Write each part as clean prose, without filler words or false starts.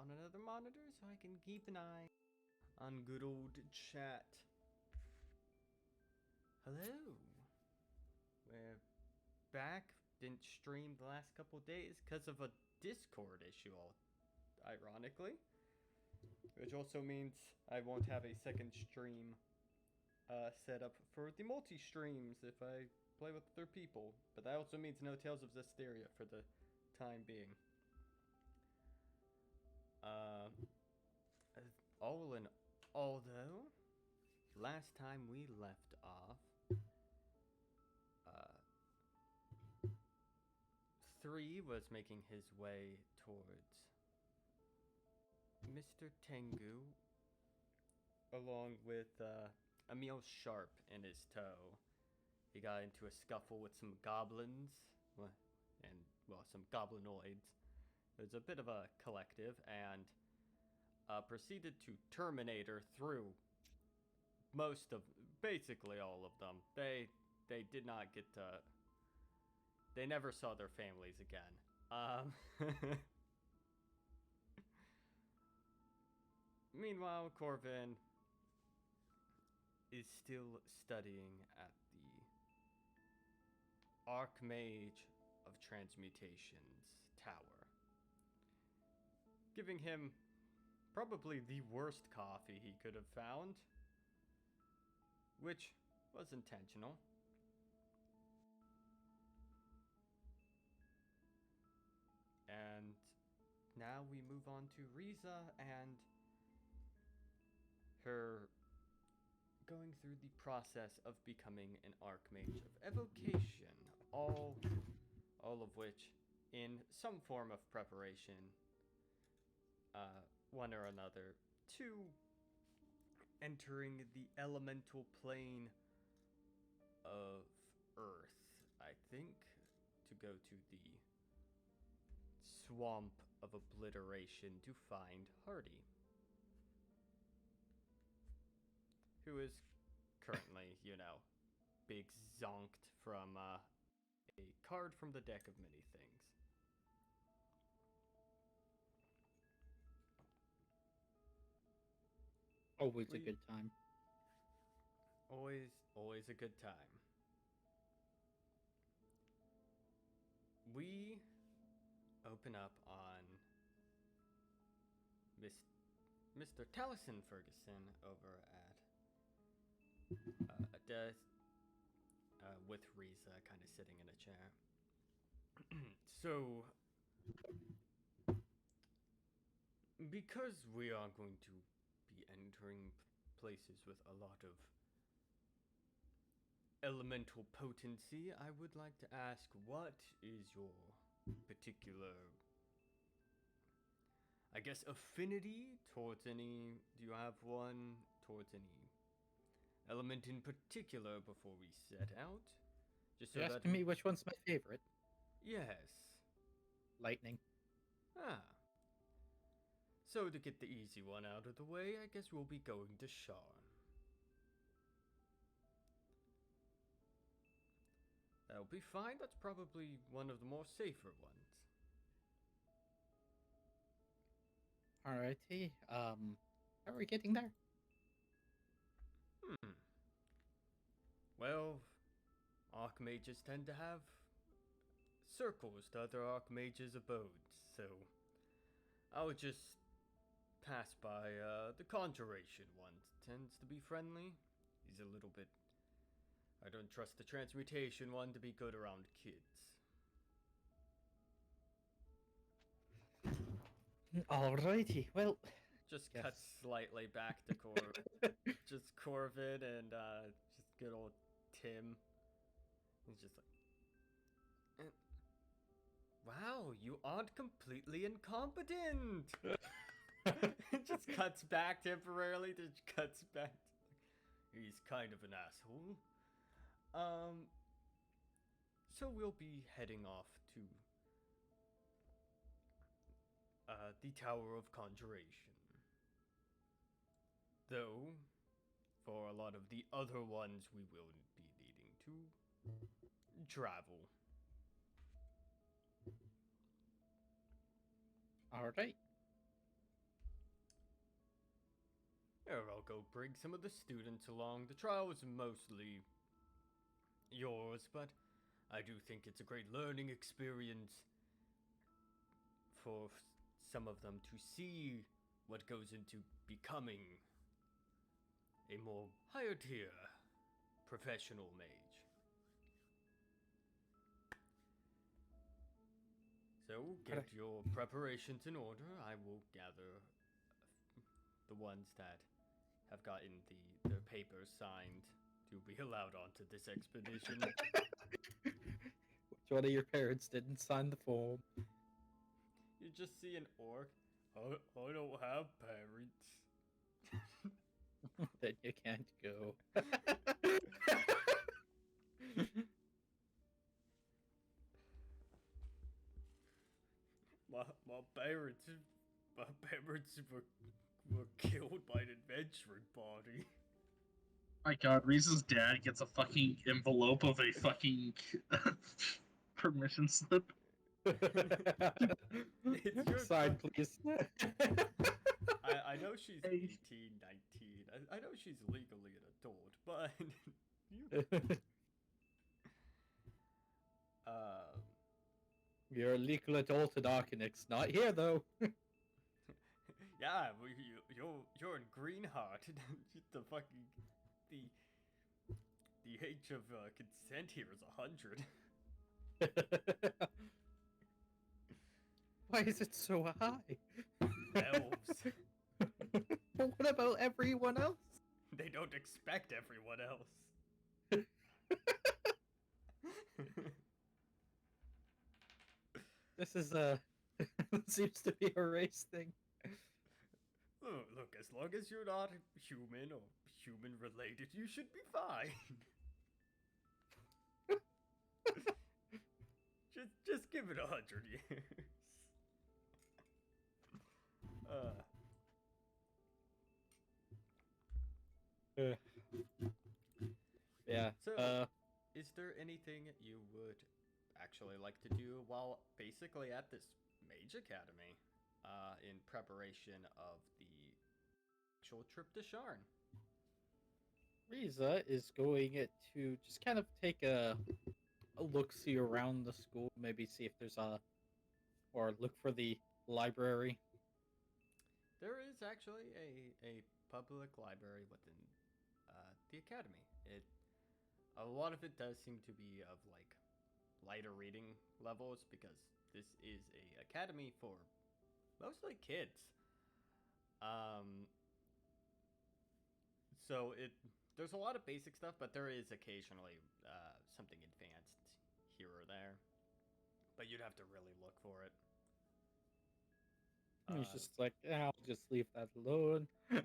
on another monitor so I can keep an eye on good old chat. Hello. We're back. Didn't stream the last couple days because of a Discord issue, ironically. Which also means I won't have a second stream set up for the multi-streams if I play with other people. But that also means no Tales of Zestiria for the time being. All in all, though, last time we left off, 3 was making his way towards Mr. Tengu, along with Emil Sharp in his tow. He got into a scuffle with some goblins, and, well, some goblinoids. It was a bit of a collective, and proceeded to Terminator through basically all of them. They did not get to, they never saw their families again. Meanwhile, Corvin is still studying at the Archmage of Transmutation's tower, giving him probably the worst coffee he could have found, which was intentional. And now we move on to Riza and her going through the process of becoming an Archmage of Evocation, all of which in some form of preparation, one or another, to entering the elemental plane of Earth, I think, to go to the Swamp of Obliteration to find Hardy, who is currently, big zonked from a card from the deck of many things. Always a good time. Always a good time. We open up on Mr. Taliesin Ferguson over at a desk with Riza kind of sitting in a chair. So, because we are going to be entering places with a lot of elemental potency, I would like to ask, what is your particular, I guess, affinity towards any, do you have one towards any element in particular before we set out? Just so asking me which one's my favorite. Yes. Lightning. Ah. So to get the easy one out of the way, I guess we'll be going to Sharn. That'll be fine. That's probably one of the more safer ones. Alrighty. How are we getting there? Well, Archmages tend to have circles to other Archmages' abodes, so I would just pass by the Conjuration one. Tends to be friendly. He's a little bit, I don't trust the Transmutation one to be good around kids. Alrighty, well... Just yes. Cut slightly back to just Corvin and just good old Tim. He's just like, wow, you aren't completely incompetent! It just cuts back temporarily, just cuts back. He's kind of an asshole. So we'll be heading off to the Tower of Conjuration. Though, for a lot of the other ones, we will be needing to travel. Alright. go bring some of the students along. The trial is mostly yours, but I do think it's a great learning experience for some of them to see what goes into becoming a more higher tier professional mage. So, get your preparations in order. I will gather the ones that have gotten their papers signed to be allowed onto this expedition. Which one of your parents didn't sign the form? You just see an orc. I don't have parents. Then you can't go. My parents were killed by an adventuring party. My God, Reese's dad gets a fucking envelope of a fucking permission slip. Sign, please. I know she's 18, 19. I know she's legally an adult, but you're a legal adult in Arcanix. Not here, though. Yeah, you're in Greenheart. The fucking the age of consent here is 100. Why is it so high? Elves. But what about everyone else? They don't expect everyone else. This is seems to be a race thing. Look, as long as you're not human or human related, you should be fine. just give it 100 years. Yeah. So, is there anything you would actually like to do while basically at this mage academy, in preparation of the actual trip to Sharn? Riza is going to just kind of take a look-see around the school, maybe see if there's or look for the library. There is actually a public library within the academy. A lot of it does seem to be of like lighter reading levels because this is a academy for mostly kids. So there's a lot of basic stuff, but there is occasionally something advanced here or there. But you'd have to really look for it. He's just like, I'll just leave that alone. Yeah.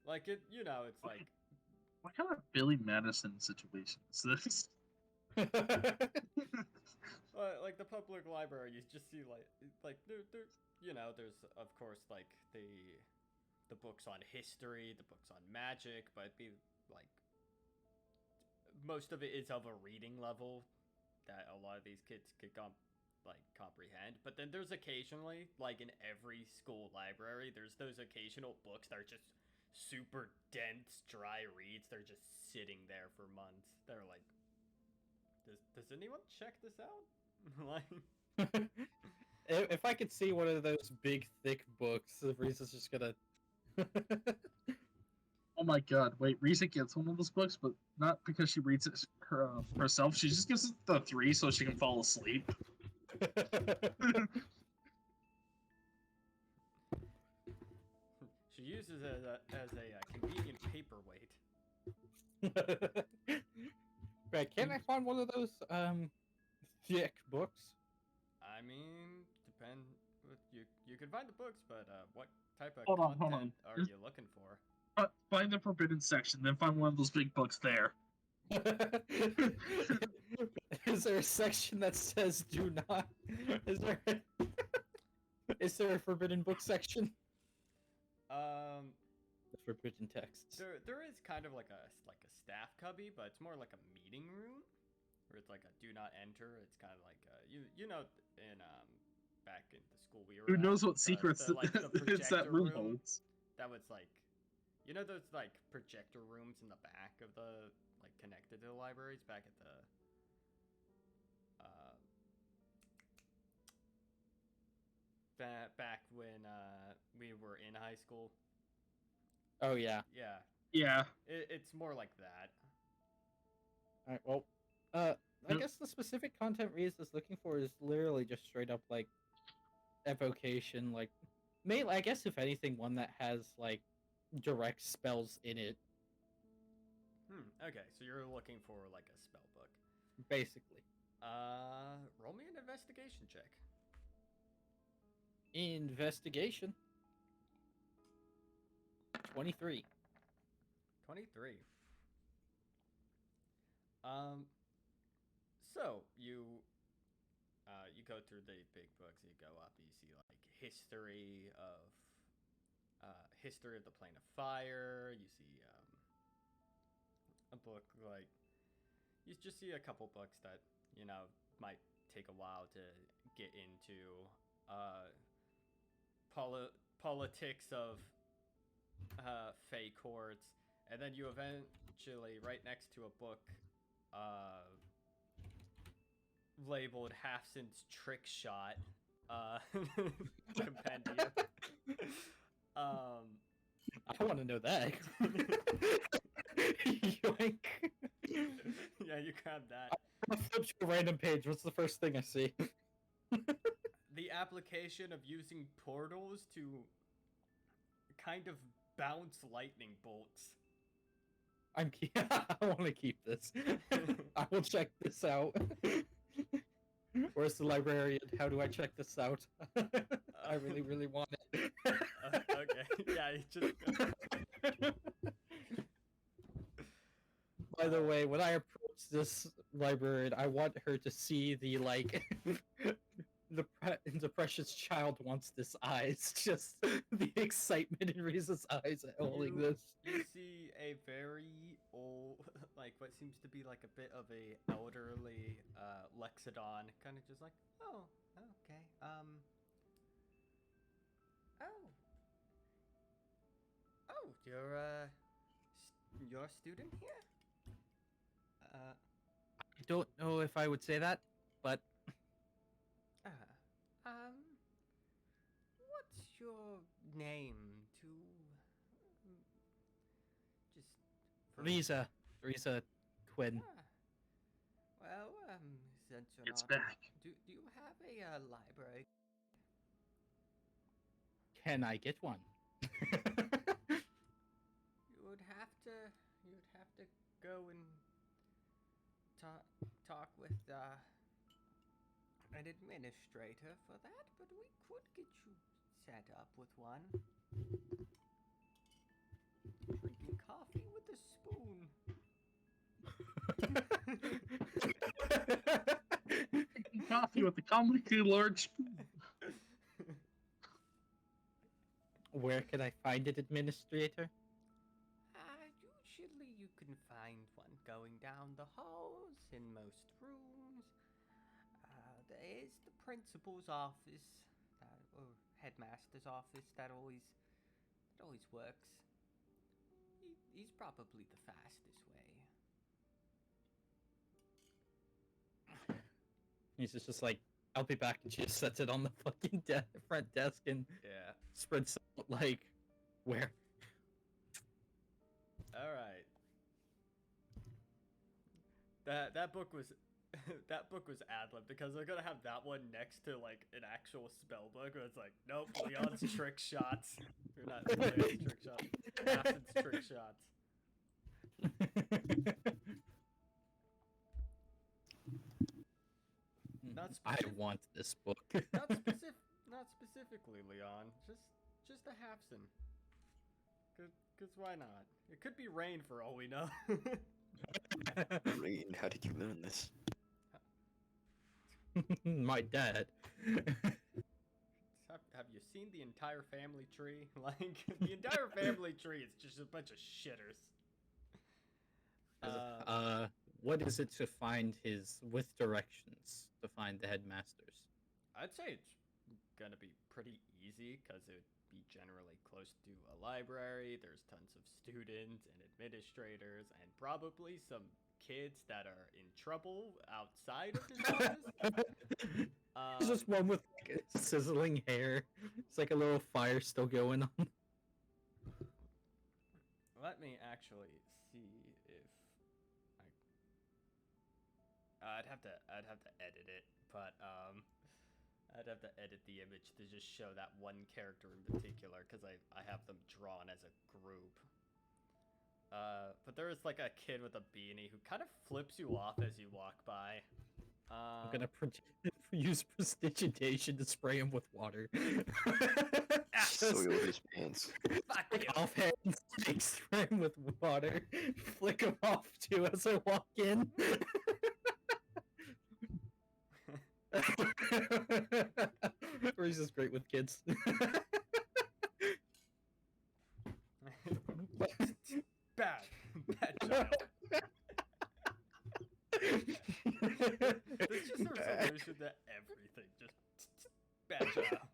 Like it, it's like. What kind of Billy Madison situation is this? Like the public library, you just see like there, there's of course like the books on history, the books on magic, but it'd be like most of it is of a reading level that a lot of these kids could comprehend. But then there's occasionally, like in every school library, there's those occasional books that are just super dense, dry reads. They're just sitting there for months. They're like, does anyone check this out? Like, if I could see one of those big, thick books, Riza's just gonna. Oh my God! Wait, Risa gets one of those books, but not because she reads it herself. She just gives it the 3 so she can fall asleep. She uses it as a convenient paperweight. Right, can't I find one of those thick books? I mean, you can find the books, but what type of Hold on. content are you looking for? Find the forbidden section, then find one of those big books there. Is there a section that says "do not"? Is there a forbidden book section? The forbidden texts. There is kind of like a staff cubby, but it's more like a meeting room, where it's like a do not enter. It's kind of like in back in the school we were Who at. knows what secrets the it's that projector room holds? That was like, you know those like projector rooms in the back of the like connected to the libraries back at the back when we were in high school. Oh yeah. Yeah, Yeah. it's more like that. All right. Well, I Yep. guess the specific content Reese is looking for is literally just straight up like evocation, like mainly. I guess if anything, one that has like direct spells in it, Okay, so you're looking for like a spell book. basically. Roll me an investigation check. Investigation. 23. 23. So you go through the big books. You go up. You see like history of the Plane of Fire. You see a book like you just see a couple books that might take a while to get into. Politics of Fey courts, and then you eventually, right next to a book labeled Halfson's Trick Shot compendium. I want to know that. Yoink. Yeah, you grab that. I'll flip to a random page. What's the first thing I see? The application of using portals to kind of bounce lightning bolts. I want to keep this. I will check this out. Where's the librarian? How do I check this out? I really, really want it. Okay, yeah, you just. By the way, when I approach this librarian, I want her to see the like the precious child wants this eyes. Just the excitement in Riza's eyes at holding this. You see a very old, like what seems to be like a bit of a elderly Lexodon, kind of just like, oh, okay, you're a student here? I don't know if I would say that, but what's your name to just for Riza Quinn. Well, since you're It's not, back. do you have a library? Can I get one? You'd have to go and talk with an administrator for that, but we could get you set up with one. Drinking coffee with a spoon. Coffee with a comically large spoon. Where can I find an administrator? Usually you can find one going down the halls in most rooms. There is the principal's office, or headmaster's office that always works. He's probably the fastest way. He's just like, I'll be back, and she just sets it on the fucking front desk and Yeah. spreads out, like, where? All right. That book was that book was ad-libbed because they're gonna have that one next to like an actual spell book where it's like, nope, Leon's trick shots. You're not Leon's trick shots. Acid's trick shots. Not I specific, want this book. not specifically Leon. Just a Halfson. Cause why not? It could be rain for all we know. Rain, how did you learn this? My dad. Have you seen the entire family tree? Like, the entire family tree is just a bunch of shitters. What is it to find his with directions to find the headmasters? I'd say it's gonna be pretty easy because it would be generally close to a library. There's tons of students and administrators and probably some kids that are in trouble outside of his office. There's this one with like, sizzling hair. It's like a little fire still going on. Let me actually see if I'd have to edit it, but I'd have to edit the image to just show that one character in particular because I have them drawn as a group. But there is like a kid with a beanie who kind of flips you off as you walk by. I'm gonna use prestidigitation to spray him with water. Soil his pants. Fuck you. Offhand, like, spray him with water. Flick him off too as I walk in. Reese is great with kids. Bad child. There's just a resolution to everything. Just bad child.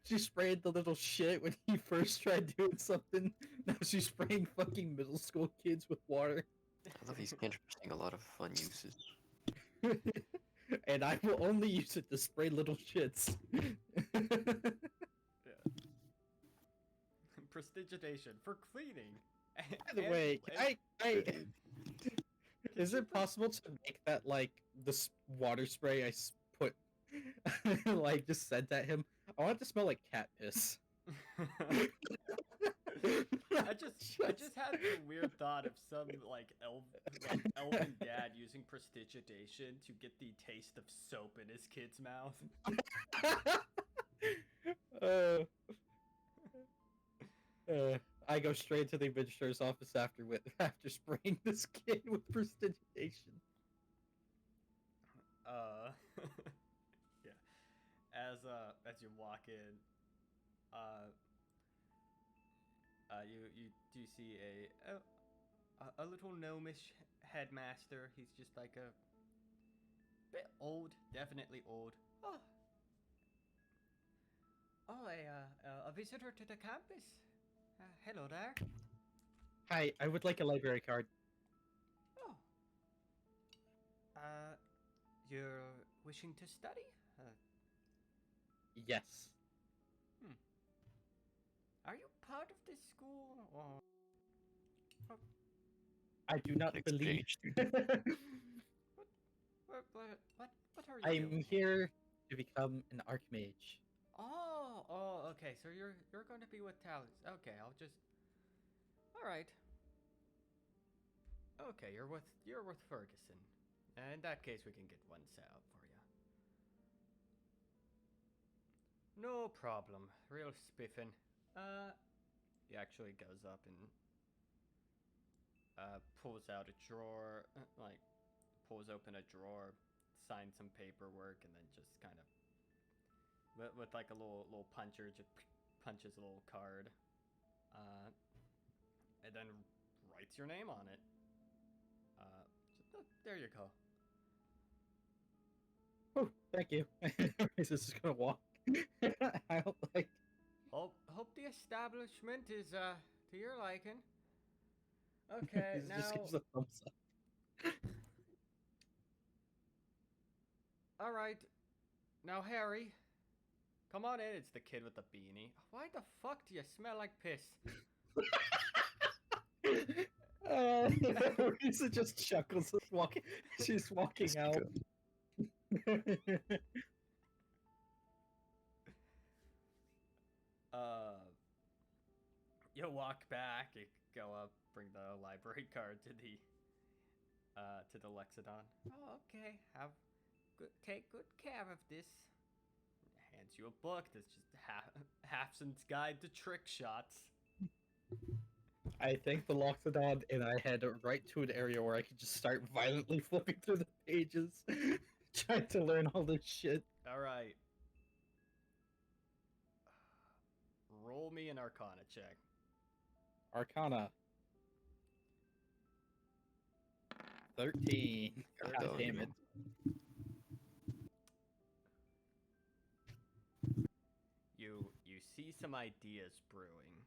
She sprayed the little shit when he first tried doing something. Now she's spraying fucking middle school kids with water. I love he's interesting a lot of fun uses. And I will only use it to spray little shits. Prestidigitation for cleaning. By the way, is it possible to make that like this water spray I put, like just sent at him? I want it to smell like cat piss. I just had the weird thought of some like elven dad using prestidigitation to get the taste of soap in his kid's mouth. I go straight to the administrator's office after spraying this kid with prestidigitation. Yeah. As you walk in, you do see a little gnomish headmaster. He's just like a bit old, definitely old. A visitor to the campus. Hello there. Hi, I would like a library card. Oh. You're wishing to study? Yes. Are you part of this school, or? I do not believe. What are you I'm doing? here to become an archmage. Oh, okay. So you're going to be with Talus. Okay, I'll just. All right. Okay, you're with Ferguson. In that case, we can get one set up for you. No problem. Real spiffin'. He actually goes up and pulls out a drawer, pulls open a drawer, signs some paperwork, and then just kind of with like a little puncher, just punches a little card, and then writes your name on it. There you go. Oh, thank you. Is this just gonna walk? I don't like. Hope the establishment is to your liking. Okay, He now. just gives a thumbs up. All right, now Harry, come on in. It's the kid with the beanie. Why the fuck do you smell like piss? Risa just chuckles as walking. She's walking out. You walk back. You go up, bring the library card to the Lexodon. Oh, okay. Take good care of this. Hands you a book that's just Halfson's Guide to Trick Shots. I think the Loxodon, and I head right to an area where I could just start violently flipping through the pages, trying to learn all this shit. All right. Roll me an Arcana check. Arcana. 13. God damn it. ideas brewing.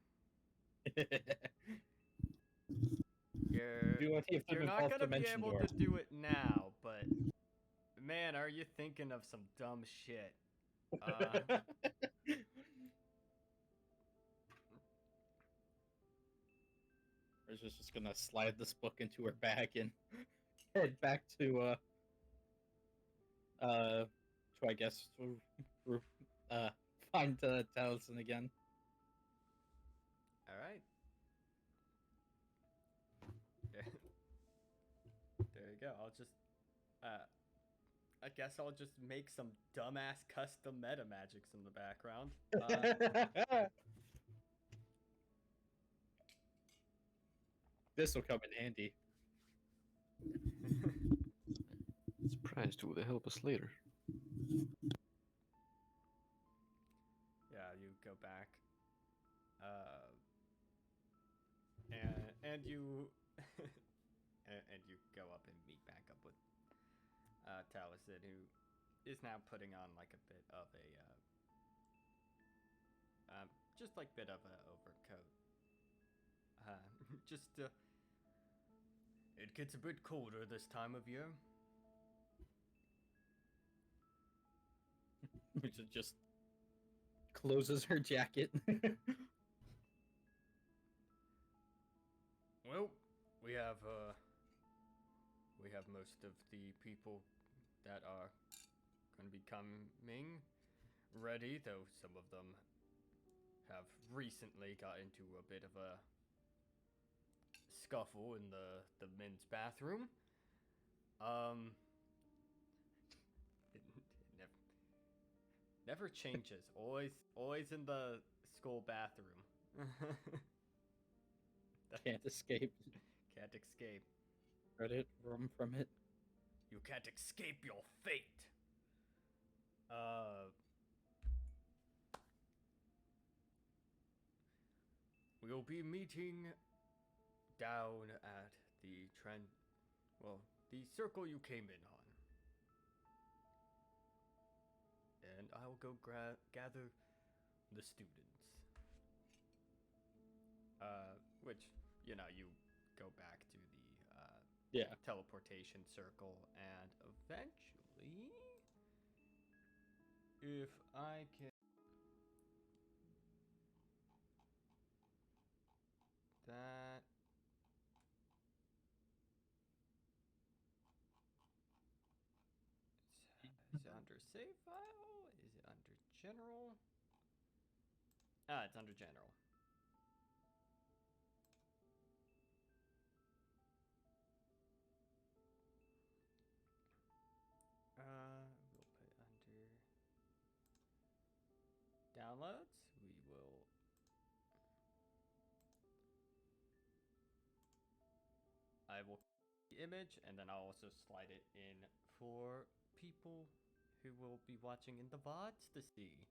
Do any of them You're not involve gonna be dimension able doors? to do it now, but man, are you thinking of some dumb shit? Or is just gonna slide this book into her bag and head back to I guess find Taliesin again. All right. There you go. I'll just, I guess I'll just make some dumbass custom meta magics in the background. This will come in handy. Surprised who will help us later. Yeah, you go back, and you and you go up and meet back up with Taliesin, who is now putting on like a bit of a just like bit of a overcoat. It gets a bit colder this time of year. Which just closes her jacket. Well, we have most of the people that are going to be coming ready, though some of them have recently got into a bit of a scuffle in the men's bathroom. It never changes. Always in the school bathroom. Can't escape. Can't escape. Credit, run from it. You can't escape your fate. We'll be meeting down at the the circle you came in on. And I'll go gather the students. Which, you go back to the teleportation circle, and eventually, if I can... That... Is it under save file? Is it under general? It's under general. We'll put it under downloads. We will I will the image, and then I'll also slide it in for people who will be watching in the VODs to see.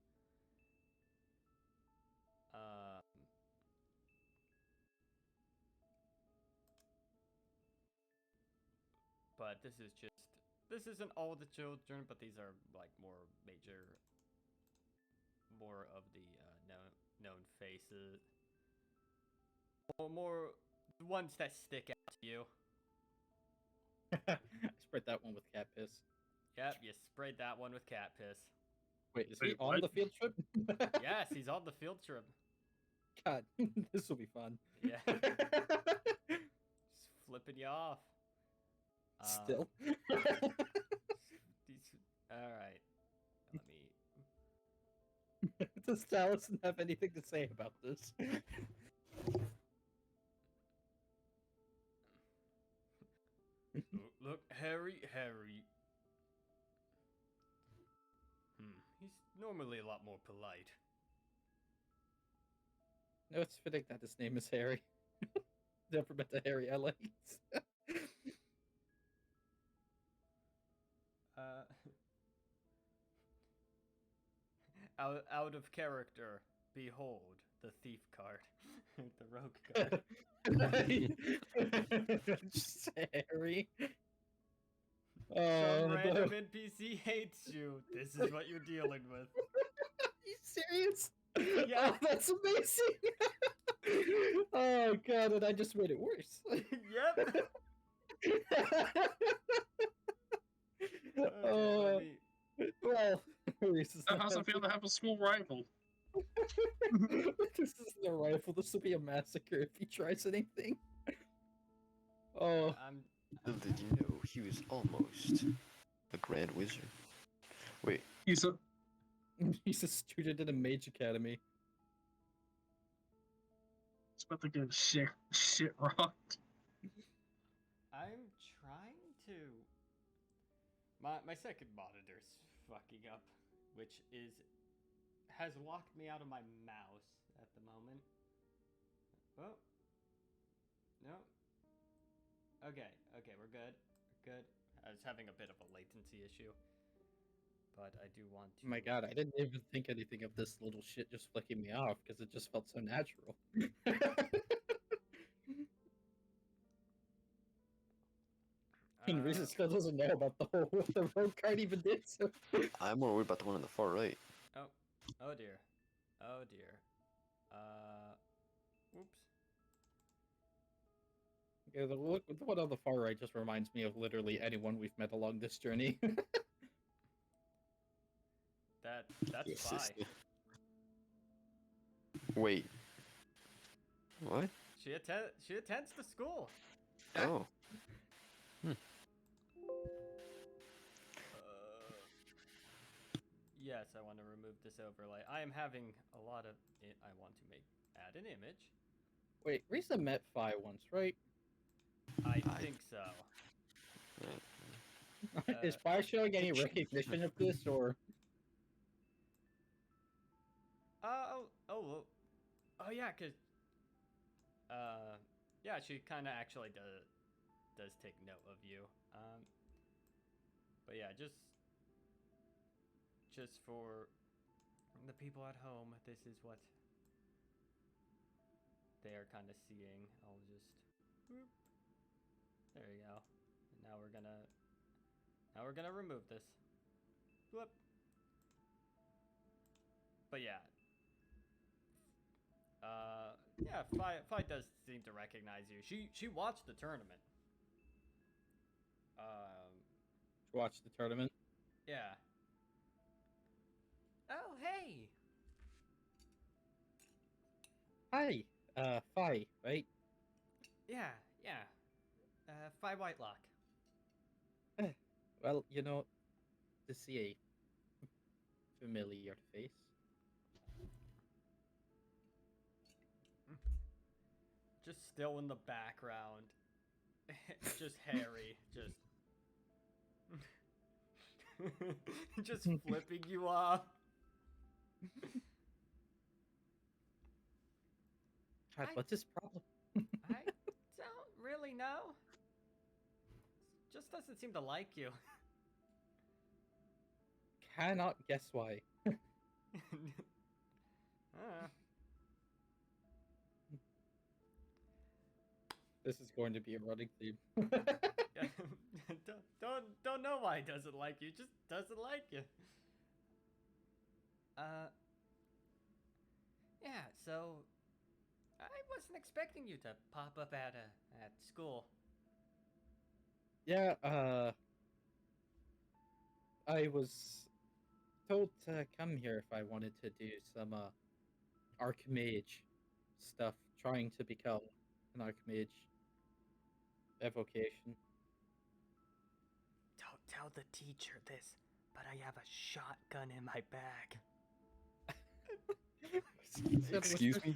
But this isn't all the children, but these are like more of the known faces, more the ones that stick out to you. I spread that one with cat piss. Yep, you sprayed that one with cat piss. Wait, is he Wait, on what? the field trip? Yes, he's on the field trip. God, this will be fun. Yeah. Just flipping you off. Still. Alright. Let me... Does Taliesin have anything to say about this? Look, Harry. He's normally a lot more polite. No, it's fitting that his name is Harry. Never met the Harry I liked. Out of character, behold the thief card, the rogue card. Just Harry. Some random NPC hates you. This is what you're dealing with. Are you serious? Yeah. Oh, that's amazing! Oh god, and I just made it worse. Yep. Okay, let Oh, me. well, Reese is How's not it feel to have a school rival? This isn't a rifle. This will be a massacre if he tries anything. Oh, I'm. Little did you know he was almost a grand wizard. Wait, He's a he's a student in a mage academy. He's about to get shit rocked. I'm trying to. My second monitor's fucking up, which has locked me out of my mouse at the moment. Oh. No. Okay, we're good. We're good. I was having a bit of a latency issue. But I do want to. Oh my god, I didn't even think anything of this little shit just flicking me off because it just felt so natural. And Reese still doesn't know about what the road card even did. So. I'm more worried about the one on the far right. Oh dear. Oh dear. Oops. Yeah, the one on the far right just reminds me of literally anyone we've met along this journey. That's Your Fi. sister. Wait. What? She attends the school. Oh. Yes, I want to remove this overlay. I am having a lot of. I want to add an image. Wait, Risa met Fi once, right? I think so. Is Fi showing any recognition of this, or? Oh yeah, cause. Yeah, she kind of actually does take note of you. But yeah, just for the people at home, this is what they are kind of seeing. I'll just. Whoop. There you go. And now we're gonna remove this. Whoop. But yeah. Yeah, Fi does seem to recognize you. She watched the tournament. Watch the tournament. Yeah. Oh, hey. Hi, Fi, right? Yeah. Fi Whitelock. Well, you know, to see a familiar face. Just still in the background. Just Harry, just flipping you off. God, what's his problem? I don't really know. Just doesn't seem to like you. Cannot guess why. This is going to be a running theme. don't know why he doesn't like you. Just doesn't like you. Yeah. So, I wasn't expecting you to pop up at school. Yeah, I was told to come here if I wanted to do some Archmage stuff, trying to become an Archmage evocation. Don't tell the teacher this, but I have a shotgun in my bag. Excuse me?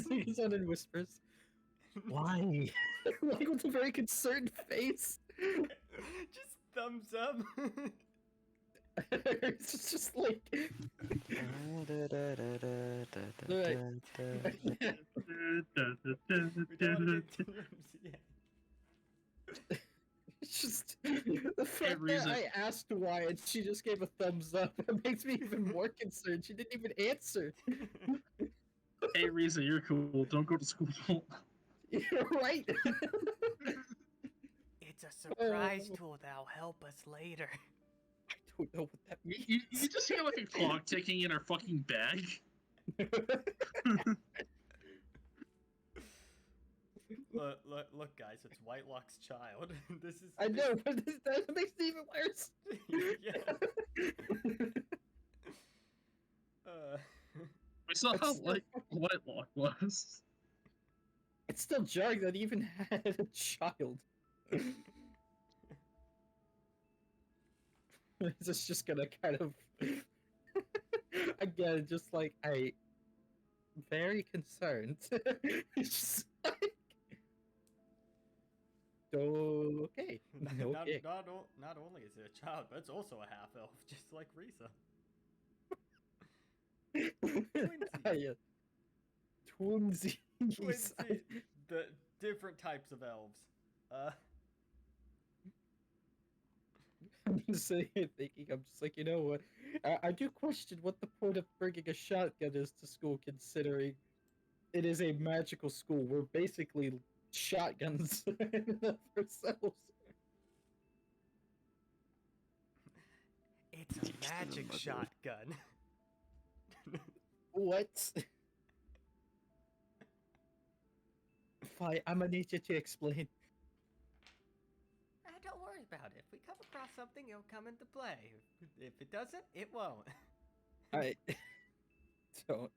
He sounded whispers. Why? Like with a very concerned face. Just thumbs up. It's just like. It's just the fact that I asked why and she just gave a thumbs up. It makes me even more concerned. She didn't even answer. Hey, Risa, you're cool. Don't go to school. You're right. It's a surprise tool that'll help us later. I don't know what that You, means. you just hear like a clock ticking in her fucking bag. Look, guys, it's Whitelock's child. This is. I know, but that makes it even worse. Yeah. Uh, We saw It's how still light Whitelock was. It's still jarring that he even had a child. Is this just gonna kind of again, just like I very concerned. It's just like okay. Okay. not only is it a child, but it's also a half elf, just like Risa. Yeah. Twinsies. Twinsies. The different types of elves. I'm just sitting here thinking, I'm just like, you know what? I do question what the point of bringing a shotgun is to school, considering it is a magical school. We're basically shotguns in and of ourselves. It's Teach a them magic about shotgun. What? Fine, I'm gonna need you to explain. Don't worry about it. If we come across something, it'll come into play. If it doesn't, it won't. I don't.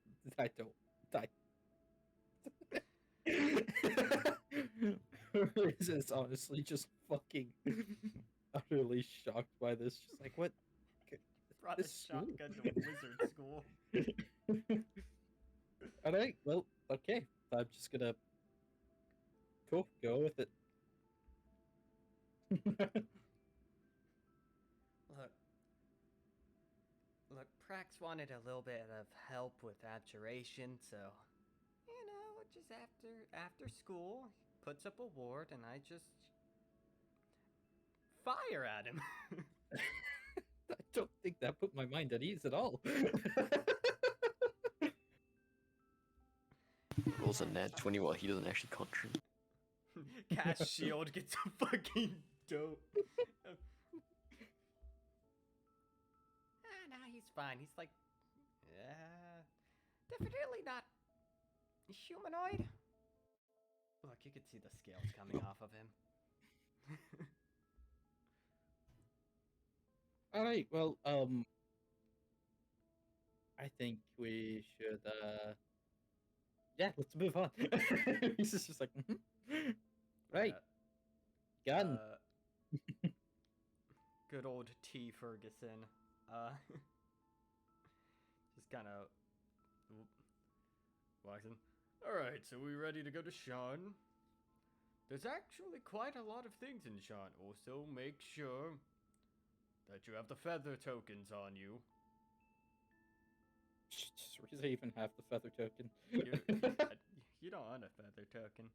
Riz is honestly just fucking utterly shocked by this. Just like, what? Brought a This school? shotgun to a wizard school. Alright, well, okay. I'm just gonna. Cool, go with it. Look, Prax wanted a little bit of help with abjuration, so just after school, puts up a ward, and I just fire at him. I don't think that put my mind at ease at all. Rolls a nat 20 while he doesn't actually contribute. Cast shield gets fucking dope. Nah, he's fine. He's like, definitely not humanoid. Look, you can see the scales coming off of him. Alright, well, I think we should, yeah, let's move on. He's just like, right, gun. Good old T. Ferguson. Just kind of walks in. Alright, so we ready to go to Sean? There's actually quite a lot of things in Sean. Also, make sure that you have the feather tokens on you. Does he even have the feather token? You don't want a feather token.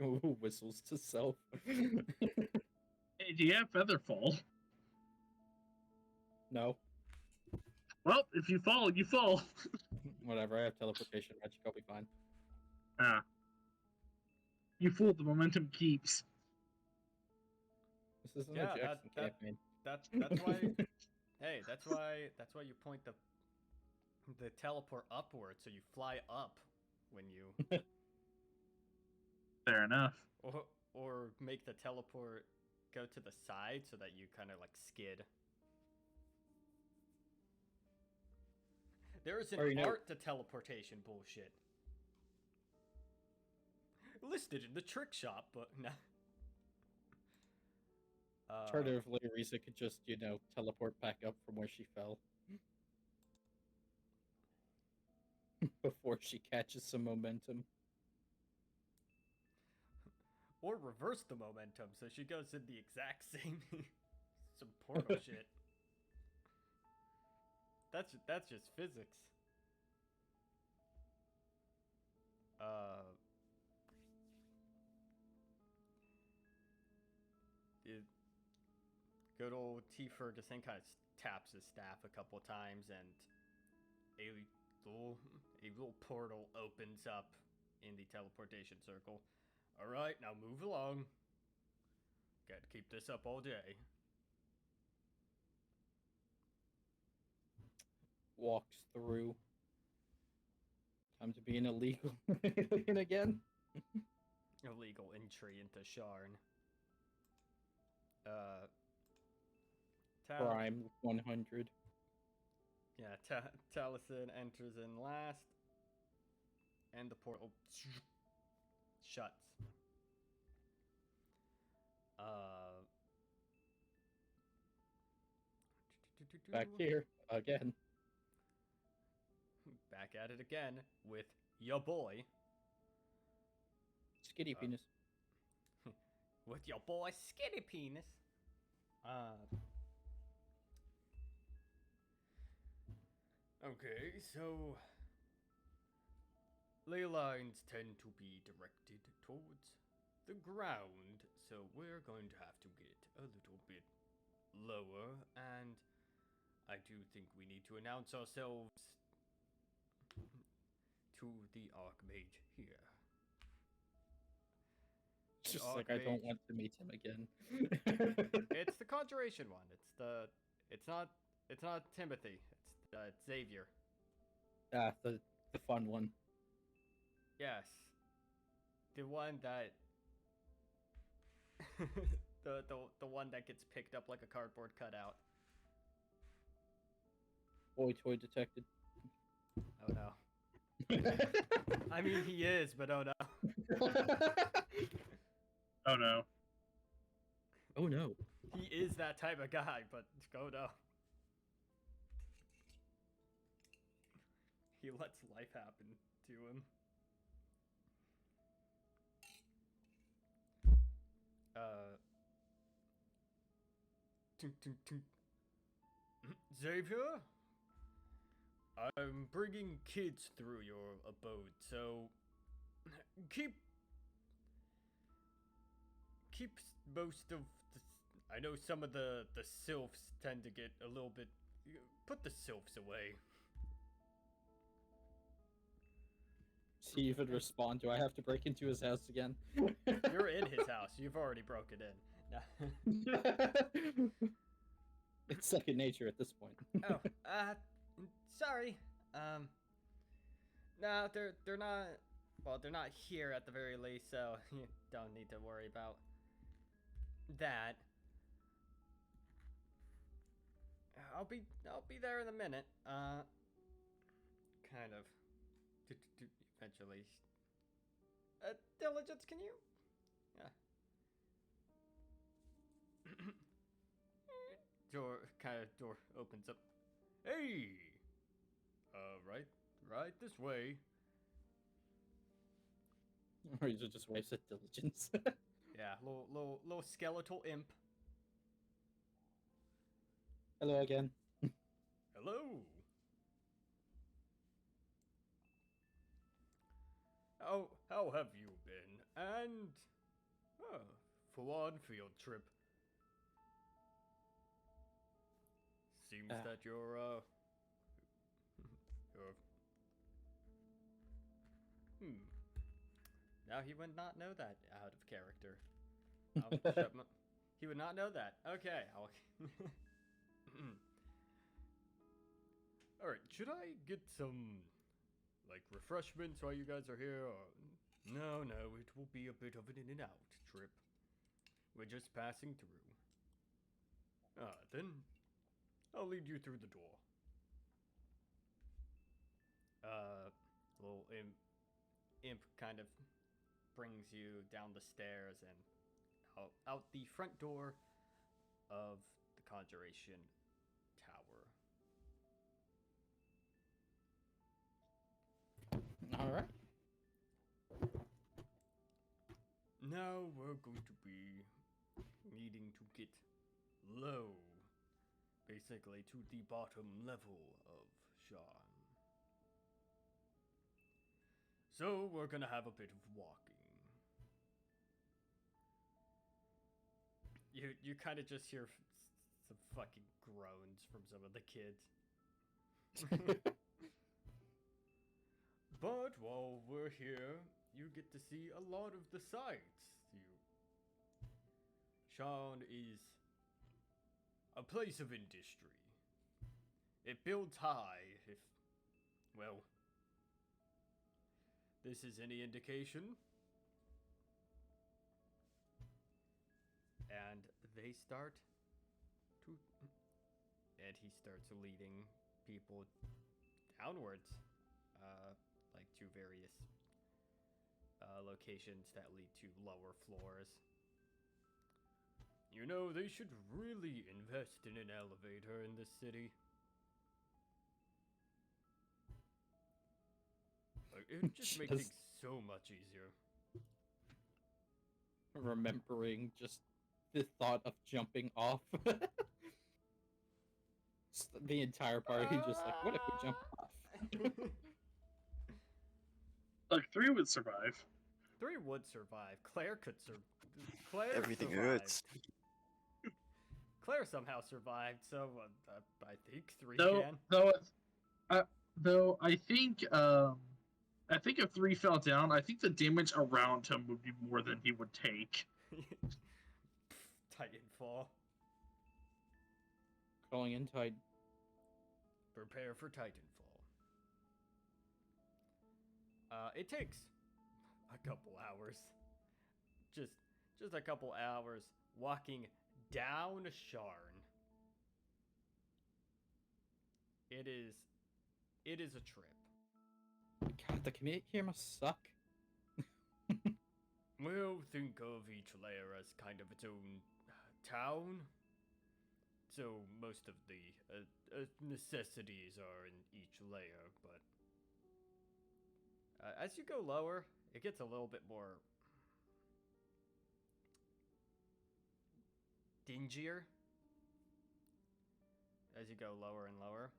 Ooh, whistles to self. Hey, do you have Featherfall? No. Well, if you fall, you fall. Whatever, I have teleportation magic, I'll be fine. Ah. You fooled, the momentum keeps. This isn't Yeah, a Jackson campaign. That's why. Hey, that's why you point the teleport upward, so you fly up when you. Fair enough. Or make the teleport go to the side so that you kind of like skid. There is an art to teleportation bullshit. Listed in the trick shop, but no. Alternatively, Risa could just, teleport back up from where she fell. Before she catches some momentum. Or reverse the momentum, so she goes in the exact same some portal shit. That's just physics. Good old T. Ferguson kind of taps his staff a couple times, and a little portal opens up in the teleportation circle. All right, now move along. Got to keep this up all day. walks through. Time to be an illegal alien again. Illegal entry into Sharn. Prime 100. Yeah, Taliesin enters in last, and the portal shuts. Back here again. Back at it again with your boy. Skinny penis. With your boy Skinny Penis. Okay, so ley lines tend to be directed towards the ground, so we're going to have to get a little bit lower, and I do think we need to announce ourselves to the Archmage here. It's just like I don't want to meet him again. It's the Conjuration one. It's not Timothy. It's Xavier. Ah, the fun one. Yes. The one that the one that gets picked up like a cardboard cutout. Boy toy detected. Oh no. I mean he is, but oh no. Oh no. Oh no. He is that type of guy, but oh no. He lets life happen to him. Tink, tink, tink. Xavier? I'm bringing kids through your abode, so keep most of the... I know some of the sylphs tend to get a little bit... Put the sylphs away. See if it respond. Do I have to break into his house again? You're in his house. You've already broken in. It's second nature at this point. Oh, sorry. No, they're not. Well, they're not here at the very least, so you don't need to worry about that. I'll be there in a minute. Kind of. Eventually. Diligence, can you? Yeah. Door opens up. Hey! Right this way. Or he just waves at diligence. Yeah, little skeletal imp. Hello again. Hello! How have you been? And, for one field trip. Seems that you're Now he would not know that out of character. He would not know that. Okay, Alright, should I get some, like, refreshments while you guys are here? Or... No, it will be a bit of an in and out trip. We're just passing through. Then I'll lead you through the door. Little imp kind of brings you down the stairs and out the front door of the Conjuration Tower. All right. Now we're going to be needing to get low, basically to the bottom level of Sharn. So we're gonna have a bit of walking. You kind of just hear some fucking groans from some of the kids. But while we're here, you get to see a lot of the sights. Sharn is a place of industry. it builds high. If, well, this is any indication. And they start to, and he starts leading people downwards, like to various locations that lead to lower floors. You know, they should really invest in an elevator in this city. It would just make things so much easier. Remembering just the thought of jumping off. The entire party just like, what if we jump off? Look, 3 would survive. 3 would survive. Claire could survive. Claire Everything survived. hurts. Claire somehow survived, so I think 3 Though, can. though I think if 3 fell down, I think the damage around him would be more than he would take. Titanfall. Calling in Titan. Prepare for Titanfall. It takes a couple hours. Just a couple hours walking down Sharn. It is a trip. God, the commute here must suck. Well, think of each layer as kind of its own town. So most of the necessities are in each layer, but as you go lower, it gets a little bit more dingier as you go lower and lower.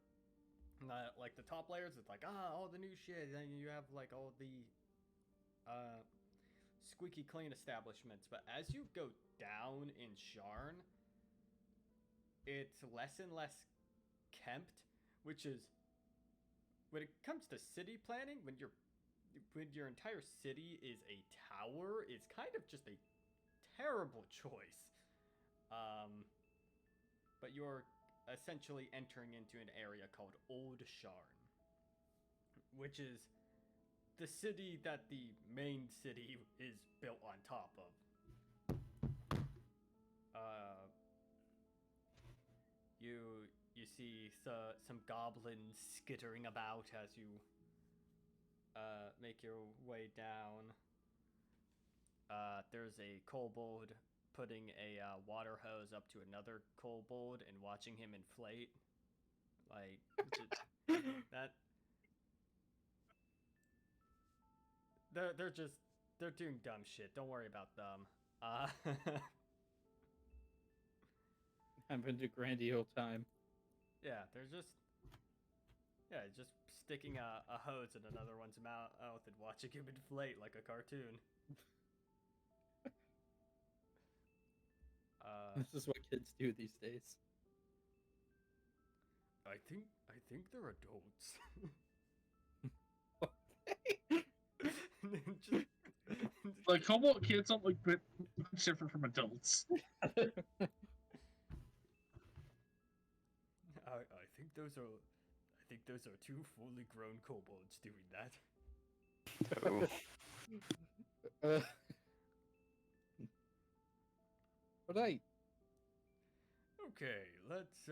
Not like the top layers, it's like all the new shit, and you have like all the squeaky clean establishments. But as you go down in Sharn, it's less and less kempt, which is, when it comes to city planning, when your entire city is a tower, it's kind of just a terrible choice. But you're essentially entering into an area called Old Sharn, which is the city that the main city is built on top of. You see some goblins skittering about as you make your way down. There's a kobold putting a water hose up to another kobold and watching him inflate. Like, that. They're doing dumb shit. Don't worry about them. Having a grandiose time. Yeah, they're just sticking a hose in another one's mouth and watching him inflate like a cartoon. This is what kids do these days. I think they're adults. just, Like, Cobalt kids don't look much different from adults. I think those are 2 fully grown kobolds doing that. Oh. But I Okay, let's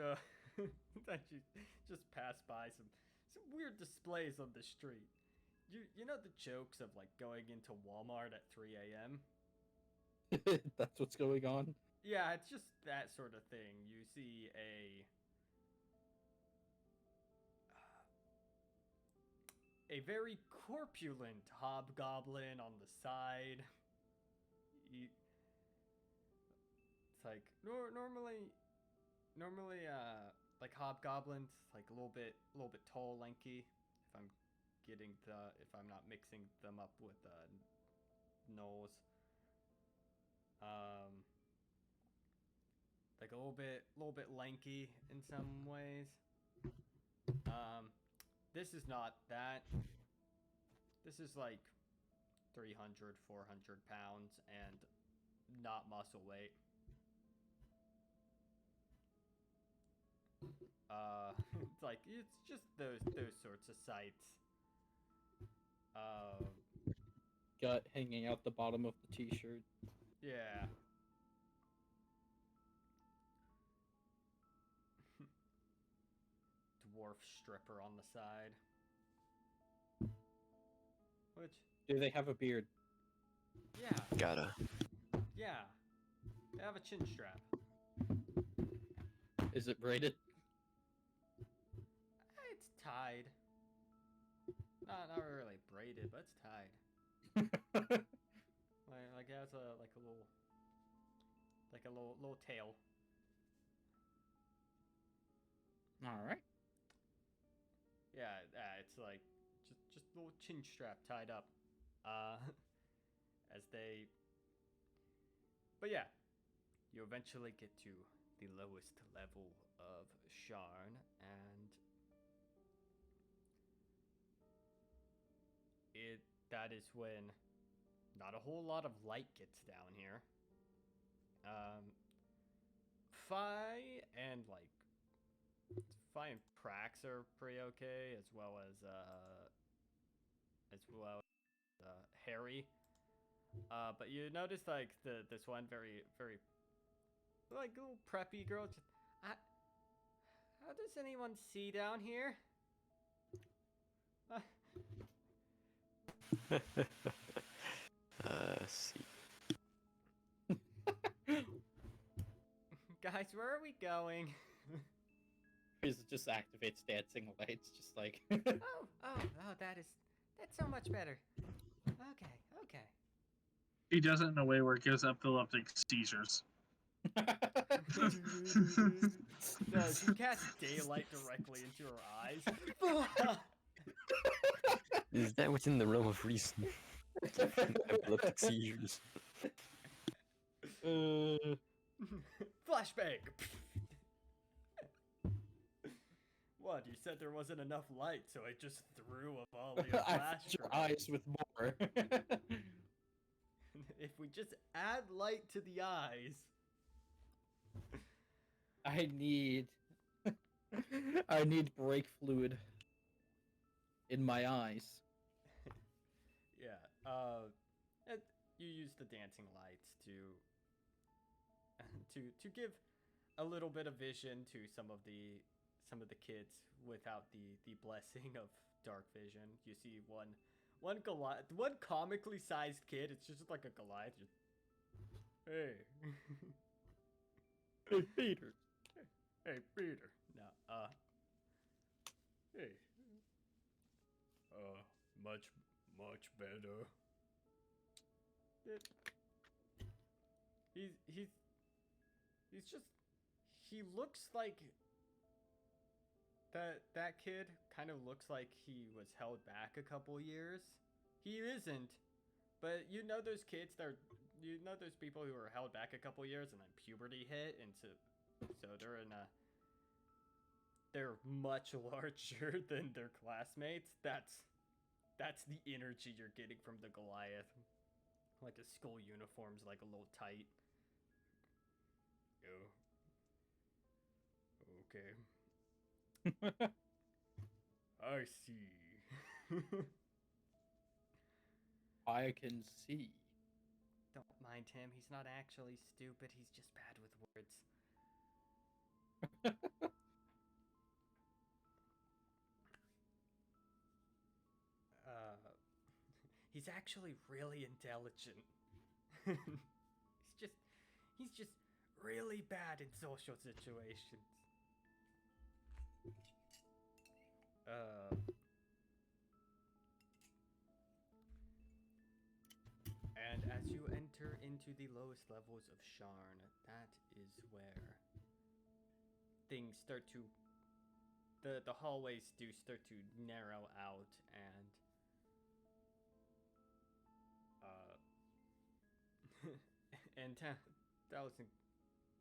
just pass by some weird displays on the street. You know the jokes of like going into Walmart at 3 a.m.? that's what's going on. Yeah, it's just that sort of thing. You see a very corpulent hobgoblin on the side. It's like normally like hobgoblins, like a little bit tall, lanky. If I'm not mixing them up with gnolls. Like a little bit lanky in some ways. This is not that. This is like 300, 400 pounds and not muscle weight. It's like it's just those sorts of sights. Gut hanging out the bottom of the t-shirt. Yeah. Dwarf stripper on the side. Which, Do they have a beard? yeah, Gotta. yeah. They have a chin strap. Is it braided? It's tied. Not really braided, but it's tied. Like it has a little tail. All right. Yeah, it's like just a little chin strap tied up. As they. But yeah, you eventually get to the lowest level of Sharn, and that is when not a whole lot of light gets down here. Fi and Prax are pretty okay, as well as Harry. But you notice like this one very like little preppy girl. Just, how does anyone see down here? See. Guys, where are we going? It just activates dancing lights, just like. Oh, that's so much better. Okay. He does it in a way where it gives epileptic seizures. Does he cast daylight directly into her eyes? Is that within the realm of reason? Epileptic seizures. Flashbang! What? You said there wasn't enough light, so I just threw a volley of I flash. filled your eyes with more. If we just add light to the eyes. I need brake fluid in my eyes. Yeah. And you use the dancing lights to give a little bit of vision to some of the kids without the blessing of dark vision. You see one Goliath, one comically sized kid. It's just like a Goliath. Just, hey, Hey, Peter. hey, Peter. No, hey, much better. He's just, he looks like that kid kind of looks like he was held back a couple years. He isn't, but you know those kids those people who were held back a couple years and then puberty hit, and so they're much larger than their classmates. That's the energy you're getting from the Goliath. Like his school uniform's like a little tight. Oh. Okay. I see. I can see. Don't mind him. He's not actually stupid. He's just bad with words. He's actually really intelligent. he's just really bad in social situations. And as you enter into the lowest levels of Sharn, that is where things start to the hallways do start to narrow out, and and Taliesin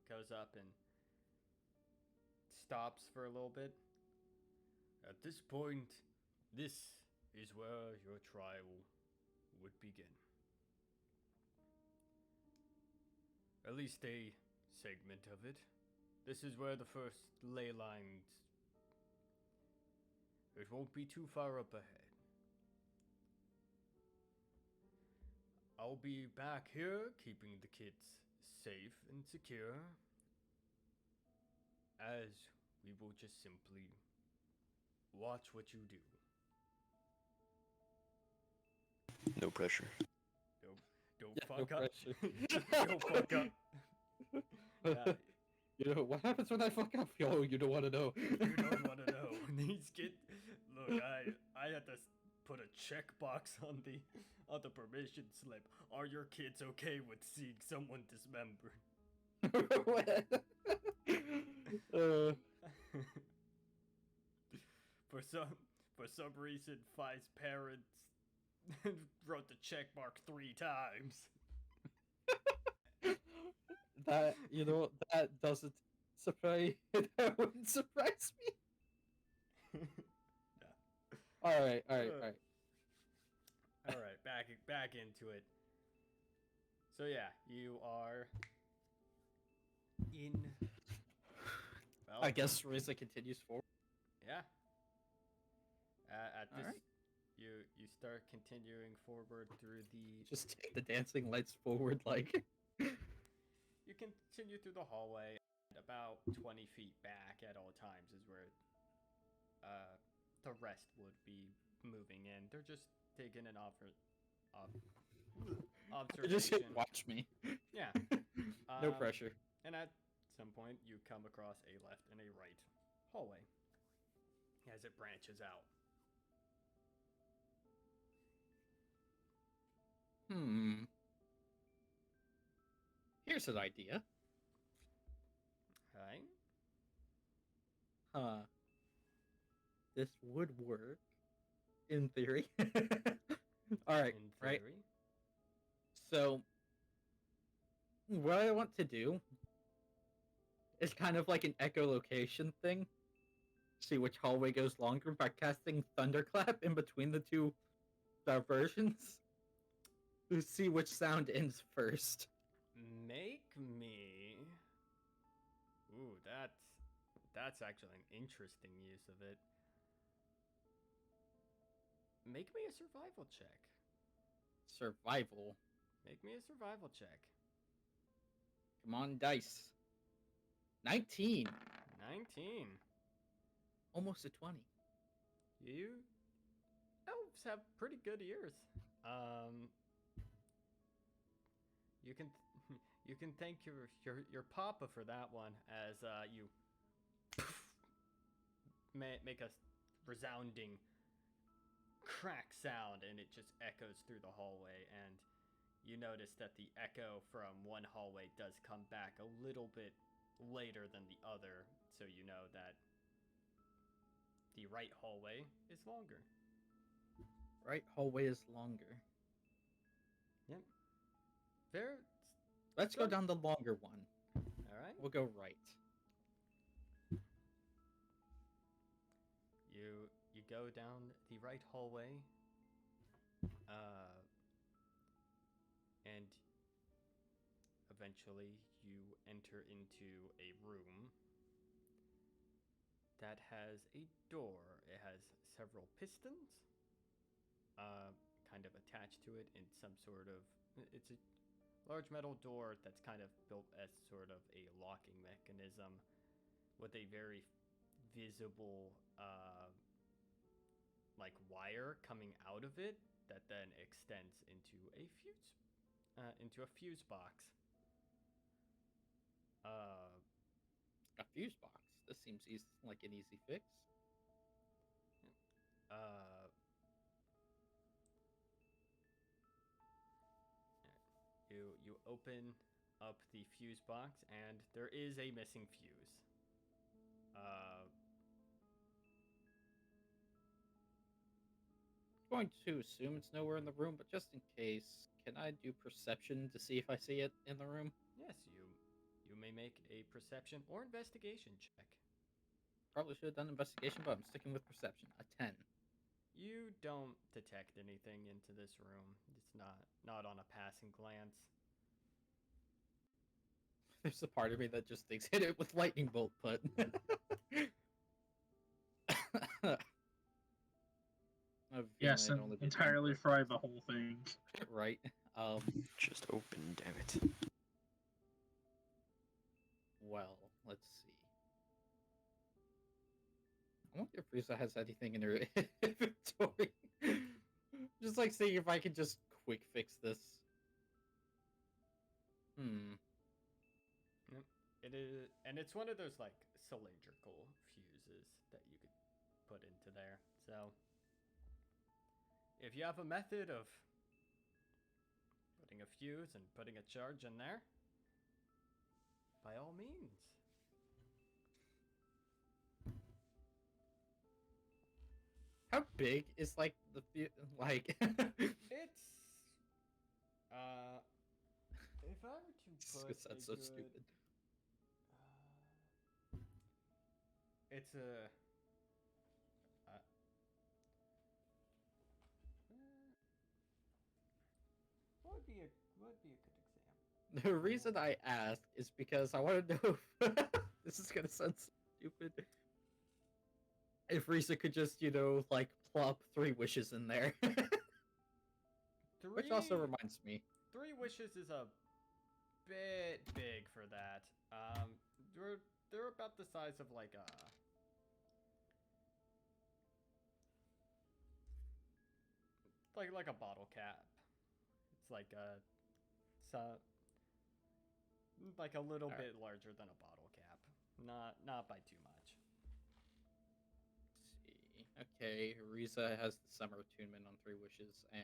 goes up and stops for a little bit. At this point, this is where your trial would begin. At least a segment of it. This is where the first ley lines. It won't be too far up ahead. I'll be back here keeping the kids safe and secure, as we will just simply watch what you do. No pressure. Don't Yeah, no fuck up. pressure. Don't fuck up. Yeah, You know what happens when I fuck up? Yo, you don't want to know. you don't want to know. These kids. Look, I had to put a checkbox on the permission slip. Are your kids okay with seeing someone dismembered? For some reason, Fi's parents wrote the check mark 3 times. That, you know, that doesn't surprise. That wouldn't surprise me. All right. All right, back into it. So yeah, you are in. Well, I guess Riza continues forward. Yeah. At this, Alright. you start continuing forward through the. Just take the dancing lights forward, like. You continue through the hallway. About 20 feet back at all times is where the rest would be moving in. They're just taking an observation. Just hit watch me. Yeah. No Um, pressure. And at some point, you come across a left and a right hallway as it branches out. Here's an idea. Right? Huh. This would work. In theory. Alright, In right? theory. So, what I want to do is kind of like an echolocation thing. See which hallway goes longer by casting Thunderclap in between the two diversions. To see which sound ends first. Make me. Ooh, that's actually an interesting use of it. Make me a survival check. Survival. Make me a survival check. Come on, dice. 19. 19. Almost a 20. You elves have pretty good ears. You can thank your papa for that one, as you make a resounding crack sound, and it just echoes through the hallway. And you notice that the echo from one hallway does come back a little bit later than the other, so you know that the right hallway is longer. Right hallway is longer. Yep. There. Let's go down the longer one. All right. We'll go right. You go down the right hallway, and eventually you enter into a room that has a door. It has several pistons, kind of attached to it in some sort of. It's a large metal door that's kind of built as sort of a locking mechanism, with a very visible like wire coming out of it that then extends into a fuse box. A fuse box. This seems like an easy fix. You open up the fuse box, and there is a missing fuse. Going to assume it's nowhere in the room, but just in case, can I do perception to see if I see it in the room? Yes, you may make a perception or investigation check. Probably should have done investigation, but I'm sticking with perception. A 10. You don't detect anything into this room. It's not on a passing glance. There's a part of me that just thinks hit it with lightning bolt, but Yes, and entirely fry the whole thing. right. Just open, damn it. Well, let's see. I wonder if Risa has anything in her inventory. Just like seeing if I can just quick fix this. It is, and it's one of those like cylindrical fuses that you could put into there. So, if you have a method of putting a fuse and putting a charge in there, by all means. How big is like the like? It's if I were to put That's a so good, stupid. it's a what would be a good example? The reason I asked is because I want to know if this is gonna sound stupid. If Risa could just, like plop 3 wishes in there. Which also reminds me. 3 wishes is a bit big for that. They're about the size of like a bottle cap. It's like a little bit larger than a bottle cap. Not by too much. Let's see. Okay, Risa has the Summer Attunement on 3 wishes and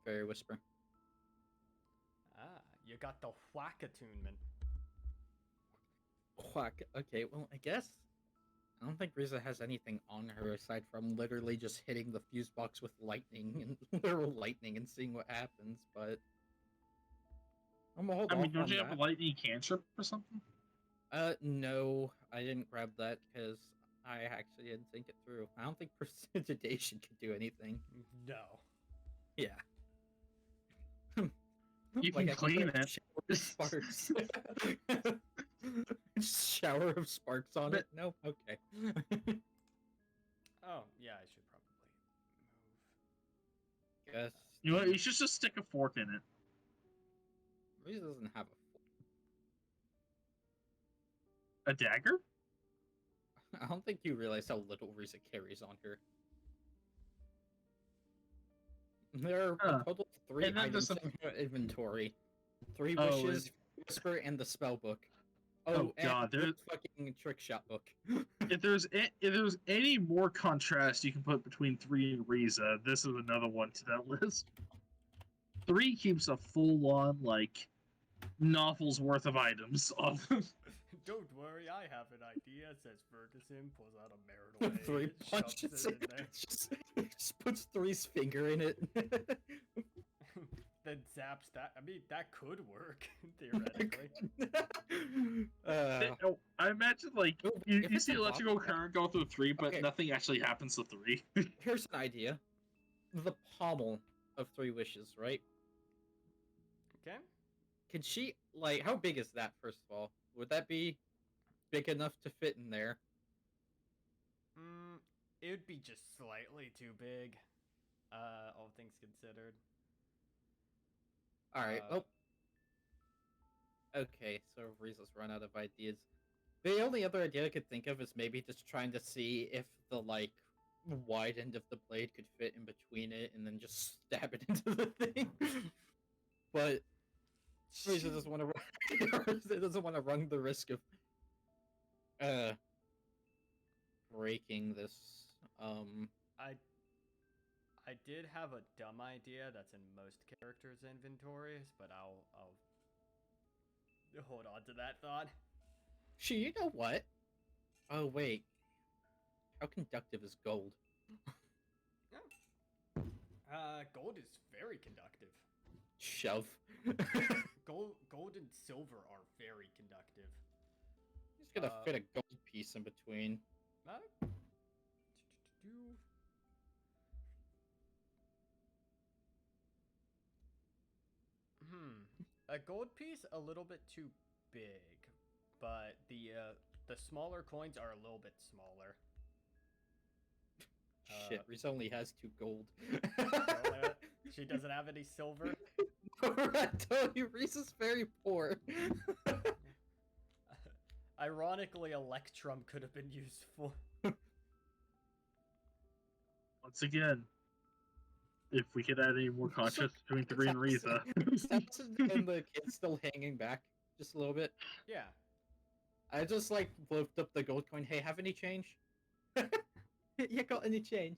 Fairy Whisper. Ah, you got the whack attunement. Whack. Okay, well, I guess I don't think Risa has anything on her aside from literally just hitting the fuse box with lightning and literal lightning and seeing what happens. But I'm gonna hold off don't on you that. have a lightning cantrip or something? No, I didn't grab that because I actually didn't think it through. I don't think precipitation could do anything. No. Yeah. You can I clean put a it. shower of sparks. Shower of sparks on it? No? Okay. Oh, yeah, I should probably move. Guess. You know what? You should just stick a fork in it. Risa doesn't have A dagger? I don't think you realize how little Risa carries on her. There are a total of 3 And then items there's in her inventory. 3 Oh, wishes, Whisper, and the spell book. Oh, God, and there's- the fucking trick shot book. If there's any more contrast you can put between 3 and Riza, this is another one to that list. 3 keeps a full-on, like, novel's worth of items on them. Don't worry, I have an idea, says Ferguson, pulls out a marital 3 aid, punches shoves it in it. there. Just puts 3's finger in it. Then zaps that. I mean, that could work, theoretically. I imagine, like, Oh, you if it's see a electrical bottle- current go through 3, but Okay. nothing actually happens to 3. Here's an idea. The pommel of 3 wishes, right? Okay. Could she, like, how big is that, first of all? Would that be big enough to fit in there? It would be just slightly too big, all things considered. Alright, Uh, okay, so Riza's run out of ideas. The only other idea I could think of is maybe just trying to see if the, like, wide end of the blade could fit in between it and then just stab it into the thing. But Riza doesn't want to run the risk of breaking this. I did have a dumb idea that's in most characters' inventories, but I'll hold on to that thought. You know what? Oh wait, how conductive is gold? Gold is very conductive. Shove. Gold and silver are very conductive. Just gonna fit a gold piece in between. a gold piece a little bit too big, but the smaller coins are a little bit smaller. Shit, Reese only has 2 gold. She doesn't have any silver. I told you, Reese is very poor. Ironically, Electrum could have been useful. Once again, if we could add any more contrast between 3 and Riza. And the kid's still hanging back just a little bit. Yeah. I just like flipped up the gold coin. Hey, have any change? You got any change?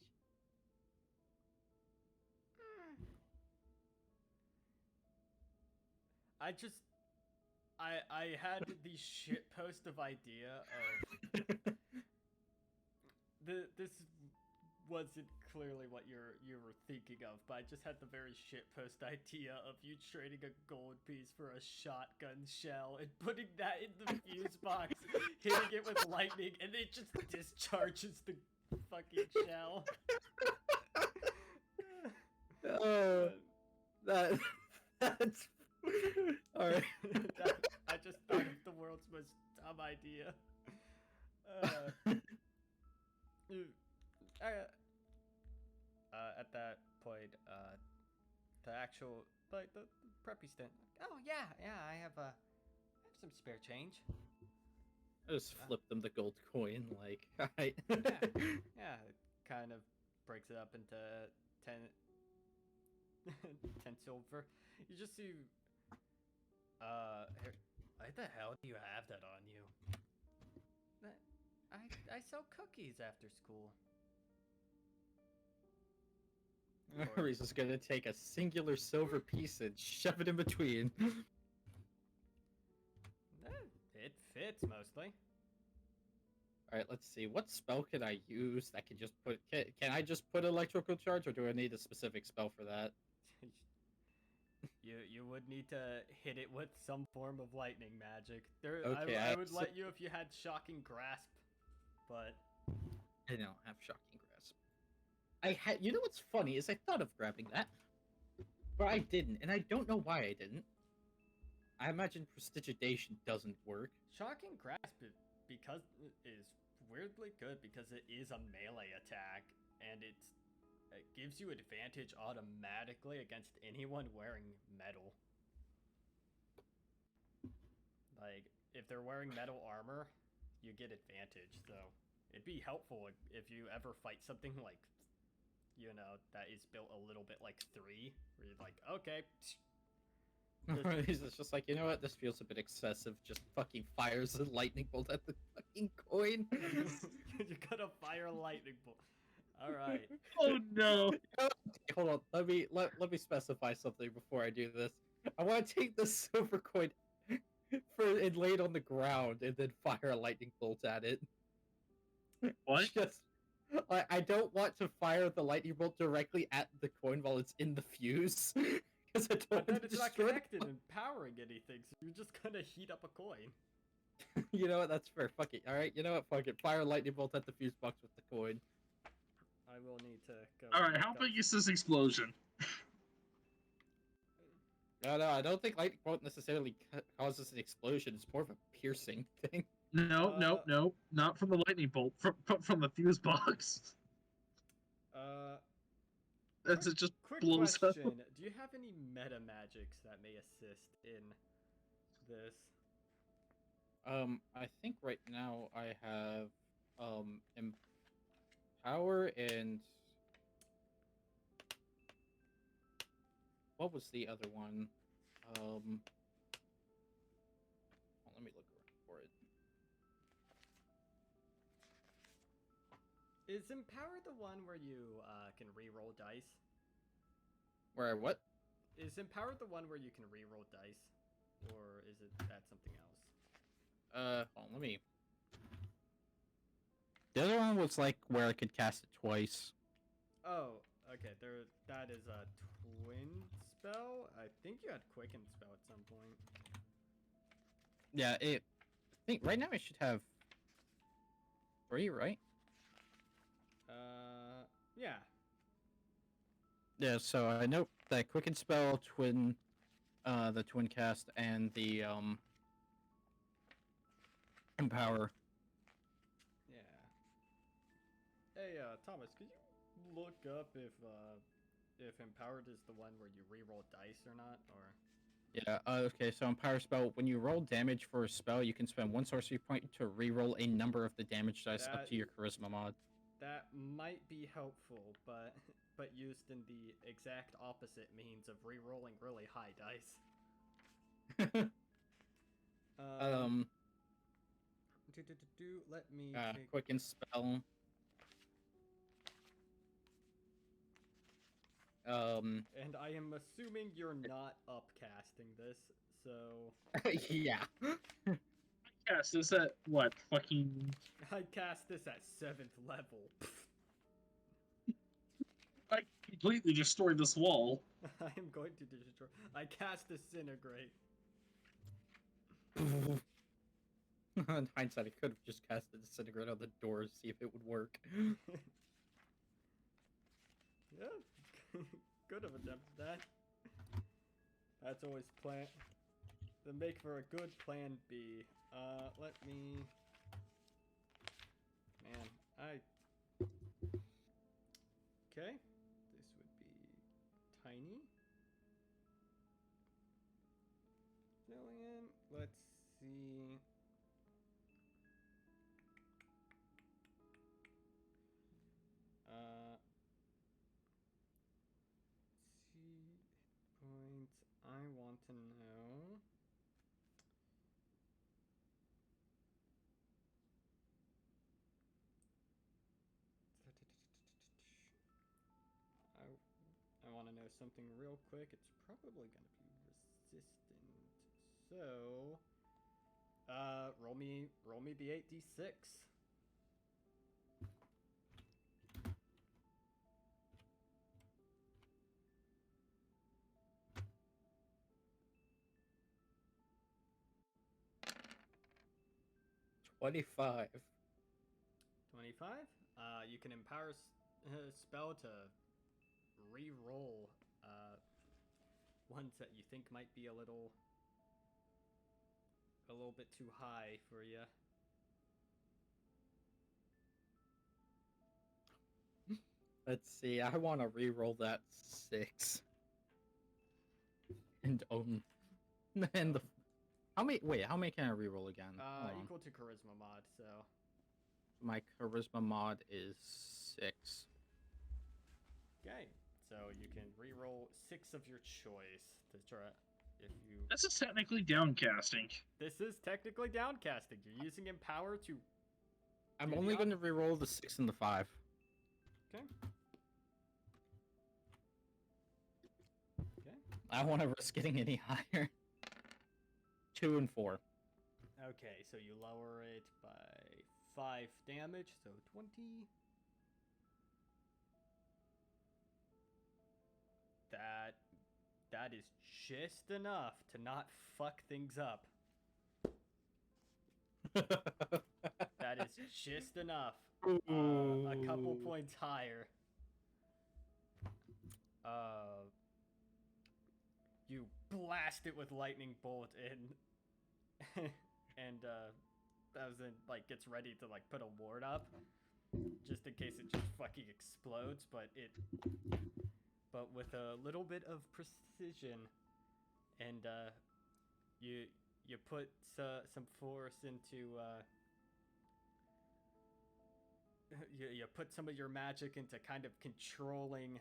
I had the shit post of idea of this wasn't clearly what you were thinking of, but I just had the very shit post idea of you trading a gold piece for a shotgun shell and putting that in the fuse box, hitting it with lightning, and it just discharges the fucking shell. Oh, that's all right. I just thought of the world's most dumb idea. At that point, the actual the preppy stand. Oh yeah, I have some spare change. I just flipped them the gold coin, like, alright. Yeah, it kind of breaks it up into 10 silver. You just see, here, why the hell do you have that on you? I sell cookies after school. Reese is gonna take a singular silver piece and shove it in between. It fits mostly. Alright, let's see. What spell can I use that can just put... Can I just put electrical charge, or do I need a specific spell for that? You would need to hit it with some form of lightning magic. Okay, I would let you if you had Shocking Grasp, but... I don't have Shocking Grasp. I had... You know what's funny is I thought of grabbing that, but I didn't, and I don't know why I didn't. I imagine Prestidigitation doesn't work. Shocking Grasp because is weirdly good because it is a melee attack, and it gives you advantage automatically against anyone wearing metal. Like, if they're wearing metal armor, you get advantage, so it'd be helpful if you ever fight something like, you know, that is built a little bit like 3, where you're like, okay. He's just like, you know what, this feels a bit excessive, just fucking fires a lightning bolt at the fucking coin. You're gonna fire a lightning bolt. Alright. Oh no! Hold on, let me specify something before I do this. I want to take the silver coin and lay it on the ground and then fire a lightning bolt at it. What? Just, I don't want to fire the lightning bolt directly at the coin while it's in the fuse. Because I don't But then want to it's not destroy connected and powering anything, so you're just gonna heat up a coin. You know what, that's fair. Fuck it. Alright, you know what, fuck it. Fire a lightning bolt at the fuse box with the coin. I will need to go. Alright, how big is this explosion? No, I don't think lightning bolt necessarily causes an explosion. It's more of a piercing thing. No, not from the lightning bolt, from the fuse box. That's it just Quick blows question: up. do you have any meta magics that may assist in this? I think right now I have, Empower and... What was the other one? Let me look around for it. Is Empower the one where you can re-roll dice? Where, what? Is Empower the one where you can re-roll dice, or is it that something else? Hold on, let me... The other one was like where I could cast it twice. Oh, okay. That is a twin spell. I think you had Quicken spell at some point. Yeah, I think right now I should have 3, right? Yeah. Yeah, so I know that Quicken spell, twin the twin cast and the empower. Yeah. Hey, Thomas, could you look up if empowered is the one where you re-roll dice or not, or? Yeah. Okay. So empower spell. When you roll damage for a spell, you can spend 1 sorcery point to re-roll a number of the damage dice up to your charisma mod. That might be helpful, but used in the exact opposite means of re-rolling really high dice. Let me take... Quicken spell. And I am assuming you're not upcasting this, so... Yeah. Yes, is that what fucking? I cast this at 7th level. I completely destroyed this wall. I am going to destroy... I cast Disintegrate. In hindsight, I could have just cast the Disintegrate on the door to see if it would work. Yeah, could have attempted that. That's always plan. The make for a good plan B. Let me. Man, Okay, this would be tiny. Zillion. Let's see. Points. I want to know. I want to know something real quick. It's probably going to be resistant. So, roll me the 8d6. $25. 25. You can empower spell to re-roll ones that you think might be a little bit too high for you. Let's see. I want to re-roll that 6. And and the how many? Wait, how many can I re-roll again? Hold on. Equal to charisma mod. So My charisma mod is 6. okay. So you can re-roll 6 of your choice to try. If you. This is technically downcasting. This is technically downcasting. You're using empower to. I'm Do only the going to re-roll the 6 and the 5. Okay. Okay. I don't want to risk getting any higher. 2 and 4. Okay, so you lower it by 5 damage, so 20. That is just enough to not fuck things up. That is just enough. A couple points higher. You blast it with lightning bolt and Thousand like gets ready to like put a ward up, just in case it just fucking explodes. But with a little bit of precision, and you put some force into you put some of your magic into kind of controlling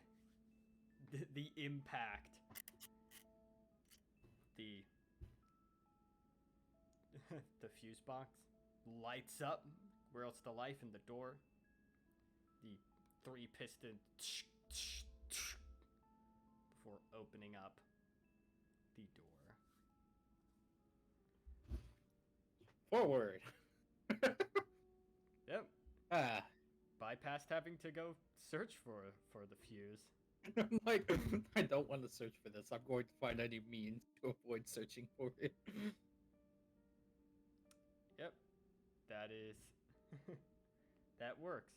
the impact. The fuse box lights up, whirls to life in the door. The 3 piston before opening up the door. Forward. Yep. Bypassed having to go search for the fuse. I'm like, I don't want to search for this. I'm going to find any means to avoid searching for it. Yep. That is... that works.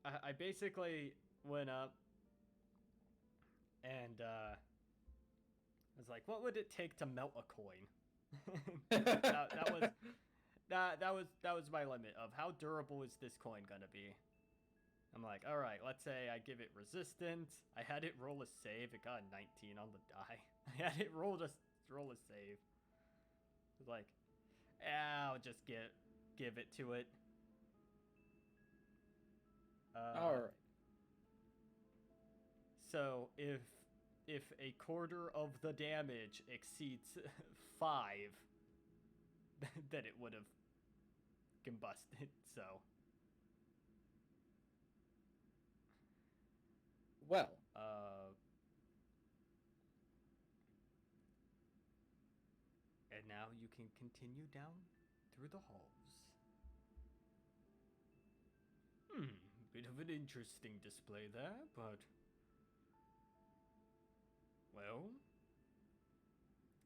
I basically went up and I was like, what would it take to melt a coin? that was my limit of how durable is this coin gonna be. I'm like, all right, let's say I give it resistance. I had it roll a save. It got a 19 on the die. I had it roll a save. It was like, I'll just give it to it. All right. So if a quarter of the damage exceeds 5, then it would have combusted. So. Well, And now you can continue down through the halls. Bit of an interesting display there, but... Well...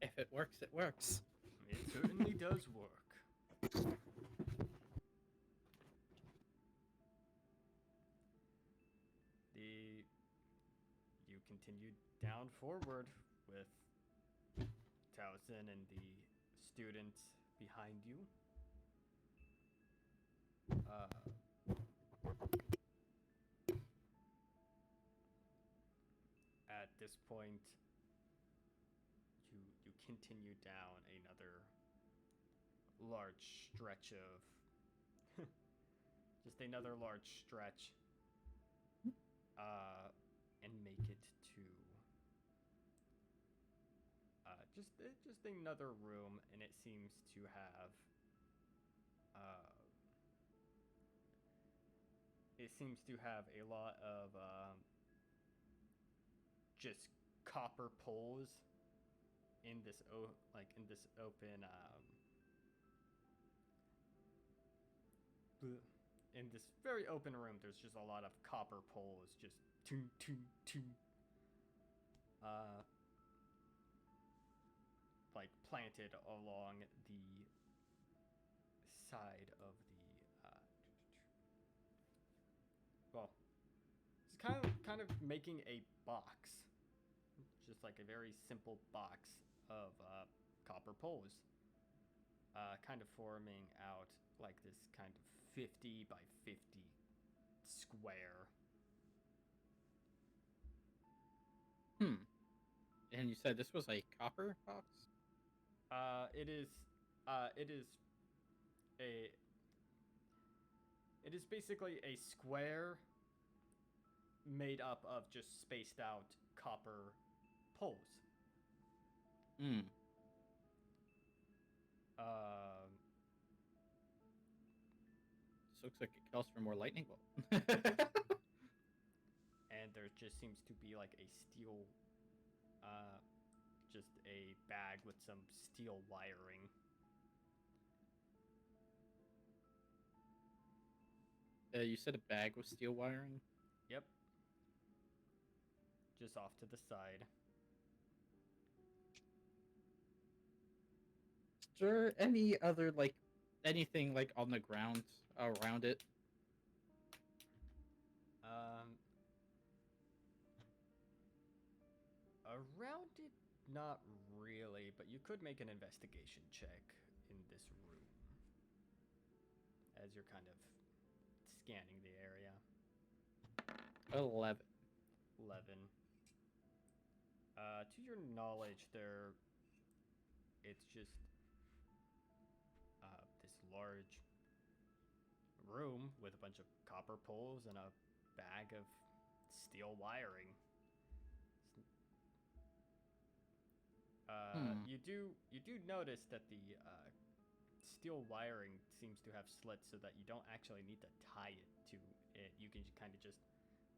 if it works, it works. It certainly does work. You continue down forward with Towson and the students behind you. At this point, you continue down another large stretch of just another large stretch, and make it to just another room, and it seems to have a lot of just copper poles in this open in this very open room. There's just a lot of copper poles just toon toon toon like planted along the side of the well, it's kind of making a box, just like a very simple box of copper poles, kind of forming out like this kind of 50 by 50 square. And you said this was a copper box? It is basically a square made up of just spaced out copper poles. Hmm. This looks like it calls for more lightning bolt. And there just seems to be like a steel, just a bag with some steel wiring. You said a bag with steel wiring? Yep. Just off to the side. Is there any other, like, anything, like, on the ground around it? Around it, not really, but you could make an investigation check in this room as you're kind of scanning the area. 11. 11. To your knowledge, it's just this large room with a bunch of copper poles and a bag of steel wiring. You do notice that the steel wiring seems to have slits so that you don't actually need to tie it to it. You can kind of just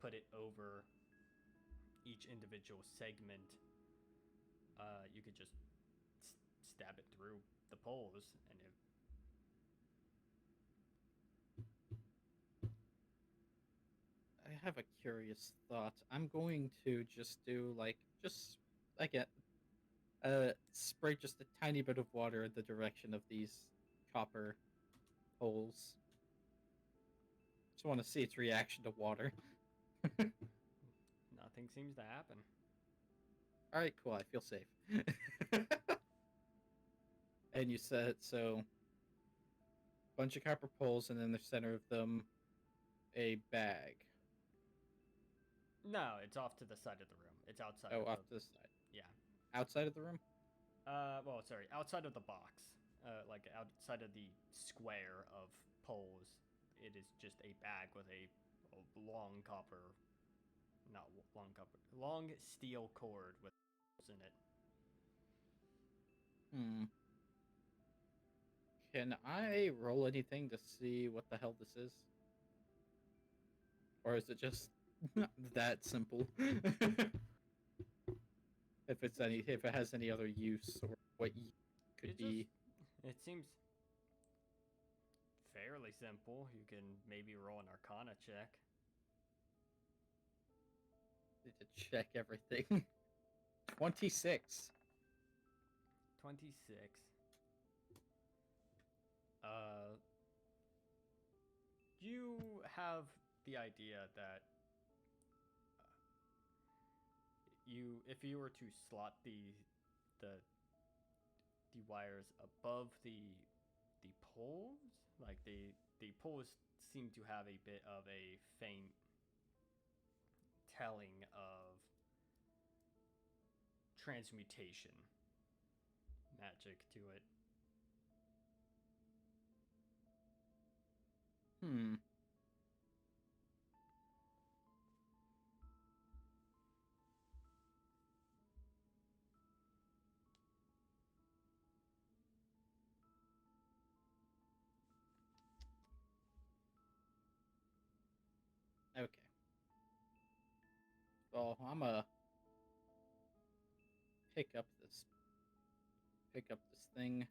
put it over each individual segment. You could just stab it through the poles, and I have a curious thought. I'm going to just do, like, spray just a tiny bit of water in the direction of these copper poles. Just want to see its reaction to water. nothing seems to happen. All right, cool. I feel safe. And you said so. Bunch of copper poles, and in the center of them, a bag. No, it's off to the side of the room. It's outside. Oh, of off the, to the side. Yeah. Outside of the room? Well, sorry, outside of the box. Like outside of the square of poles. It is just a bag with a long copper, not long copper, long steel cord with holes in it. Hmm. Can I roll anything to see what the hell this is? Or is it just that simple? If it has any other use or what could It be. It seems fairly simple. You can maybe roll an Arcana check. Need to check everything. 26. 26. You have the idea that if you were to slot the wires above the poles, like the poles seem to have a bit of a faint telling of transmutation magic to it. Hmm. Okay. So I'm gonna pick up this thing.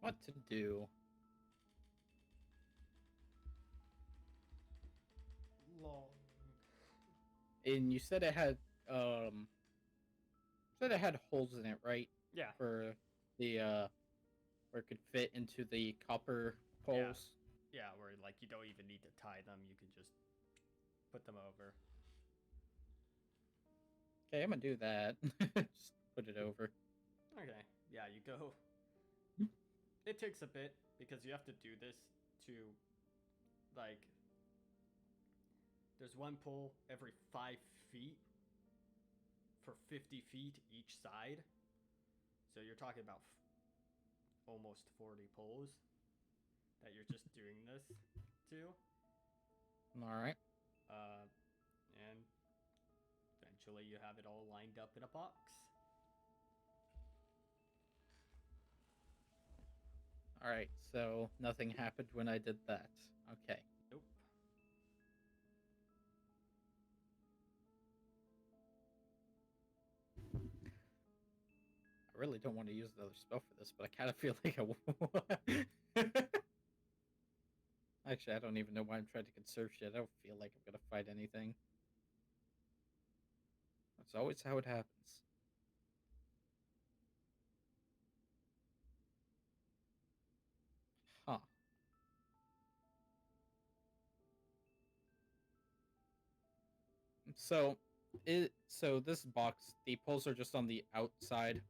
What to do? Long. And you said it had holes in it, right? Yeah. For the where it could fit into the copper poles. Yeah, where like you don't even need to tie them, you can just put them over. Okay, I'm gonna do that. Just put it over. Okay. Yeah, you go. It takes a bit because you have to do this to like there's one pull every 5 feet for 50 feet each side. So you're talking about almost 40 pulls that you're just doing this to. All right. And eventually you have it all lined up in a box. All right. So nothing happened when I did that. Okay. Nope. I really don't want to use another spell for this, but I kind of feel like I will. Actually, I don't even know why I'm trying to conserve shit. I don't feel like I'm gonna fight anything. That's always how it happens. Huh. So this box, the poles are just on the outside,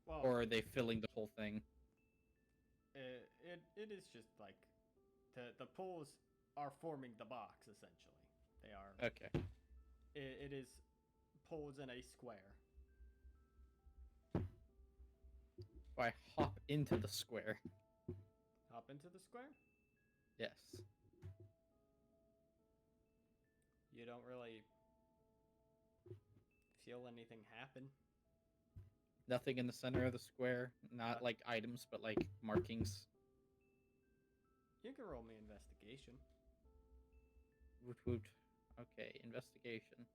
Well, or are they filling the whole thing? it is just like the poles are forming the box essentially. They are. Okay. It is poles in a square. So I hop into the square. Hop into the square. Yes. You don't really feel anything happen. Nothing in the center of the square. Not like items, but like markings. You can roll me investigation. Woot woot. Okay, investigation.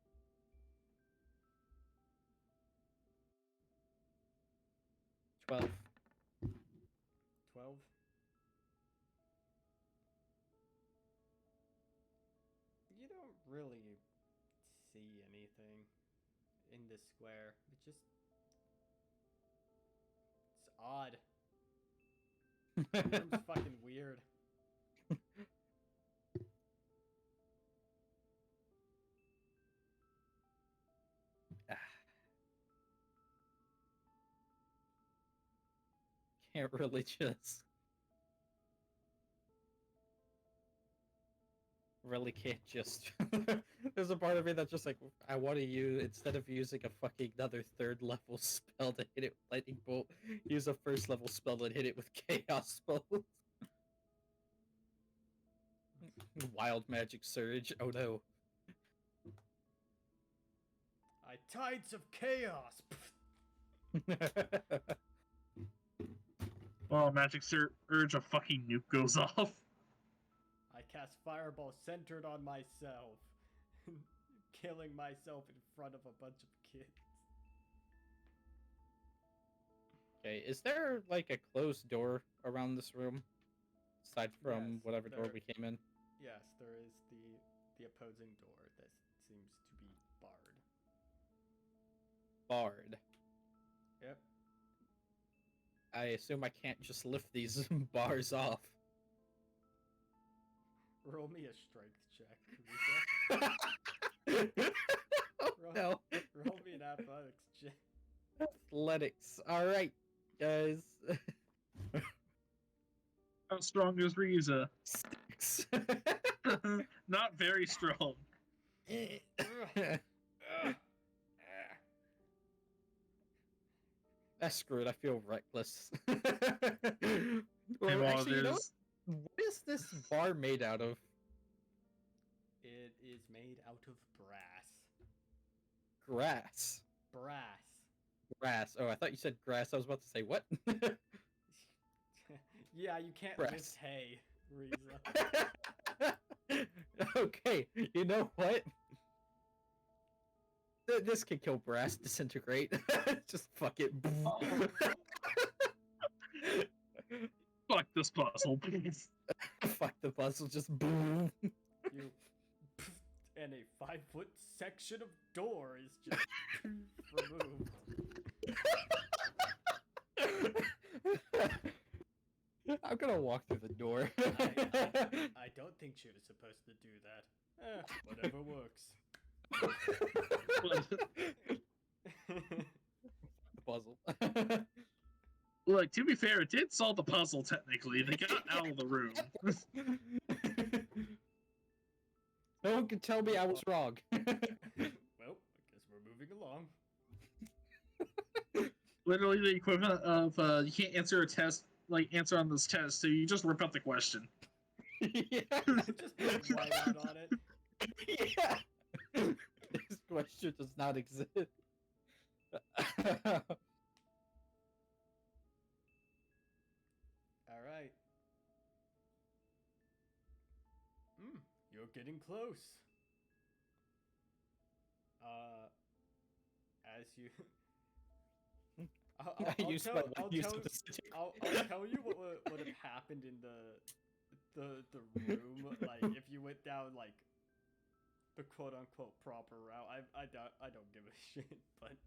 12. 12. You don't really see anything in this square. It's odd. The room's fucking weird. Can't really just. Really can't just. There's a part of me that's just like, I want to use, instead of using a fucking another third level spell to hit it with Lightning Bolt, use a first level spell and hit it with Chaos Spells. Wild Magic Surge. Oh no. Tides of chaos. Oh, Magic Surge, a fucking nuke goes off. I cast fireball centered on myself, killing myself in front of a bunch of kids. Okay, is there like a closed door around this room? Aside from Yes, whatever door there- we came in? Yes, there is the opposing door that seems to be barred. Barred. Yep. I assume I can't just lift these bars off. Roll me a strength check, Rita. Oh, no. Roll me an athletics check. Athletics. Alright, guys. How strong is Riza? 6. Not very strong. Ah, screw it, I feel reckless. Hey, Well, well, actually, you know there's- what is this bar made out of? It is made out of brass. Grass. Brass. Grass. Oh, I thought you said grass. I was about to say, what? Yeah, you can't Brass. lift hay, Riza. Okay, you know what? This can kill brass, disintegrate. Just fuck it. Fuck this puzzle. Fuck the puzzle, just boom. You and a 5-foot section of door is just removed. I'm gonna walk through the door. I don't think she was supposed to do that. Whatever works. The puzzle. Look, to be fair, it did solve the puzzle technically. They got out of the room. No one can tell me I was wrong. Well, I guess we're moving along. Literally the equivalent of you can't answer a test, like answer on this test, so you just rip out the question. Yeah. Just put white out on it. Yeah. This question does not exist. Alright. You're getting close. As you... I used my one use of the city. I'll tell you what would have happened in the room, like, if you went down, like, the quote-unquote proper route. I don't give a shit, but...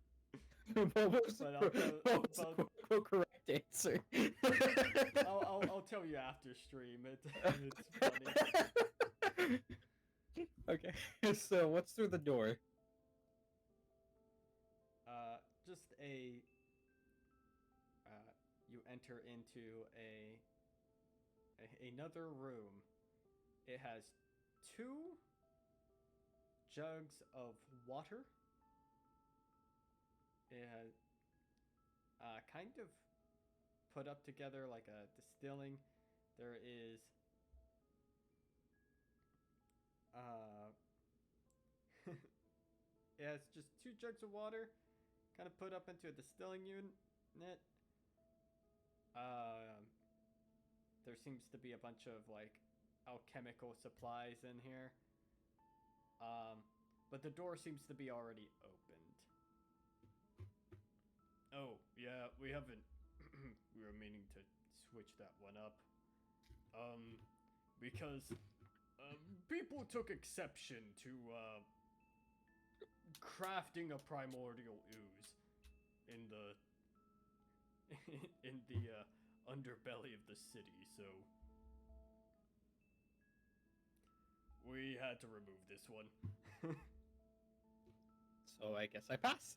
What was But what was the quote-unquote correct answer? I'll tell you after stream. It's funny. Okay, so what's through the door? Just you enter into another room. It has 2 jugs of water. It has kind of put up together like a distilling. There is it has just 2 jugs of water, kind of put up into a distilling unit. There seems to be a bunch of like alchemical supplies in here. But the door seems to be already opened. Oh, yeah, we haven't. We were meaning to switch that one up. Because people took exception to crafting a primordial ooze in the underbelly of the city, so we had to remove this one. So I guess I pass.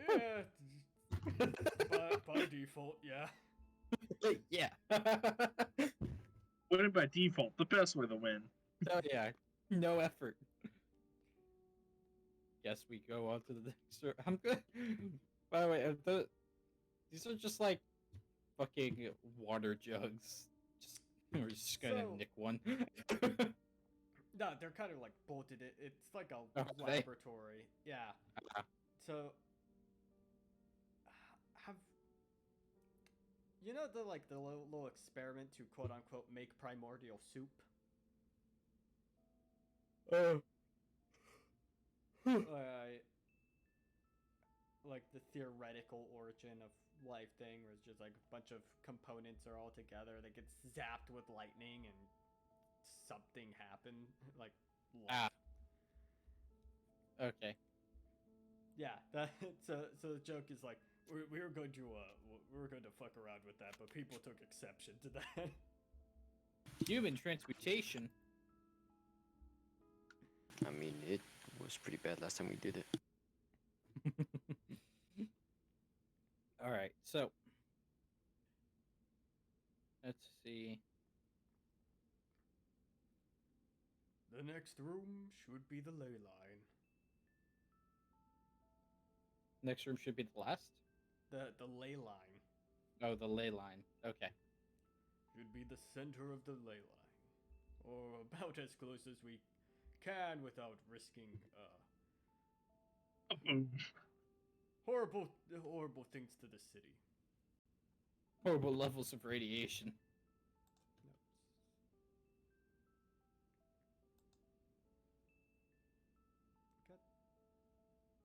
Yeah, by default, yeah. Yeah. Winning by default, the best way to win. So yeah, no effort. Guess we go on to the next. I'm good. By the way, these are just like fucking water jugs. Just we're just gonna So- nick one. No, they're kind of like bolted. It's like a Oh, they- laboratory. Yeah. Ah. So, have you know the like the little experiment to quote unquote make primordial soup? Like the theoretical origin of life thing, where it's just like a bunch of components are all together. They get zapped with lightning and something happened. Like Ah. life. Okay. Yeah, that so the joke is like we were going to fuck around with that, but people took exception to that. Human transmutation. I mean, it was pretty bad last time we did it. All right, so let's see. The next room should be the ley line. Next room should be the last. The ley line Oh, the ley line. Okay. should be the center of the ley line, or about as close as we can without risking horrible things to the city. Horrible levels of radiation.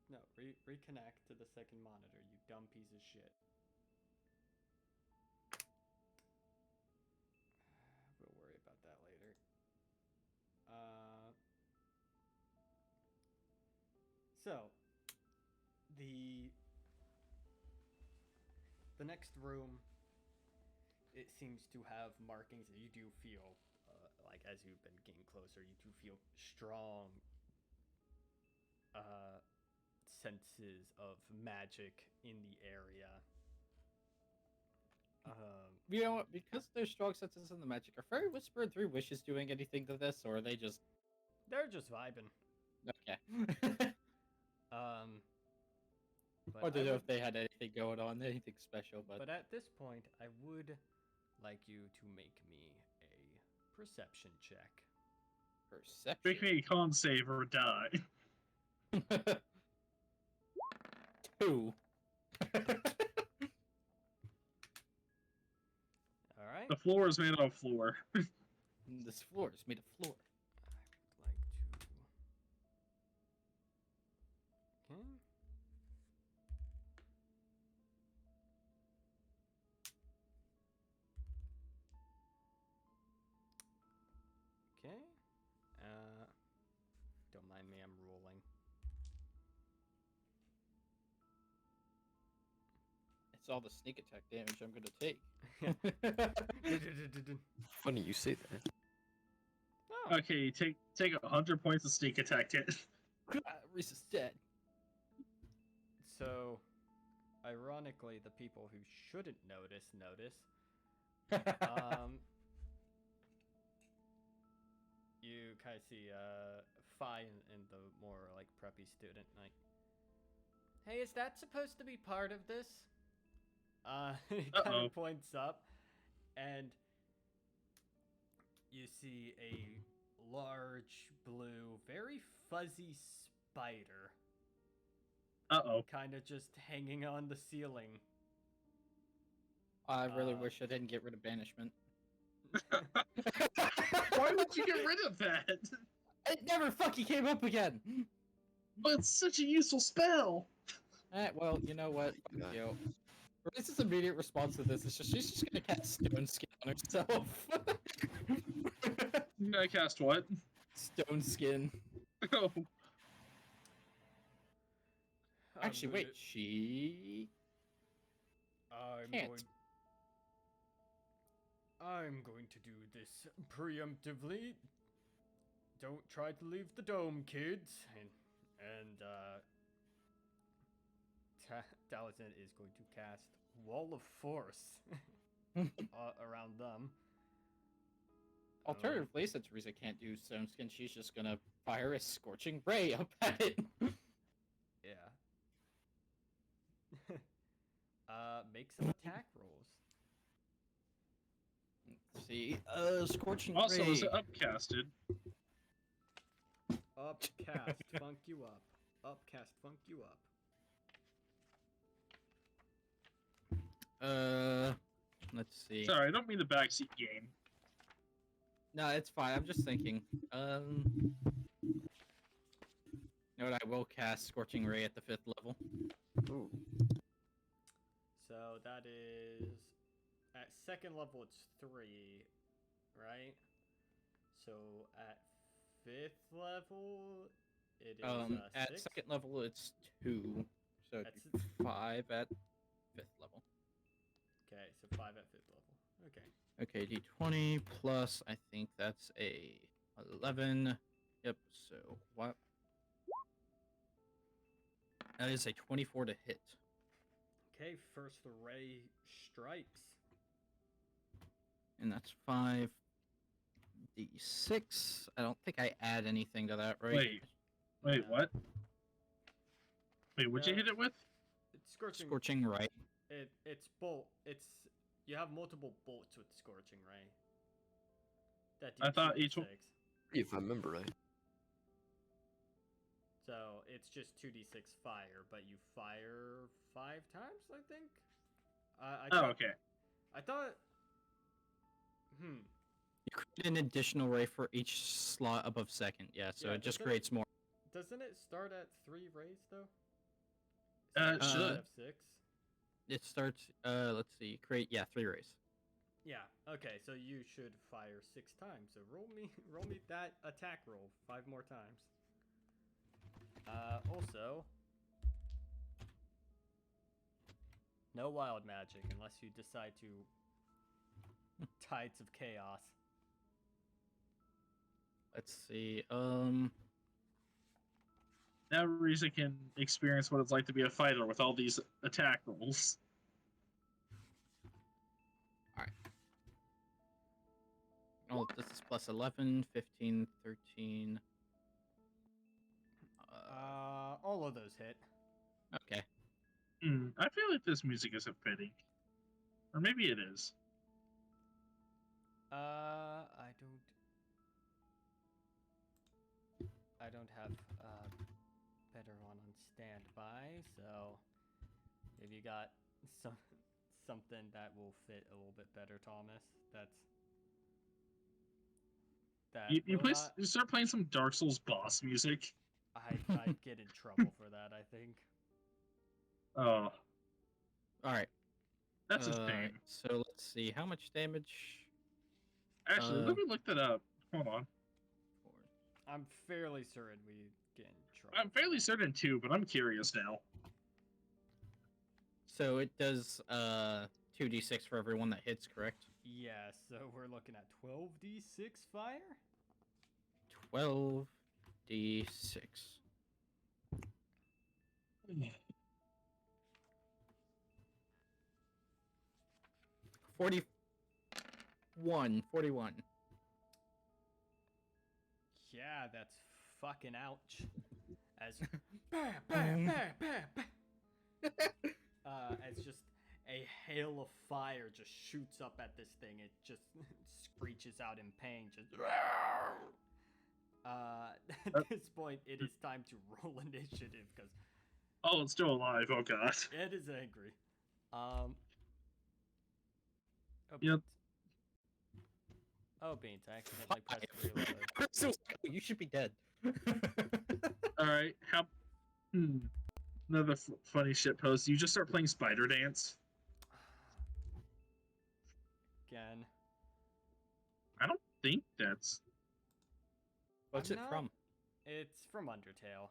No, reconnect to the second monitor, you dumb piece of shit. We'll worry about that later. So, the next room, it seems to have markings that you do feel, like as you've been getting closer, you do feel strong senses of magic in the area. You know what? Because there's strong senses in the magic, are Fairy Whisper and Three Wishes doing anything to this, or are they just They're just vibing. okay? But I I don't know would- if they had anything going on, anything special, But at this point, I would like you to make me a perception check. perception. Make me a con save or die. 2. All right. The floor is made out of floor. This floor is made of floor. I would like to. Okay. Okay. Don't mind me, I'm rolling. It's all the sneak attack damage I'm gonna take. Funny you say that. Oh, Okay, take 100 points of sneak attack hit. Reese is dead. so ironically, the people who shouldn't notice. You kind of see Fi and the more like preppy student like, hey, is that supposed to be part of this? He kind Uh-oh. of points up, and you see a large blue, very fuzzy spider, Uh-oh. kind of just hanging on the ceiling. I really Uh, wish I didn't get rid of banishment. Why would you get rid of that? It never fucking came up again. But it's such a useful spell. Well, you know what? Fuck God. you. Reese's immediate response to this is just she's just gonna cast Stone Skin on herself. You gotta cast what? Stone Skin. Oh, Actually, I'm wait, gonna- she. Can't. I'm going to do this preemptively. Don't try to leave the dome, kids. And Taliesin is going to cast Wall of Force around them. Alternatively, since Riza can't do Stone Skin, she's just gonna fire a Scorching Ray up at it. Yeah. Make some attack rolls. Let's see. Scorching Also, Ray. is it upcasted? Upcast, funk you up. Upcast, funk you up. Let's see. Sorry, I don't mean the backseat game. No, it's fine. I'm just thinking. You know what? I will cast Scorching Ray at the 5th level. Ooh. So that is at 2nd level it's 3, right? So at 5th level it is At 6. 2nd level it's 2, so it'd be 5 at 5th level. Okay, so 5 at 5th level. Okay. Okay, d20 plus, I think that's a 11. Yep, so what? That is a 24 to hit. Okay, first ray strikes. And that's 5d6. I don't think I add anything to that, right? Wait, No. what? Wait, what'd you hit it with? It's scorching. Scorching Ray. It's bolt. You have multiple bolts with scorching ray. That I thought do each one- 2d6. If I remember right. So it's just 2d6 fire, but you fire 5 times, I think. I Oh, thought, okay. I thought. You create an additional ray for each slot above 2nd. Yeah, so Yeah, it just doesn't it- creates more. Doesn't it start at 3 rays though? It Starts should. at 6. It starts, let's see, create, 3 rays. Yeah. Okay. So you should fire 6 times. So roll me that attack roll 5 more times. Also, no wild magic unless you decide to Tides of Chaos. Let's see, Now Riza can experience what it's like to be a fighter with all these attack rolls. oh, this is plus 11, 15, 13. All of those hit. Okay. I feel like this music isn't fitting. Or maybe it is. I don't have better one on standby, so if you got something that will fit a little bit better, Thomas, You will not- you start playing some Dark Souls boss music. I'd get in trouble for that, I think. Oh, Alright. that's a shame. So let's see, how much damage? Actually, let me look that up. Hold on. I'm fairly certain we get in trouble. I'm fairly certain too, but I'm curious now. So it does 2d6 for everyone that hits, correct? Yeah, so we're looking at 12d6 fire? 12d6. 41. Yeah, that's fucking ouch. As bam, bam, bam, bam, bam. As just a hail of fire just shoots up at this thing. It just screeches out in pain. Just. At this point, it is time to roll initiative because Oh, it's still alive. Oh god. it is angry. Oh, Yep. Beans. Oh, Beans, I accidentally pressed reload. So, you should be dead. All right. How? Another funny shit post. You just start playing Spider Dance. Again. I don't think that's. What's I'm it not- from? It's from Undertale.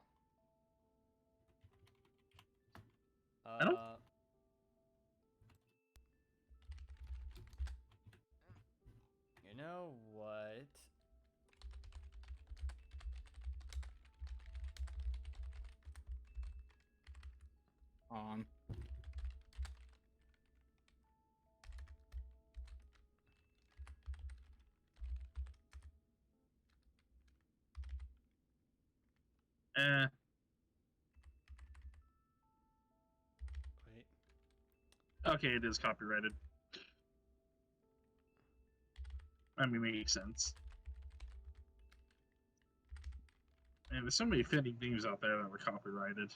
don't- You know what? On. Eh, Wait. okay, it is copyrighted. I mean, makes sense. And there's so many fitting names out there that were copyrighted.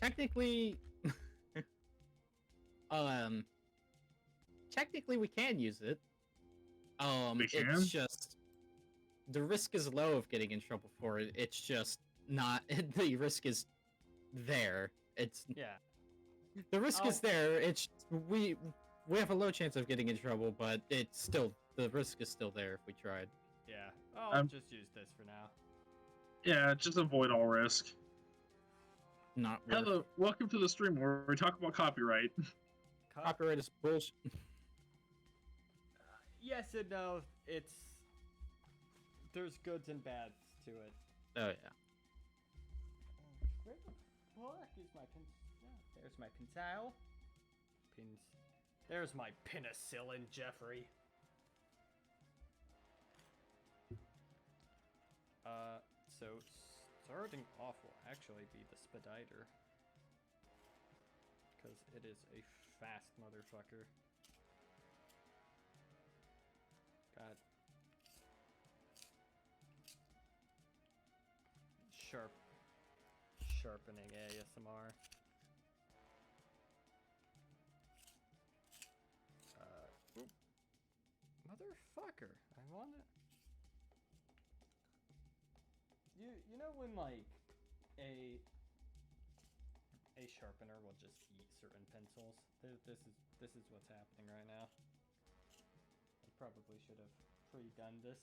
Technically, um, technically we can use it. We It's can? just the risk is low of getting in trouble for it. It's just not. The risk is there. It's Yeah. the risk is Oh. there. It's we have a low chance of getting in trouble, but it's still the risk is still there if we tried. Yeah. I'll Um, just use this for now. Yeah, just avoid all risk. Not worth. Hello, welcome to the stream where we talk about copyright. Copyright is bullshit. Yes and no. There's goods and bads to it. Oh yeah. Where the fuck is my pen? Oh, there's my pencil. There's my penicillin, Jeffrey. So starting off will actually be the Speditor. Because it is a fast motherfucker. Got sharpening ASMR. Oop. Motherfucker! I wanna. You know when like a sharpener will just eat certain pencils. This is what's happening right now. I probably should have pre-done this.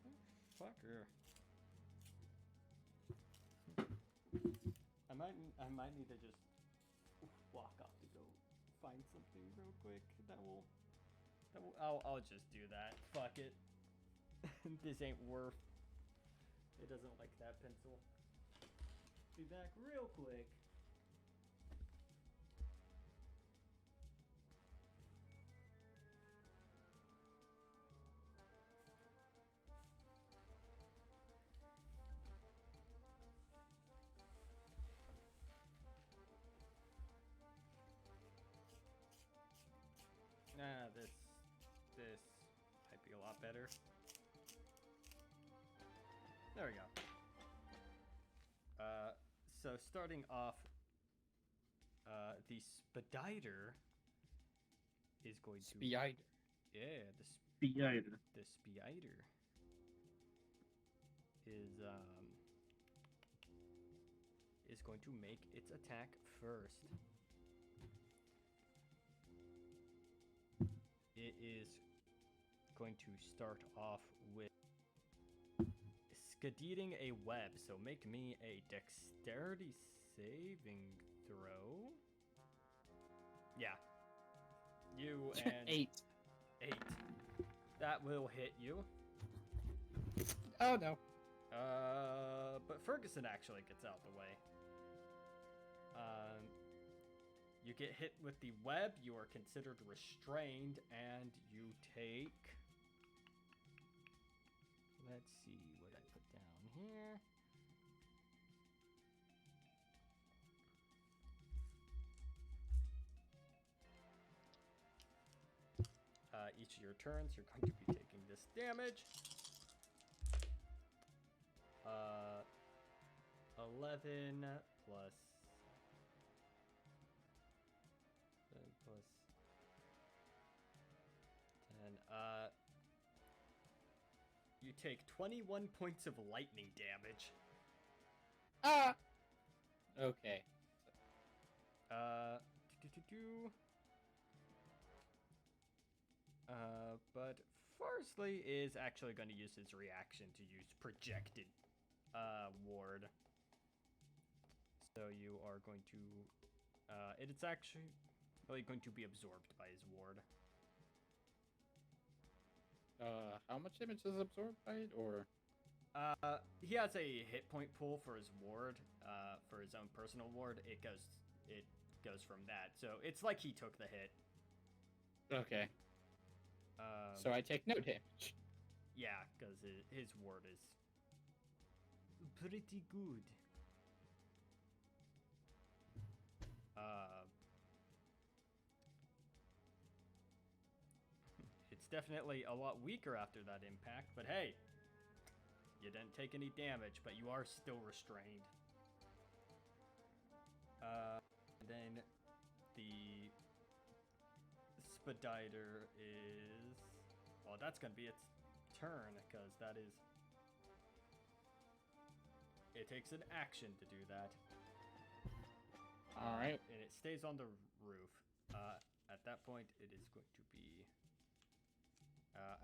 Motherfucker. I might need to just walk off to go find something real quick I'll just do that. Fuck it. This ain't worth. It doesn't like that pencil. Be back real quick. Nah, this might be a lot better. There we go. So starting off, the Speditor is going to. Spider. Yeah, Spider. the Spider is going to make its attack first. It is going to start off with skedating a web, so make me a dexterity saving throw. Yeah. You and 8. 8. That will hit you. Oh no. But Ferguson actually gets out the way. You get hit with the web, you are considered restrained, and you take... Let's see what I put down here. Each of your turns, you're going to be taking this damage. 11 plus 7 plus 10. You take 21 points of lightning damage. Ah. Okay. Uh, do-do-do-do. But Farsley is actually going to use his reaction to use projected ward. So you are going to it's actually going to be absorbed by his ward. How much damage is absorbed by it, or? He has a hit point pool for his ward, for his own personal ward. It goes from that. So it's like he took the hit. Okay. So I take no damage. Yeah, because his ward is pretty good. It's definitely a lot weaker after that impact, but hey, you didn't take any damage, but you are still restrained. Then the Spadider is... Well, that's going to be its turn, because that is... It takes an action to do that. Alright. And it stays on the roof. At that point, it is going to be...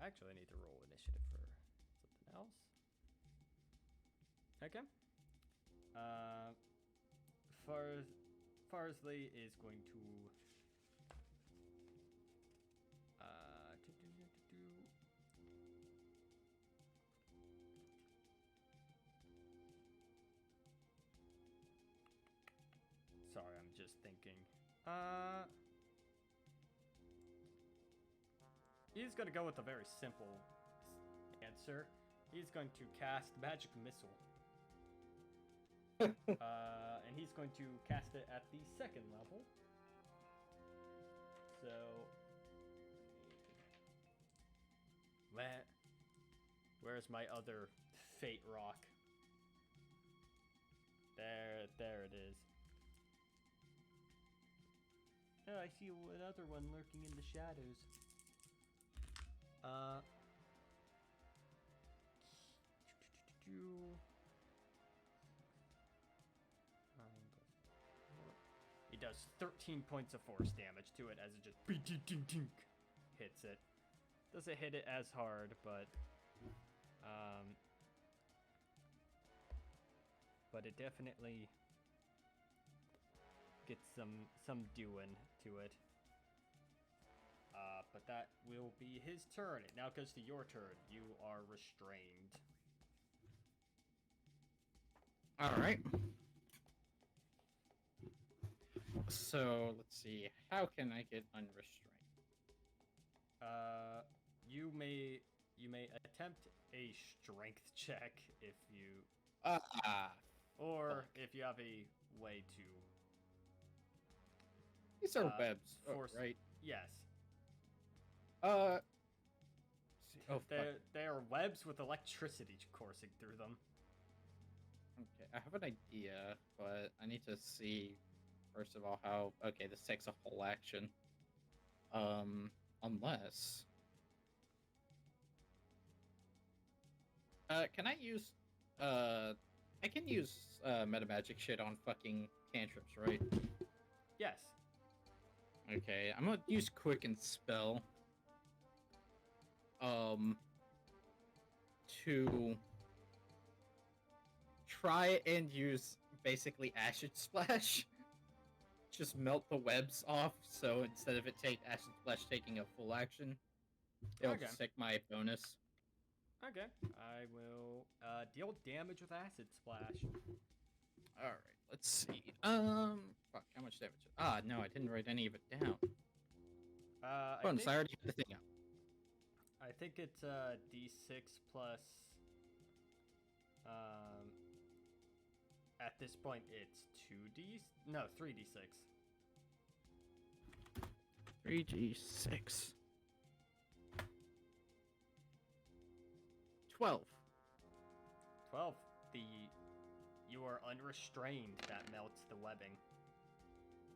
actually, I need to roll initiative for something else. Okay. Farsley is going to... Sorry, I'm just thinking. He's going to go with a very simple answer. He's going to cast Magic Missile. And he's going to cast it at the 2nd level. So... Where's my other Fate Rock? There it is. Oh, I see another one lurking in the shadows. He does 13 points of force damage to it as it just hits it. Doesn't hit it as hard, but it definitely gets some doing to it. But that will be his turn. It now goes to your turn. You are restrained. Alright. So, let's see. How can I get unrestrained? You may attempt a strength check if you... Or if you have a way to... These are webs, force... right? Yes. Oh, they are webs with electricity coursing through them. Okay, I have an idea, but I need to see, first of all, how... Okay, this takes a whole action. Unless... can I use... I can use, metamagic shit on fucking cantrips, right? Yes. Okay, I'm gonna use Quicken Spell. To try and use basically Acid Splash. Just melt the webs off, so instead of it Acid Splash taking a full action, it'll just take my bonus. Okay. I will deal damage with Acid Splash. Alright, let's see. Fuck, how much damage? No, I didn't write any of it down. I already had the thing up. I think it's D6 plus... at this point, it's 3D6. 3d6. 12. 12. You are unrestrained. That melts the webbing.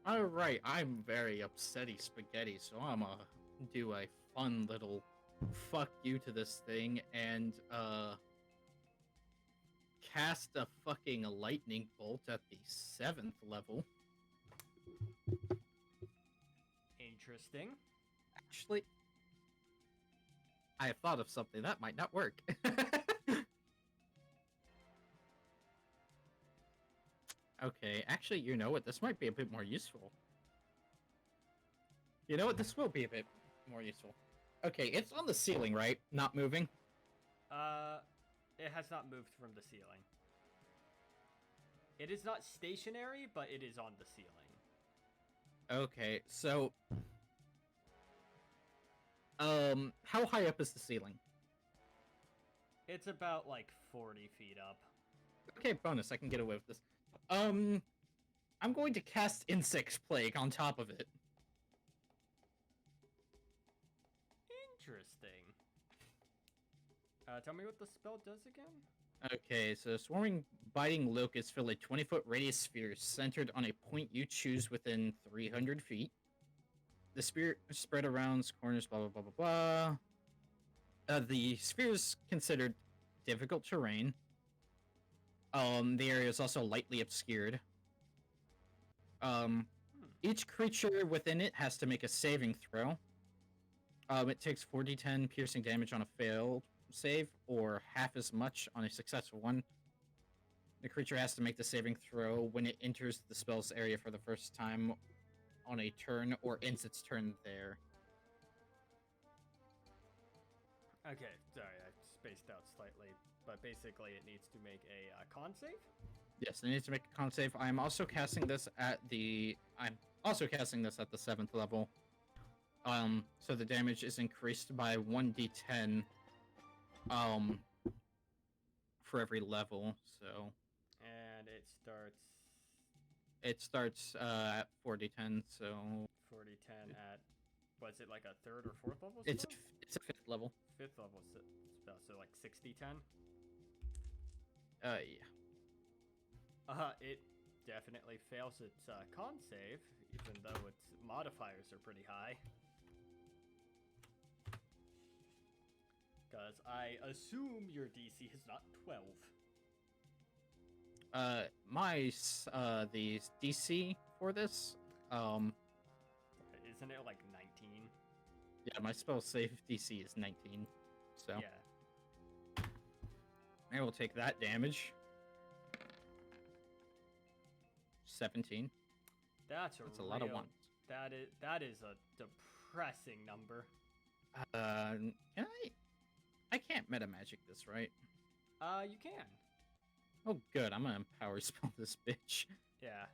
Alright, I'm very upsetty spaghetti, so I'm gonna do a fun little fuck you to this thing and cast a fucking lightning bolt at the 7th level. Interesting. Actually, I have thought of something that might not work. Okay, actually, you know what? This might be a bit more useful. You know what? This will be a bit more useful. Okay, it's on the ceiling, right? Not moving? It has not moved from the ceiling. It is not stationary, but it is on the ceiling. Okay, so... how high up is the ceiling? It's about, like, 40 feet up. Okay, bonus, I can get away with this. I'm going to cast Insect Plague on top of it. Interesting. Tell me what the spell does again? Okay, so swarming biting locusts fill a 20-foot radius sphere centered on a point you choose within 300 feet. The sphere spread around corners, blah, blah, blah, blah, blah. The sphere is considered difficult terrain. The area is also lightly obscured. Each creature within it has to make a saving throw. It takes 4d10 piercing damage on a failed save, or half as much on a successful one. The creature has to make the saving throw when it enters the spell's area for the first time on a turn, or ends its turn there. Okay, sorry, I spaced out slightly. But basically, it needs to make a con save? Yes, it needs to make a con save. I'm also casting this at the 7th level. So the damage is increased by 1d10 for every level, so And it starts at 4d10, so 4d10 at, was it like a 3rd or 4th level spell? it's a 5th level. 5th level spell, so like 6d10? Yeah. It definitely fails its con save, even though its modifiers are pretty high. Because I assume your DC is not 12. The DC for this, Isn't it like 19? yeah, my spell save DC is 19, so Yeah. I will take that damage. 17. That's a lot of real- ones. That is a depressing number. Can I can't meta magic this, right? You can. Oh, good. I'm gonna power spell this bitch. Yeah.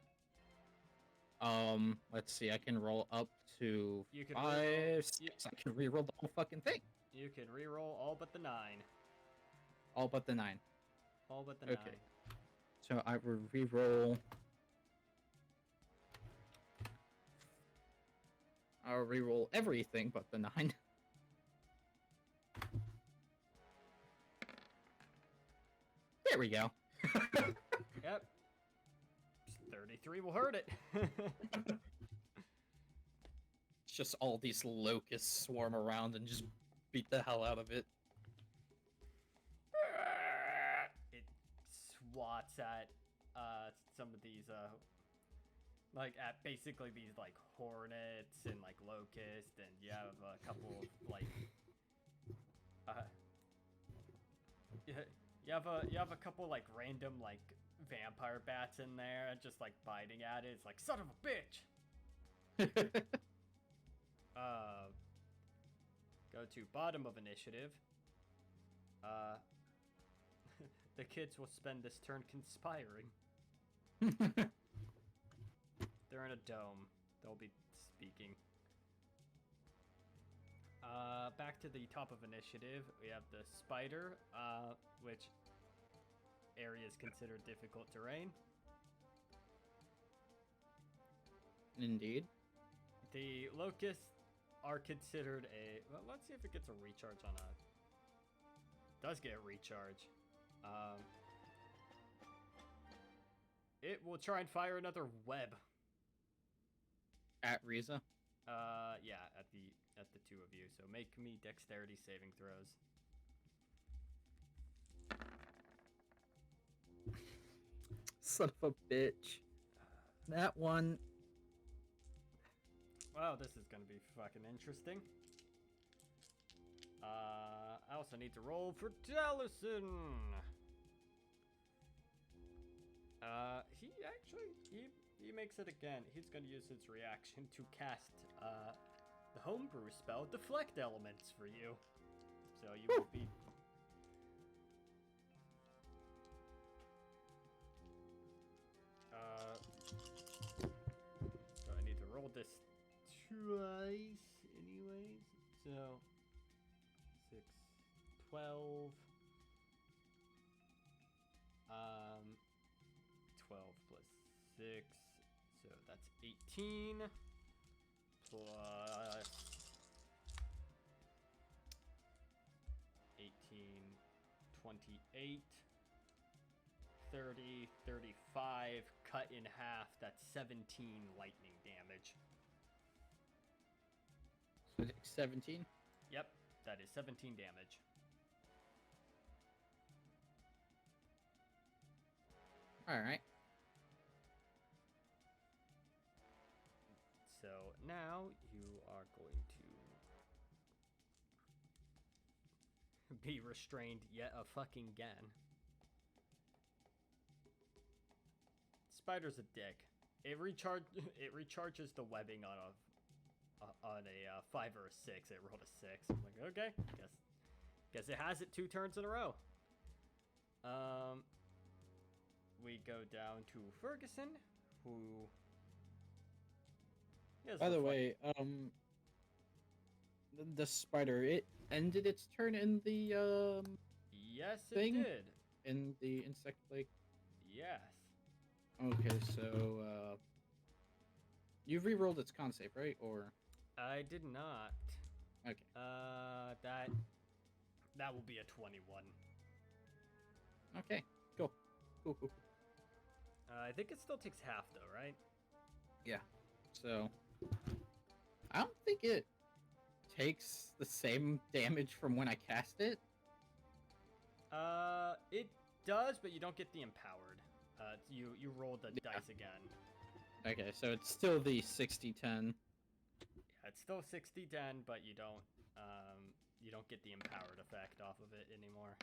Let's see. I can roll up to You can 5, reroll- 6. I can reroll the whole fucking thing. You can reroll all but the 9. All but the 9. All but the Okay. 9. So I will reroll. I'll reroll everything but the 9. There we go. Yep. 33 will hurt it. It's just all these locusts swarm around and just beat the hell out of it. It swats at some of these like at basically these like hornets and like locusts, and you have a couple of like you have a couple like random like vampire bats in there just like biting at it. It's like, son of a bitch. Go to bottom of initiative. The kids will spend this turn conspiring. They're in a dome. They'll be speaking. Back to the top of initiative, we have the spider, which area is considered difficult terrain. Indeed. The locusts are considered a... Well, let's see if it gets a recharge on a... Does get a recharge. It will try and fire another web. At Riza. Yeah, at the two of you. So make me dexterity saving throws. Son of a bitch. That one. Wow, this is gonna be fucking interesting. I also need to roll for Taliesin. He makes it again. He's gonna use his reaction to cast the homebrew spell, Deflect Elements, for you. So you will be. So I need to roll this twice, anyways. So 6, 12. 12 plus 6, so that's 18 plus 18, 28, 30, 35, cut in half, that's 17 lightning damage. So 17. Yep, that is 17 damage. All right. So now you are going to be restrained yet a fucking again. Spider's a dick. It recharges the webbing on a 5 or a 6. It rolled a 6. I'm like, okay, guess it has it 2 turns in a row. We go down to Ferguson, who. By the way, the spider, it ended its turn in the Yes, it thing? did. in the insect lake. Yes. Okay, so you've re-rolled its con save, right? Or I did not. okay, That will be a 21. okay, cool. I think it still takes half though, right? So I don't think it takes the same damage from when I cast it. It does, but you don't get the empowered. You roll the Yeah. dice again. Okay, so it's still the 60-10. Yeah, it's still 60-10, but you don't get the empowered effect off of it anymore.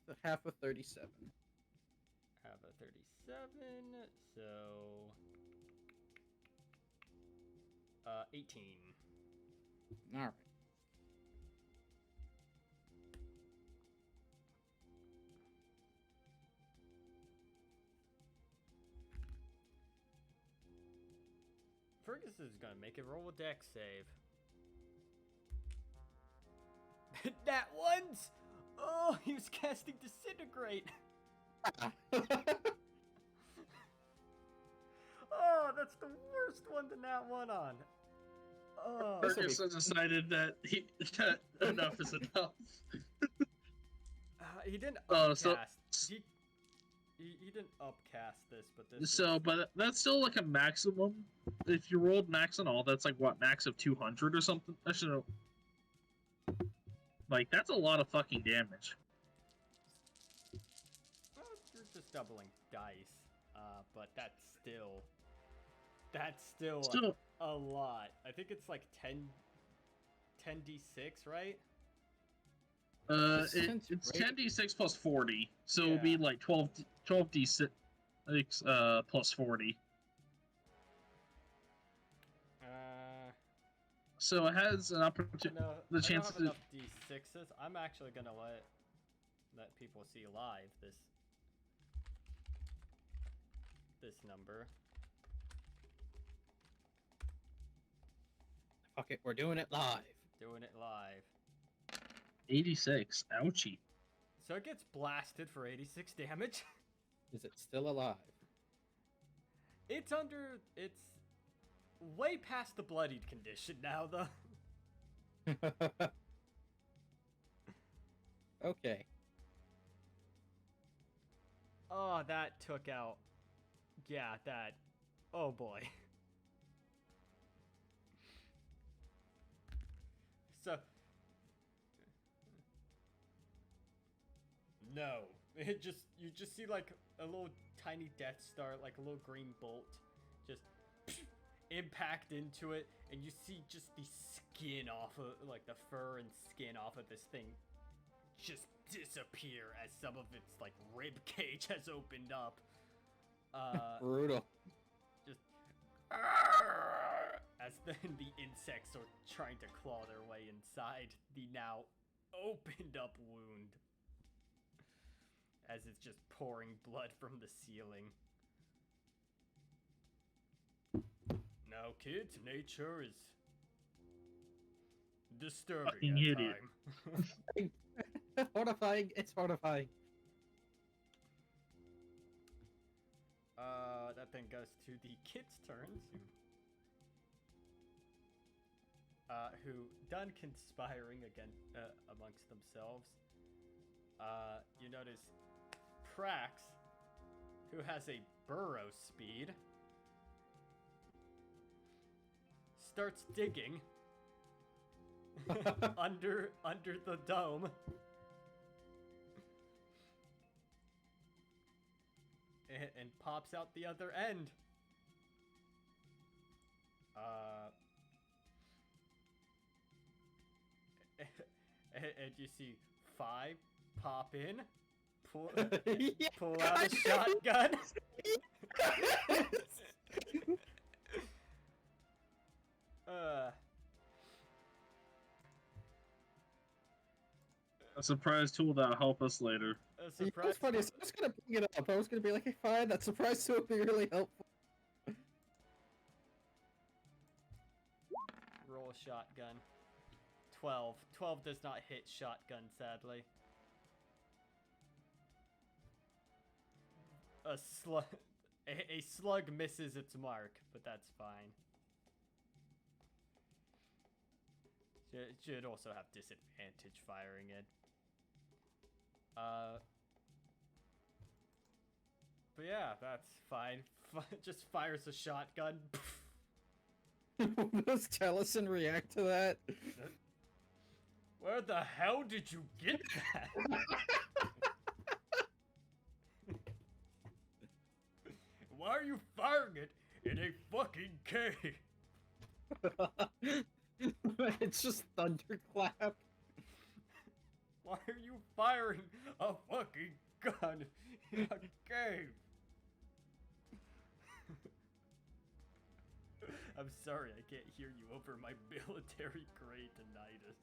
So half of 37. Have a 37, so 18. All right. Fergus is gonna make it roll a dex save. That once! Oh, he was casting Disintegrate! Oh, that's the worst one to nat one on. Oh, This'll be- Ferguson decided that enough is enough. he didn't Oh, upcast. so- He didn't upcast this, but this. So, is- but that's still like a maximum. If you rolled max on all, that's like what, max of 200 or something? I should know. Like, that's a lot of fucking damage. Well, you're just doubling dice, but that's still Still, a lot. I think it's like 10d6, right? it's Disintegrate. 10d6 plus 40, so it'll be Yeah. like 12d6 plus 40. So it has an opportunity. No, The I chance don't have to- enough d6s. I'm actually gonna let people see live this number. Fuck it, we're doing it live. Doing it live. 86. Ouchie. So it gets blasted for 86 damage. Is it still alive? It's way past the bloodied condition now, though. Okay. Oh, that took out. Yeah, that. Oh boy. So. No. You just see like a little tiny Death Star, like a little green bolt, just impact into it, and you see just the skin off of, like the fur and skin off of this thing just disappear as some of its like rib cage has opened up. Brutal. Just as then the insects are trying to claw their way inside the now opened up wound, as it's just pouring blood from the ceiling. Now, kids, nature is disturbing Fucking at idiot. time. Horrifying. It's horrifying. That then goes to the kids' turns, who done conspiring again amongst themselves. You notice Prax, who has a burrow speed, starts digging under the dome. And pops out the other end. And you see 5 pop in, pull out a shotgun. A surprise tool that'll help us later. A It's surprise. funny. I was gonna bring it up. I was gonna be like, hey, fine. That surprise tool would be really helpful. Roll a shotgun. 12. 12 does not hit shotgun, sadly. A slug misses its mark, but that's fine. It should also have disadvantage firing it. But yeah, that's fine. Just fires a shotgun. Does Taliesin react to that? Where the hell did you get that? Why are you firing it in a fucking cave? It's just thunderclap. Why are you firing a fucking gun in a cave? I'm sorry, I can't hear you over my military grade tinnitus.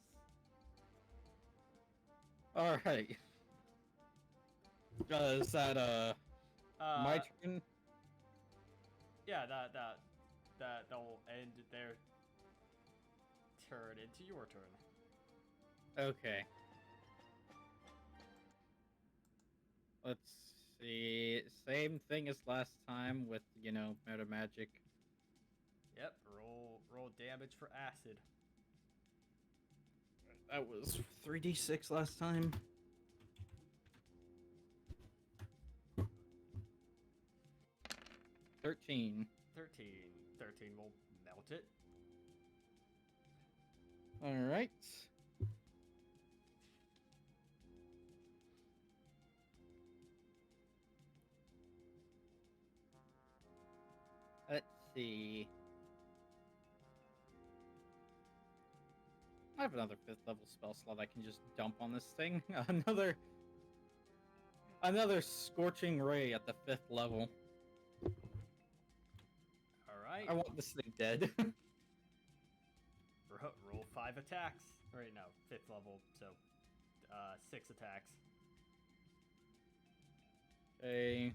Alright. Is that, my turn? Yeah, that'll end their turn into your turn. Okay. Let's see. Same thing as last time with, meta magic. Yep, roll damage for acid. That was 3d6 last time. $13. 13 will melt it. Alright. Let's see. I have another 5th level spell slot I can just dump on this thing. Another Scorching Ray at the 5th level. Alright. I want this thing dead. Roll 5 attacks. Right, no, 5th level, so 6 attacks. Okay.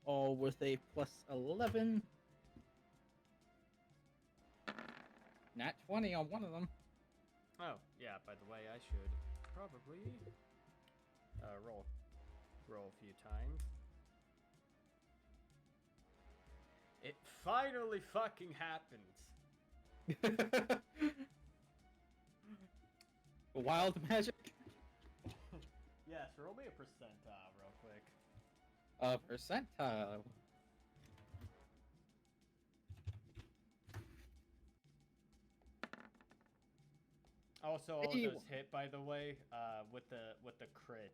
All with a plus 11. Nat 20 on one of them. Oh, yeah, by the way, I should probably roll a few times. It finally fucking happens. Wild magic? Yes, roll me a percentile real quick. A percentile. Also, all of 81. those hit, by the way. With the crit,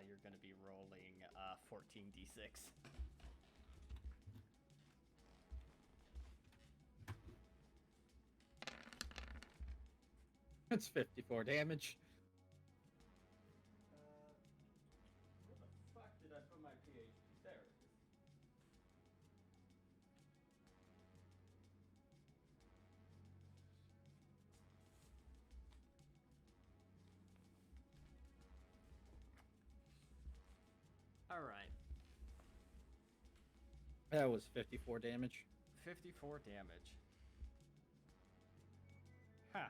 you're gonna be rolling 14d6. That's 54 damage. Where the fuck did I put my PhD? There it is. Alright, That was 54 damage. 54 damage. Ha!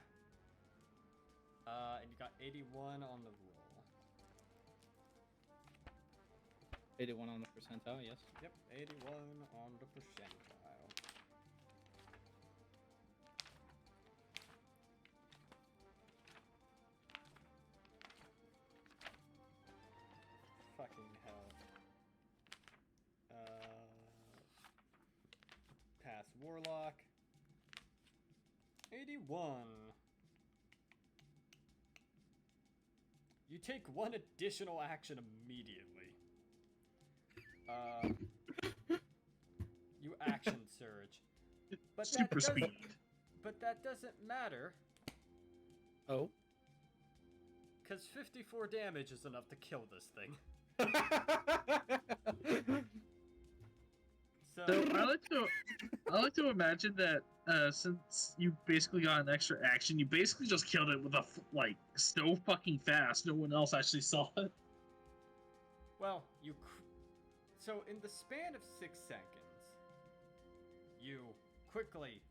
And you got 81 on the roll. 81 on the percentile, yes. Yep, 81 on the percentile. Fucking hell. Pass Warlock. 81. You take one additional action immediately. You action surge. But Super speed. But that doesn't matter, Oh. because 54 damage is enough to kill this thing. So, So I like to imagine that since you basically got an extra action, you basically just killed it with a like so fucking fast. No one else actually saw it. well, so in the span of 6 seconds, you quickly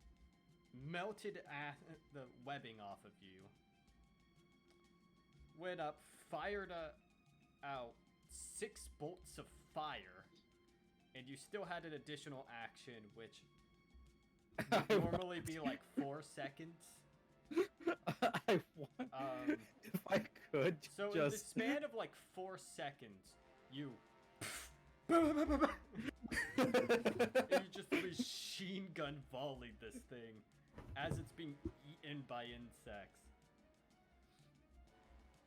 melted the webbing off of you, went up, fired out 6 bolts of fire, and you still had an additional action, which would normally be like 4 seconds. I want, if I could So in the just span of like 4 seconds, you and you just machine gun volleyed this thing as it's being eaten by insects.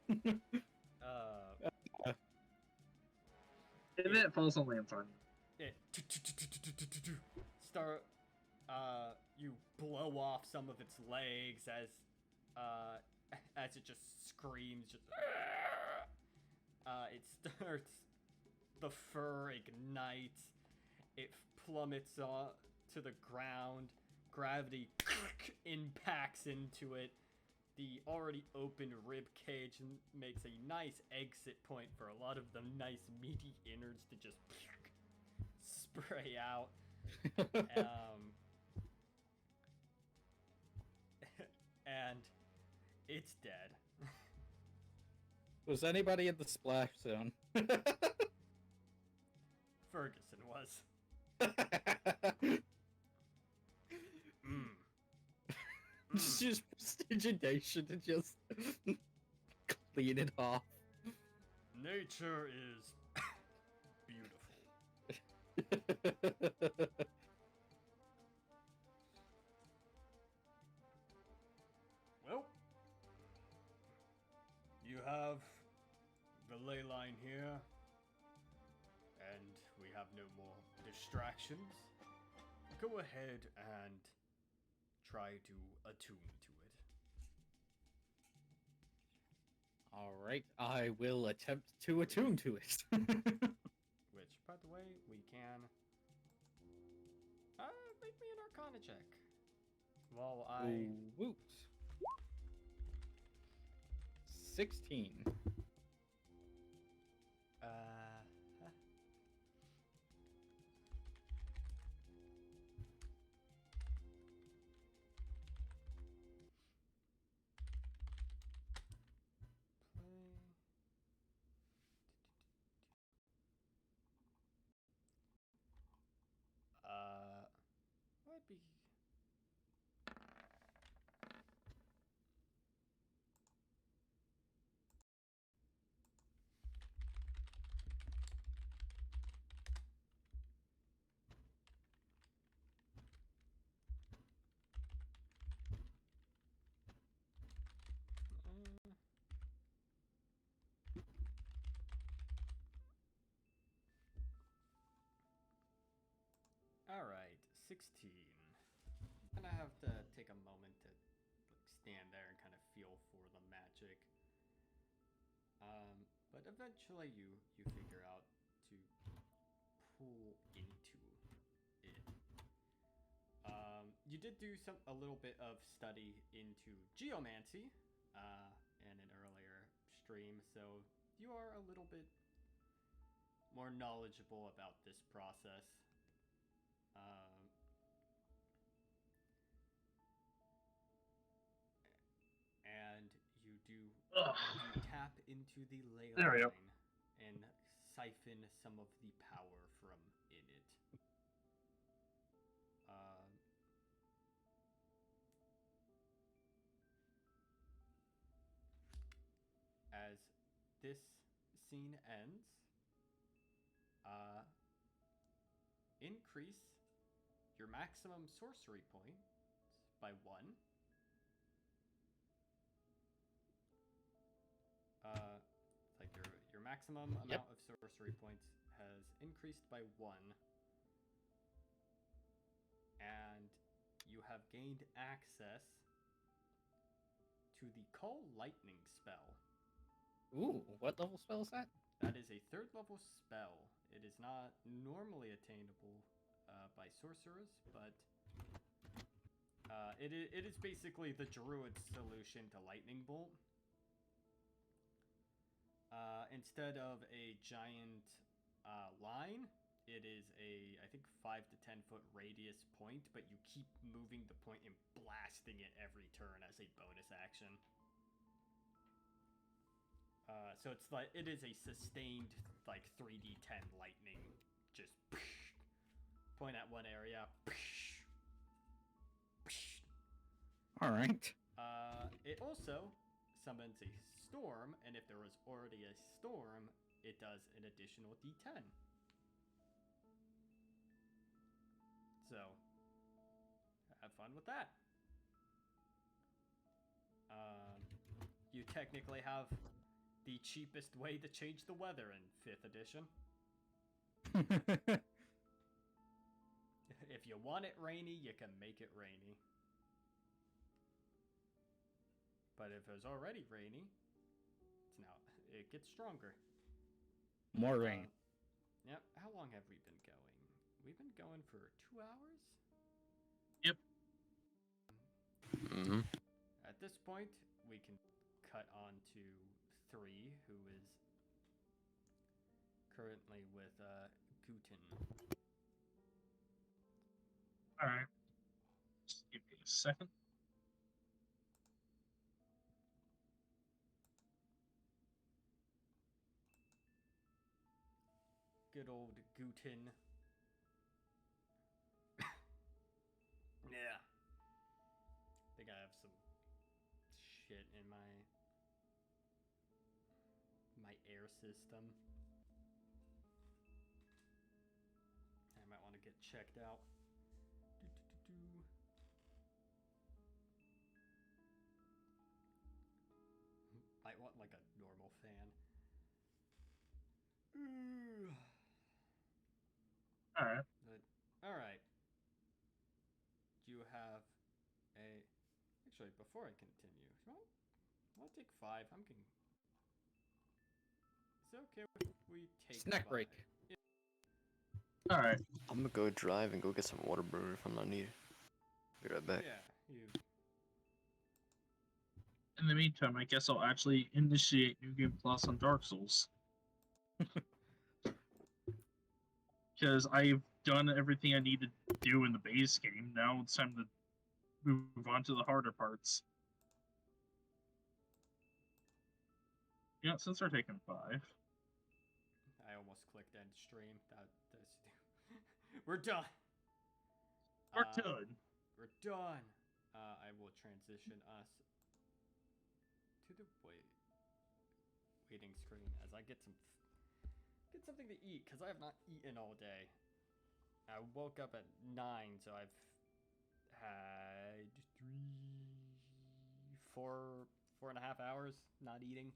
And then it falls on Lanthorn. It start you blow off some of its legs as it just screams, just it starts, the fur ignites, it plummets to the ground, gravity impacts into it, the already open rib cage makes a nice exit point for a lot of the nice meaty innards to just spray out. And it's dead. Was anybody in the splash zone? Ferguson was. Just use prestidigitation to just clean it off. Nature is beautiful. Well, you have the ley line here, and we have no more distractions. Go ahead and try to attune to it. Alright, I will attempt to attune to it. Which, by the way, we can. Make me an Arcana check. While I. Woot. 16. Would be. Alright, 16. And I have to take a moment to stand there and kind of feel for but eventually you figure out to pull into it. You did do a little bit of study into geomancy in an earlier stream, so you are a little bit more knowledgeable about this process. And you do tap into the ley There we go. line and siphon some of the power from in it. As this scene ends, increase your maximum sorcery points by 1. Like your maximum amount of sorcery points has increased by 1, and you have gained access to the Call Lightning spell. Ooh, what level spell is that? That is a 3rd level spell. It is not normally attainable by sorcerers, but it is basically the druid's solution to Lightning Bolt. Instead of a giant line, it is a, I think, 5 to 10 foot radius point, but you keep moving the point and blasting it every turn as a bonus action. So it's like, it is a sustained, like, 3d10 lightning. Just point at one area. Alright. It also summons a storm, and if there was already a storm, it does an additional d10. So, have fun with that. You technically have the cheapest way to change the weather in 5th edition. If you want it rainy, you can make it rainy. But if it was already rainy, it gets stronger. More rain. Yep. How long have we been going? We've been going for 2 hours? Yep. Mm-hmm. At this point, we can cut on to 3, who is currently with Guten. Alright. Just give me a second. Good old Guten. Yeah. I think I have some shit in my air system. I might want to get checked out. Might want like a normal fan. Alright. Alright. Do you have a... Actually, before I continue, I'll take 5. I'm going... Is it okay if we take Snack 5? break. Yeah. Alright. I'm gonna go drive and go get some water brewer if I'm not needed. Be right back. Yeah, you... In the meantime, I guess I'll actually initiate New Game Plus on Dark Souls. Because I've done everything I need to do in the base game. Now it's time to move on to the harder parts. Yeah, since we're taking 5. I almost clicked end stream. That's... We're done! We're done. We're done! I will transition us to the waiting screen as I get something to eat, because I have not eaten all day. I woke up at 9, so I've had 4.5 hours not eating.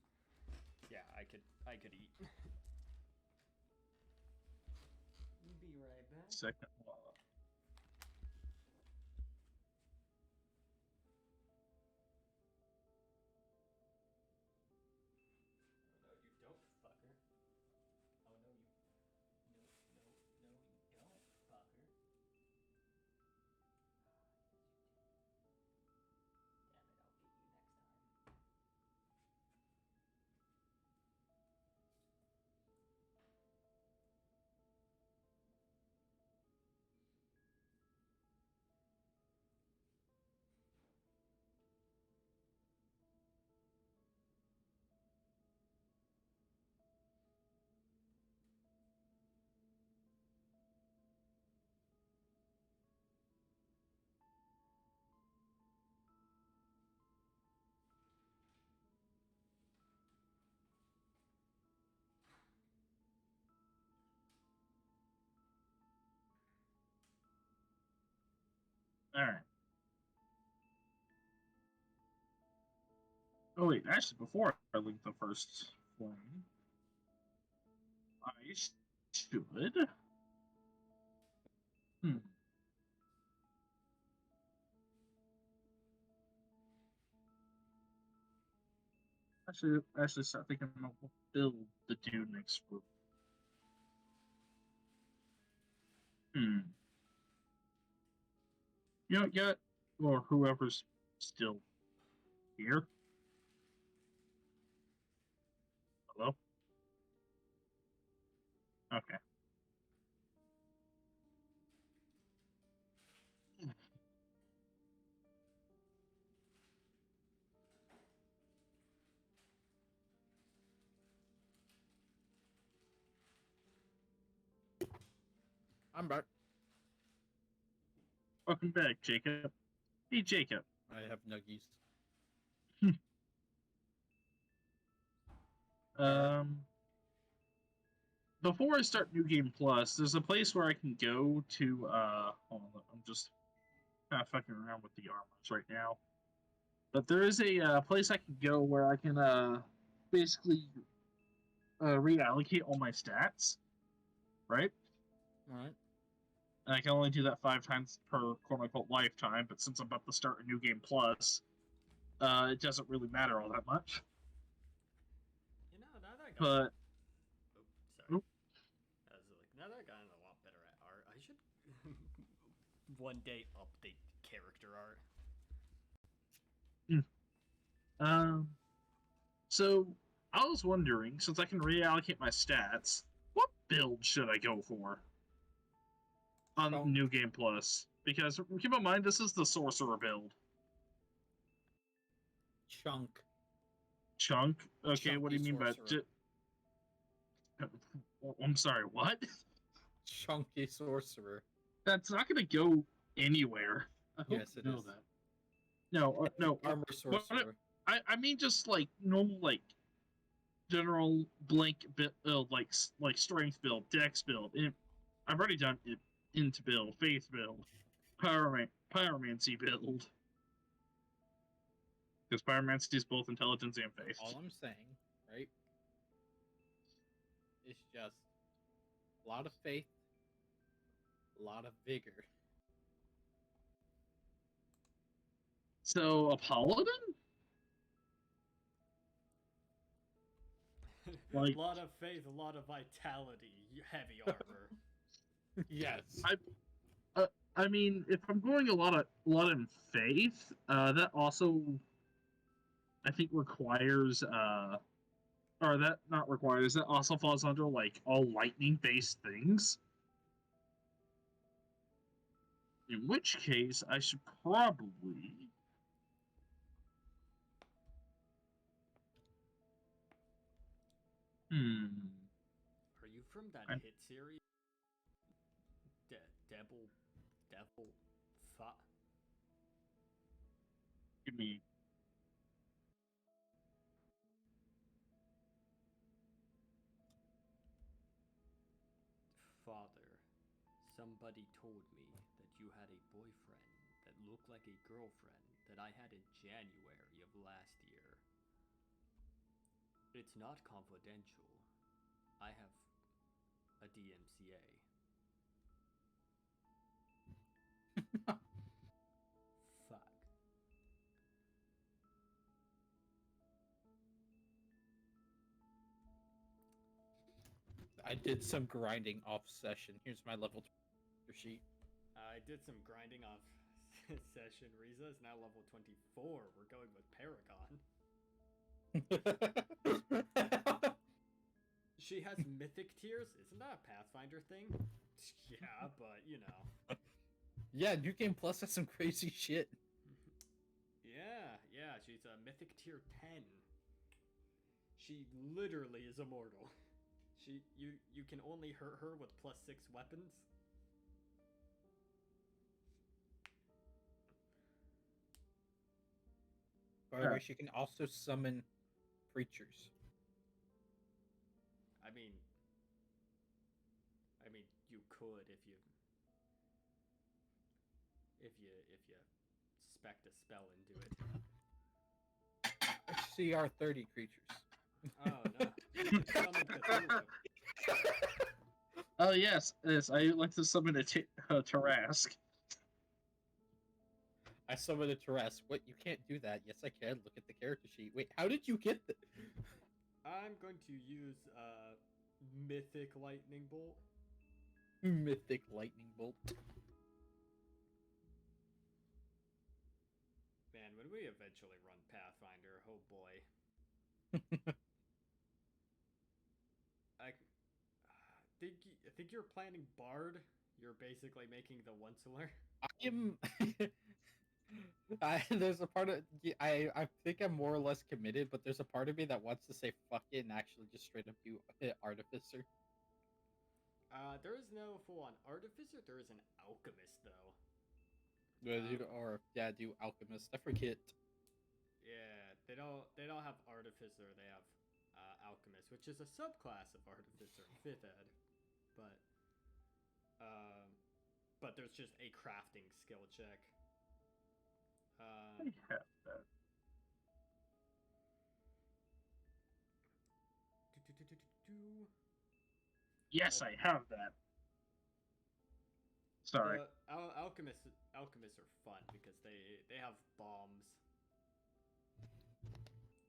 Yeah, I could eat. Be right back. Second. No, you don't, fucker. Alright. Oh wait, actually, before I link the first flame, I should. Hmm. Actually, start thinking of what build to do next group. Hmm. You know, yet, or whoever's still here. Hello? Okay. I'm back. Welcome back, Jacob. Hey, Jacob. I have nuggies. Before I start New Game Plus, there's a place where I can go to, hold on, I'm just kind of fucking around with the armors right now. But there is a place I can go where I can, basically, reallocate all my stats, right? Alright. And I can only do that 5 times per quote-unquote lifetime, but since I'm about to start a New Game Plus, it doesn't really matter all that much. You know, now that I got. But, sorry. Oop. I was like, now that I got a lot better at art, I should one day update character art. So I was wondering, since I can reallocate my stats, what build should I go for on Chunk. New Game Plus? Because keep in mind, this is the sorcerer build. Chunk. Chunk. Okay, what do you Chunky mean by? sorcerer. I'm sorry. What? Chunky sorcerer. That's not going to go anywhere. I hope Yes, you it know is. that. No, no. Armor sorcerer. I mean just like normal like general blank like strength build, dex build. I've already done it into build, faith build, pyromancy build. Because pyromancy is both intelligence and faith. All I'm saying, right, is just a lot of faith, a lot of vigor. So a paladin? Like- a lot of faith, a lot of vitality, heavy armor. Yes. I mean, if I'm going a lot in faith, that also I think requires or that not requires that also falls under like all lightning based things. In which case I should probably Are you from that I'm- hit series? Devil, give me Father, somebody told me that you had a boyfriend that looked like a girlfriend that I had in January of last year. It's not confidential. I have a DMCA. Fuck. I did some grinding off session. Here's my level sheet. I did some grinding off session. Riza is now level 24. We're going with Paragon. She has mythic tiers? Isn't that a Pathfinder thing? Yeah, but you know. Yeah, New Game Plus has some crazy shit. Yeah, she's a mythic tier 10. She literally is immortal. You can only hurt her with +6 weapons. By the way, she can also summon creatures. I mean, you could if you. if you spec a spell into it. CR30 creatures. Oh no! You can summon Cthulhu. Oh yes, I like to summon a Tarask. I summoned a Tarrasque. What? You can't do that. Yes, I can. Look at the character sheet. Wait, how did you get the... I'm going to use Mythic Lightning Bolt. Mythic Lightning Bolt? Man, when we eventually run Pathfinder, oh boy. I think you're planning Bard. You're basically making the Onceler. I am... there's a part of... I think I'm more or less committed, but there's a part of me that wants to say fuck it and actually just straight up do Artificer. There is no full-on Artificer. There is an Alchemist, though. Do Alchemist. I forget. Yeah, they don't have Artificer. They have Alchemist, which is a subclass of Artificer in 5th Ed. But there's just a crafting skill check. I have that. Yes, I have that. Sorry. Alchemists are fun because they have bombs,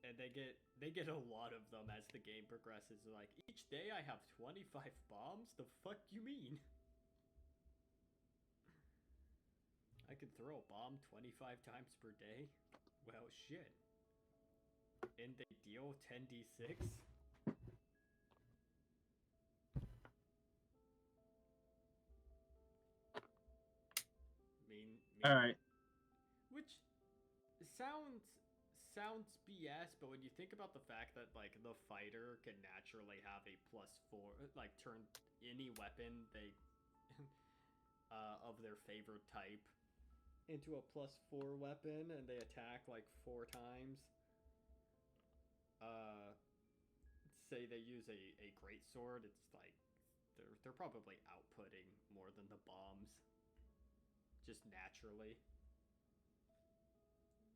and they get a lot of them as the game progresses. Like, each day I have 25 bombs. The fuck you mean? I can throw a bomb 25 times per day? Well, shit. And they deal 10d6? Alright. Which sounds BS, but when you think about the fact that, like, the fighter can naturally have a +4, like, turn any weapon they of their favorite type into a +4 weapon, and they attack like 4 times. Say they use a greatsword, it's like they're probably outputting more than the bombs, just naturally.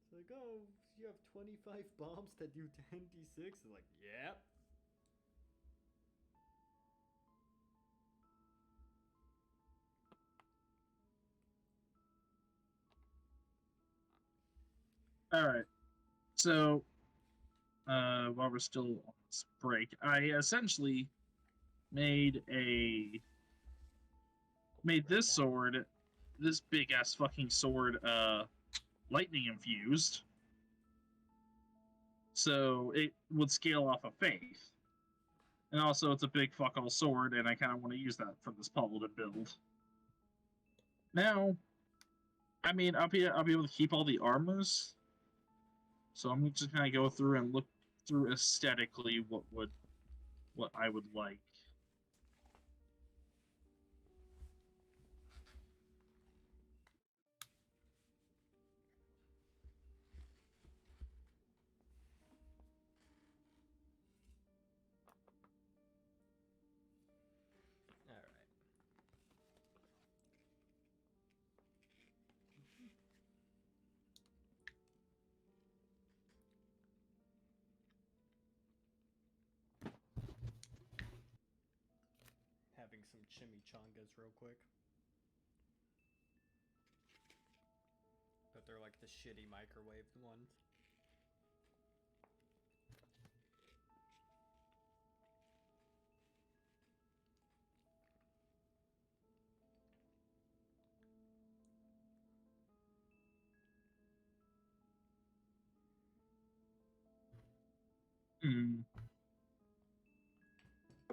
It's like, oh, you have 25 bombs that do 10d6. It's like, yep. Alright. So, while we're still on this break, I essentially made this sword, this big ass fucking sword, lightning infused. So it would scale off of faith. And also it's a big fuck all sword, and I kinda want to use that for this Paladin build. Now, I mean, I'll be able to keep all the armors. So I'm just gonna go through and look through aesthetically what I would like. All right. Having some chimichangas real quick. But they're like the shitty microwaved ones.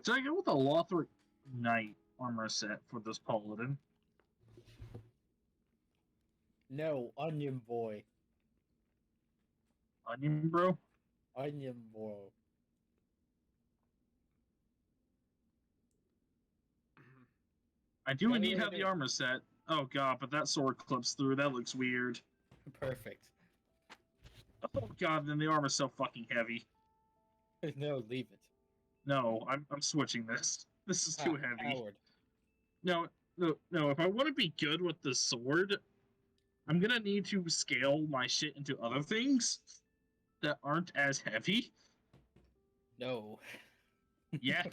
So I go with the Lothric Knight armor set for this Paladin. No, Onion Boy. Onion bro? Onion Boy. I do indeed have the armor set. Oh god, but that sword clips through. That looks weird. Perfect. Oh god, then the armor's so fucking heavy. No, leave it. No, I'm switching this. This is too heavy. Howard. No. If I want to be good with the sword, I'm gonna need to scale my shit into other things that aren't as heavy. No. Yes,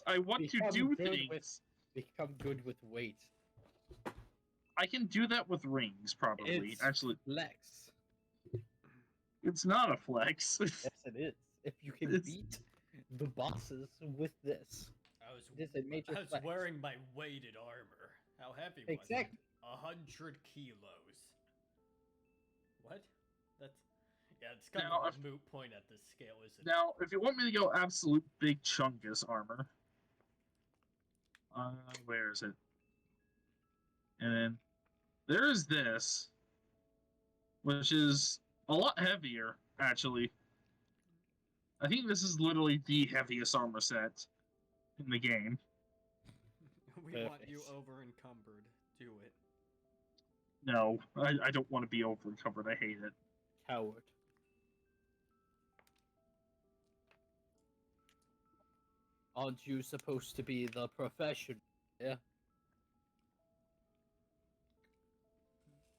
I want to Become do good things. with- Become good with weight. I can do that with rings, probably. It's Actually, flex. it's not a flex. Yes, it is. If you can It's- beat the bosses with this, it is a major I was flex. wearing my weighted armor. How heavy was Exactly. it? 100 kilos. What? That's it's kind Now, of a moot point at this scale, isn't it? Now, if you want me to go absolute big chungus armor, where is it? And then there's this, which is a lot heavier, actually. I think this is literally the heaviest armor set in the game. We want you Perfect. over encumbered. Do it. No, I don't want to be over encumbered. I hate it. Coward. Aren't you supposed to be the professional? Yeah.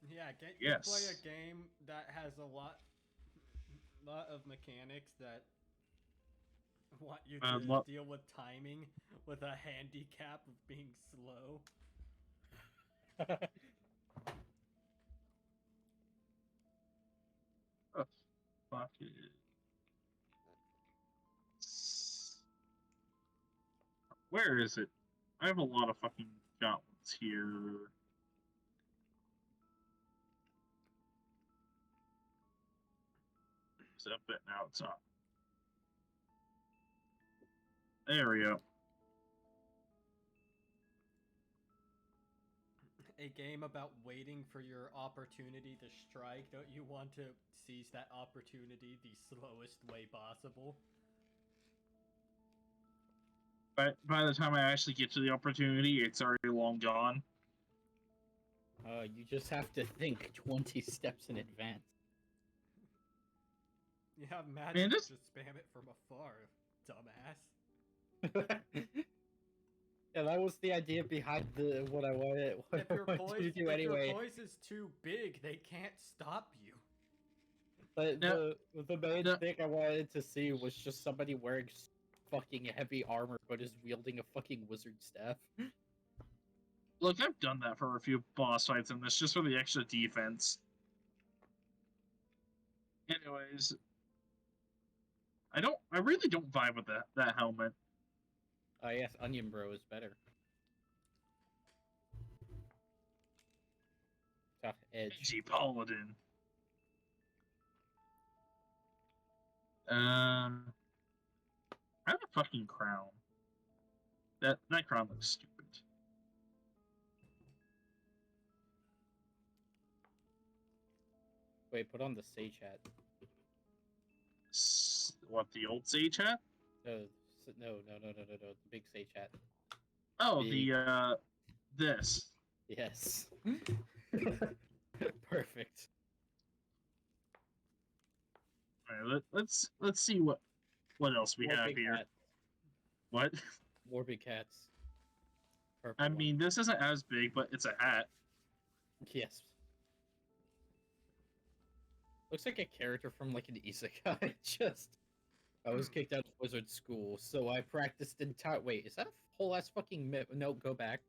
Yeah, can't you play Yes. a game that has a lot of mechanics that want you to What? deal with timing with a handicap of being slow? Fuck it. Where is it? I have a lot of fucking gauntlets here. Is that bit now? It's up. There we go. A game about waiting for your opportunity to strike. Don't you want to seize that opportunity the slowest way possible? But by the time I actually get to the opportunity, it's already long gone. You just have to think 20 steps in advance. Yeah, imagine Man, this- just spam it from afar, dumbass. Yeah, that was the idea behind what I wanted, what If I your wanted voice, to do if anyway. your voice is too big, they can't stop you. But No. the main No. thing I wanted to see was just somebody wearing fucking heavy armor but is wielding a fucking wizard staff. Look, I've done that for a few boss fights in this, just for the extra defense. Anyways, I really don't vibe with that helmet. Yes, Onion Bro is better. Tough edge. Edgy Paladin. I have a fucking crown. That crown looks stupid. Wait, put on the Sage hat. What, the old Sage hat? No, the big Sage hat. Oh, The- this. Yes. Perfect. Alright, let's see what else we More have big here. Cats. What? More big cats. Purple I one. mean, this isn't as big, but it's a hat. Yes. Looks like a character from like an isekai. I was kicked out of wizard school, so I practiced entire. Wait, is that a whole ass fucking no? Go back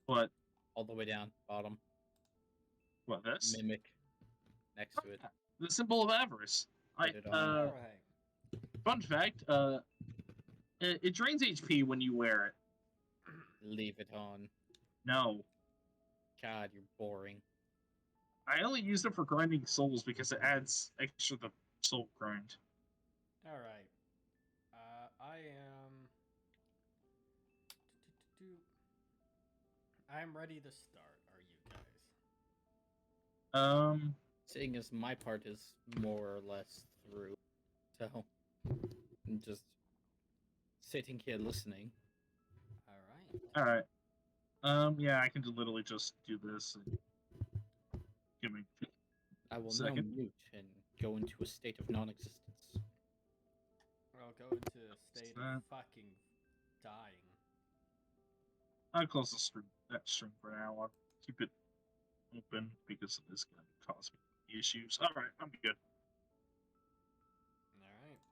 What? all the way down, bottom. What, this? Mimic next to it. The symbol of avarice. Put it on. Alright. Fun fact, it drains HP when you wear it. Leave it on. No. God, you're boring. I only use it for grinding souls because it adds extra the soul grind. Alright. I am ready to start. Are you guys? Seeing as my part is more or less through, so I'm just sitting here listening. Alright. Alright. Yeah, I can literally just do this and give me I will Second. now mute and go into a state of non-existence. I'll go into a state that? of fucking dying. I'll close the stream for now. I'll keep it open because it is going to cause me issues. All right, I'm good. Alright.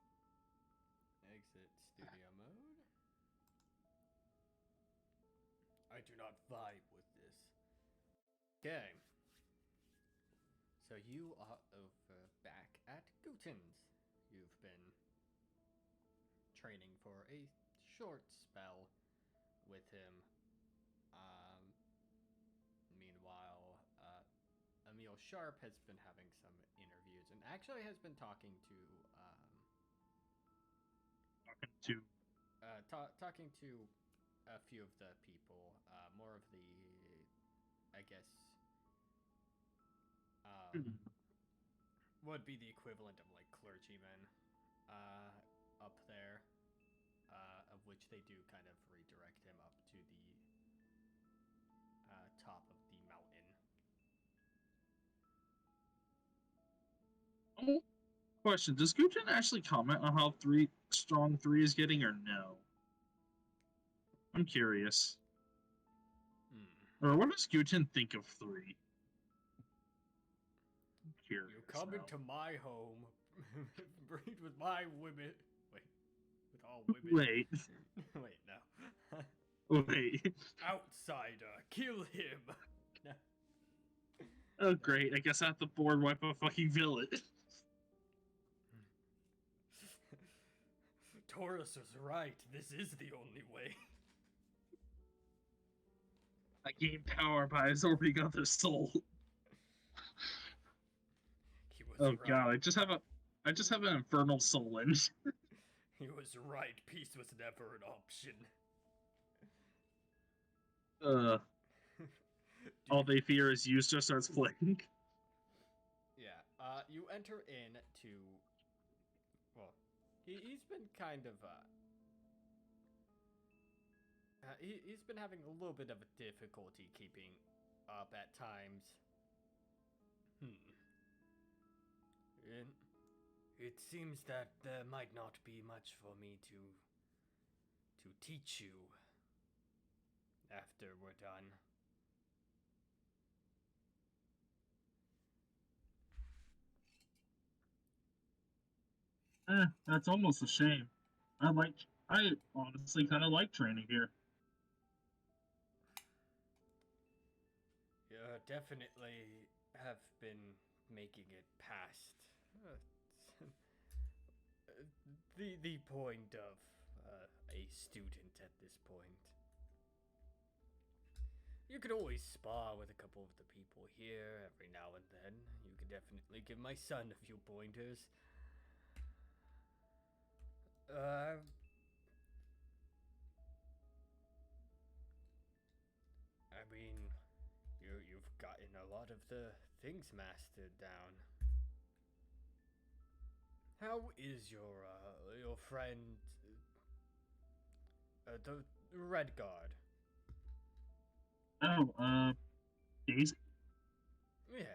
Exit studio mode. I do not vibe with this. Okay. So you are over back at Guten's. You've been training for a short spell with him. Meanwhile, Emil Sharp has been having some interviews and actually has been talking to talking to a few of the people, more of the, I guess, would be the equivalent of like clergymen up there, of which they do kind of redirect him up to the top of the mountain. Oh, question: does Guten actually comment on how strong 3 is getting, or no? I'm curious. Or what does Guten think of 3? I'm curious. You come into my home, breed with my women. Wait, with all women. Wait. Wait, no. Wait. Outsider, kill him. No. Oh, great. I guess I have to board wipe a fucking village. Taurus was right. This is the only way. I gained power by absorbing other soul. He was Oh right. god, I just have an infernal soul in. He was right. Peace was never an option. All they fear is Eustace starts flicking. Yeah. You enter in to. Well, he's been kind of he's been having a little bit of a difficulty keeping up at times. It seems that there might not be much for me to teach you after we're done. That's almost a shame. I honestly kind of like training here. You definitely have been making it past the point of a student at this point. You could always spar with a couple of the people here every now and then. You could definitely give my son a few pointers. I mean, you've gotten a lot of the things mastered down. How is your friend, the Red Guard? Oh, Daisy? Yes.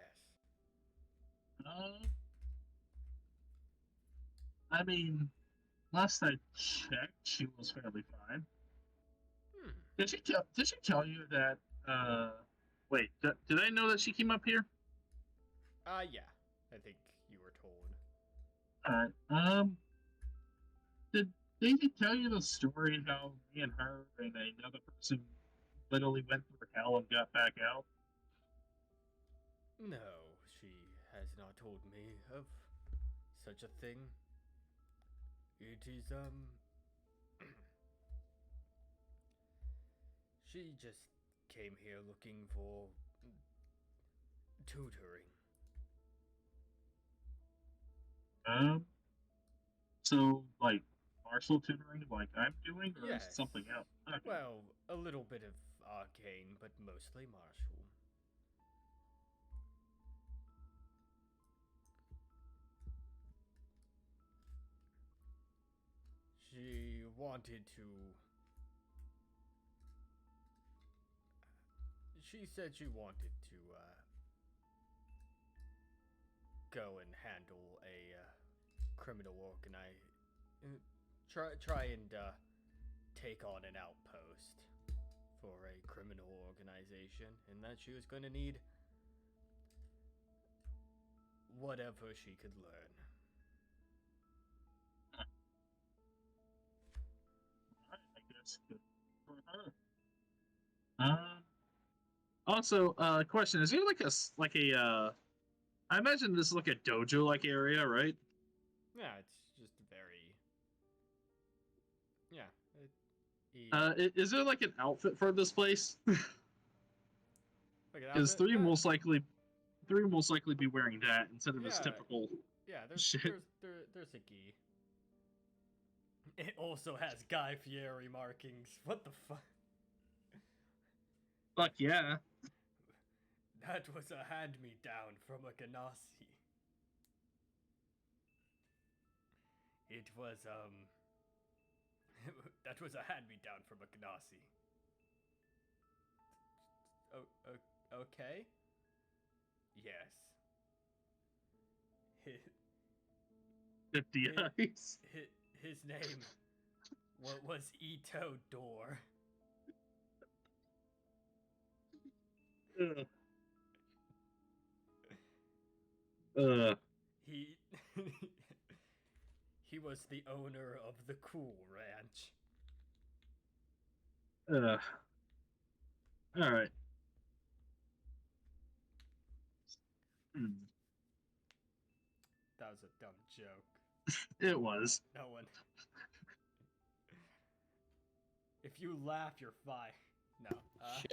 I mean, last I checked, she was fairly fine. Did she tell you that? Wait, did I know that she came up here? Yeah. I think you were told. Alright. Did Daisy tell you the story how me and her and another person literally went through hell and got back out? No, she has not told me of such a thing. It is, she just came here looking for tutoring. So, like, martial tutoring like I'm doing, or is Yes. it something else? Okay. Well, a little bit of arcane, but mostly martial. She wanted to. She said she wanted to, go and handle a, criminal try and, take on an outpost for a criminal organization, and that she was going to need whatever she could learn. I guess good for her. Also, question: is there like I imagine this is like a dojo-like area, right? Yeah, it's just very. Yeah. Is there like an outfit for this place? Look at Because outfit. three will most likely be wearing that instead of this Yeah. typical Yeah, shit. there's a gi. It also has Guy Fieri markings. What the fuck? Fuck yeah. That was a hand-me-down from a Ganassi. It was, that was a hand-me-down from a Ganassi. Okay? Yes. 50 eyes. His name was Ito Door. He he was the owner of the Cool Ranch. All right. That was a dumb joke. It was. No one. If you laugh, you're fine. No.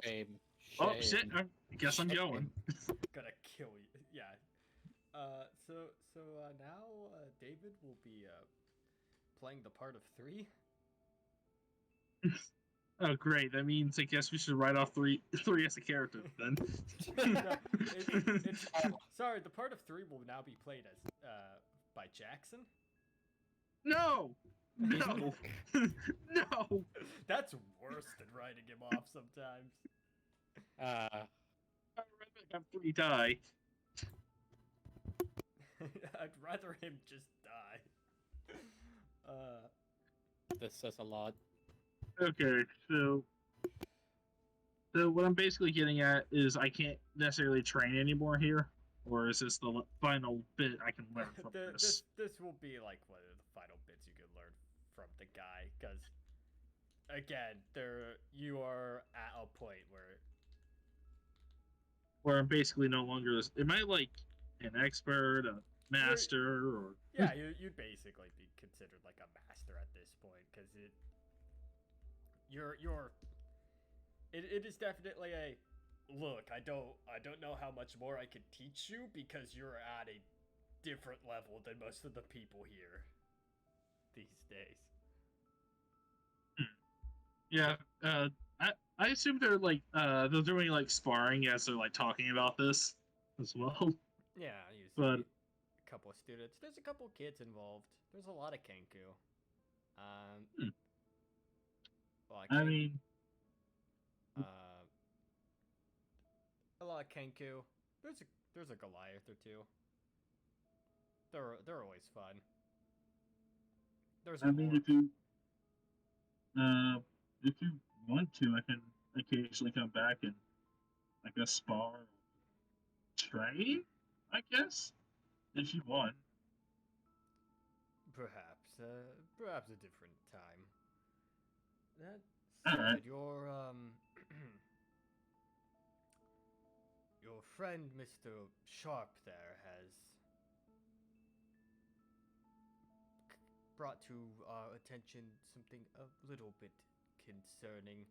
Shame. Oh shit! I guess I'm Shame. going. Gonna kill you. Yeah. So now David will be playing the part of 3. Oh great! That means I guess we should write off three as a character then. No, sorry, the part of 3 will now be played as by Jackson. No! No! No! That's worse than writing him off sometimes. I'd rather have 3 die. I'd rather him just die. This says a lot. Okay, so what I'm basically getting at is I can't necessarily train anymore here, or is this the final bit I can learn from this? This will be like one of the final bits you can learn from the guy, because again, you are at a point Where I'm basically no longer. Am I like an expert, a master, or yeah, you'd basically be considered like a master at this point, because it is definitely a look. I don't know how much more I could teach you because you're at a different level than most of the people here these days. yeah. I assume they're like they're doing like sparring as they're like talking about this as well. Yeah, you see But a couple of students. There's a couple of kids involved. There's a lot of Kenku. Well, I mean, a lot of Kenku. There's a Goliath or two. They're always fun. There's I mean, more. if you want to, I can occasionally come back and I guess spar, train. I guess if you want. Perhaps a different time. That Alright. said, your your friend Mr. Sharp there has brought to our attention something a little bit concerning.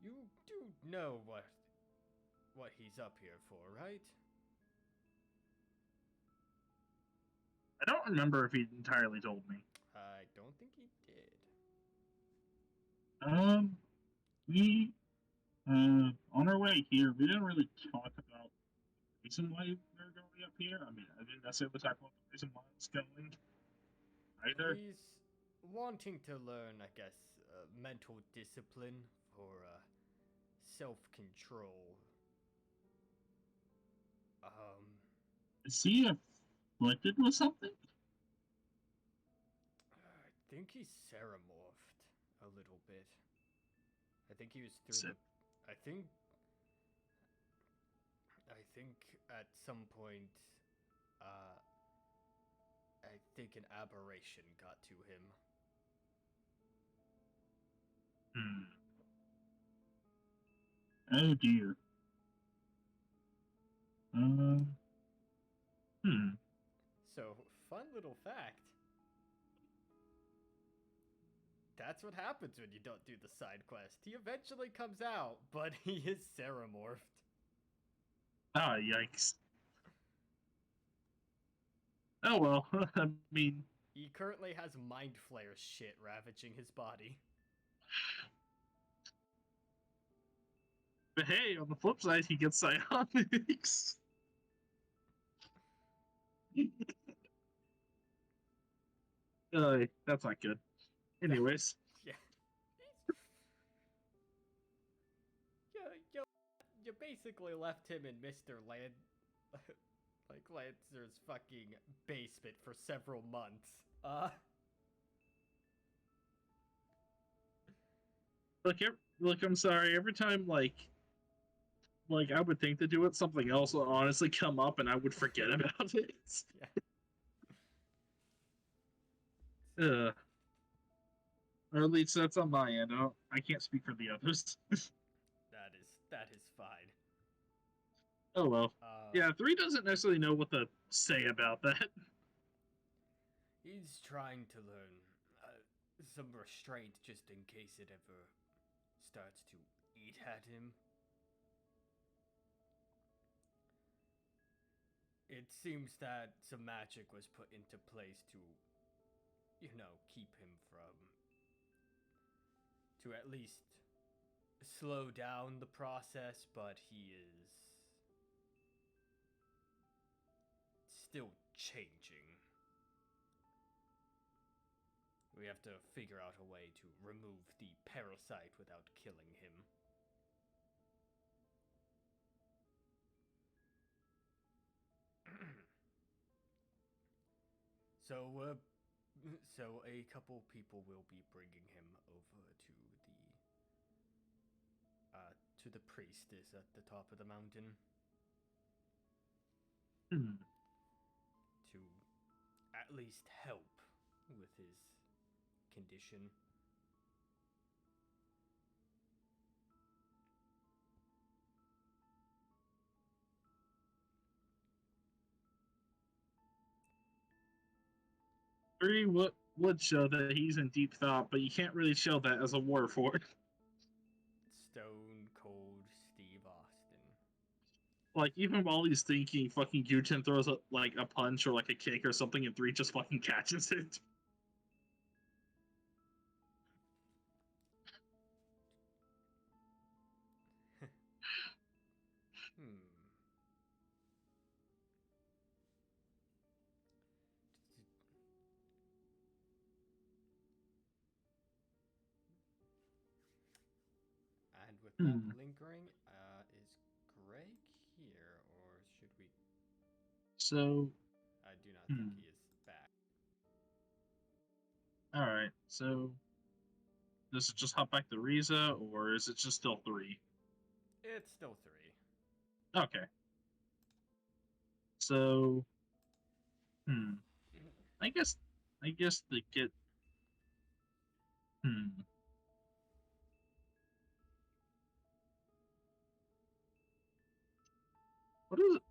You do know what he's up here for, right? I don't remember if he entirely told me. I don't think he did. We on our way here, we didn't really talk about the reason why we were going up here. I mean, I didn't necessarily talk about the reason why I was going either. He's wanting to learn, I guess, mental discipline for self-control. Is he afflicted with something? I think he's ceramorphed a little bit. I think he was through the. I think I think at some point, I think an aberration got to him. Oh dear. So, fun little fact. That's what happens when you don't do the side quest. He eventually comes out, but he is Ceramorphed. Ah, yikes. Oh well, I mean, He currently has Mind Flayer shit ravaging his body. but hey, on the flip side, he gets psionics. That's not good. Anyways, Yeah. You basically left him in Mr. Like Lancer's fucking basement for several months. look, I'm sorry. Every time, like I would think to do it, something else will honestly come up, and I would forget about it. Yeah. Or at least that's on my end. I can't speak for the others. That is fine. Oh well. Yeah, 3 doesn't necessarily know what to say about that. He's trying to learn some restraint just in case it ever starts to eat at him. It seems that some magic was put into place to, keep him from. To at least slow down the process, but he is still changing. We have to figure out a way to remove the parasite without killing him. So a couple people will be bringing him over to the priestess at the top of the mountain to at least help with his condition. Three would show that he's in deep thought, but you can't really show that as a war for it. Stone Cold Steve Austin. Like, even while he's thinking, fucking Gyutin throws a punch or like a kick or something, and 3 just fucking catches it. And with that lingering, is Greg here, or should we? So, I do not think he is back. Alright, so does it just hop back to Riza, or is it just still 3? It's still 3. Okay. So, I guess they get.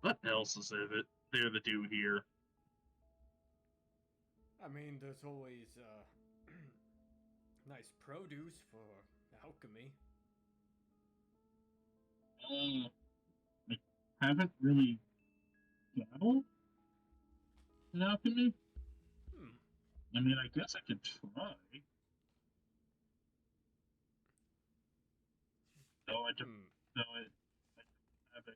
What else is there to do here? I mean, there's always nice produce for alchemy. I haven't really dabbled in alchemy. I mean, I guess I could try. No, I don't. No, I have a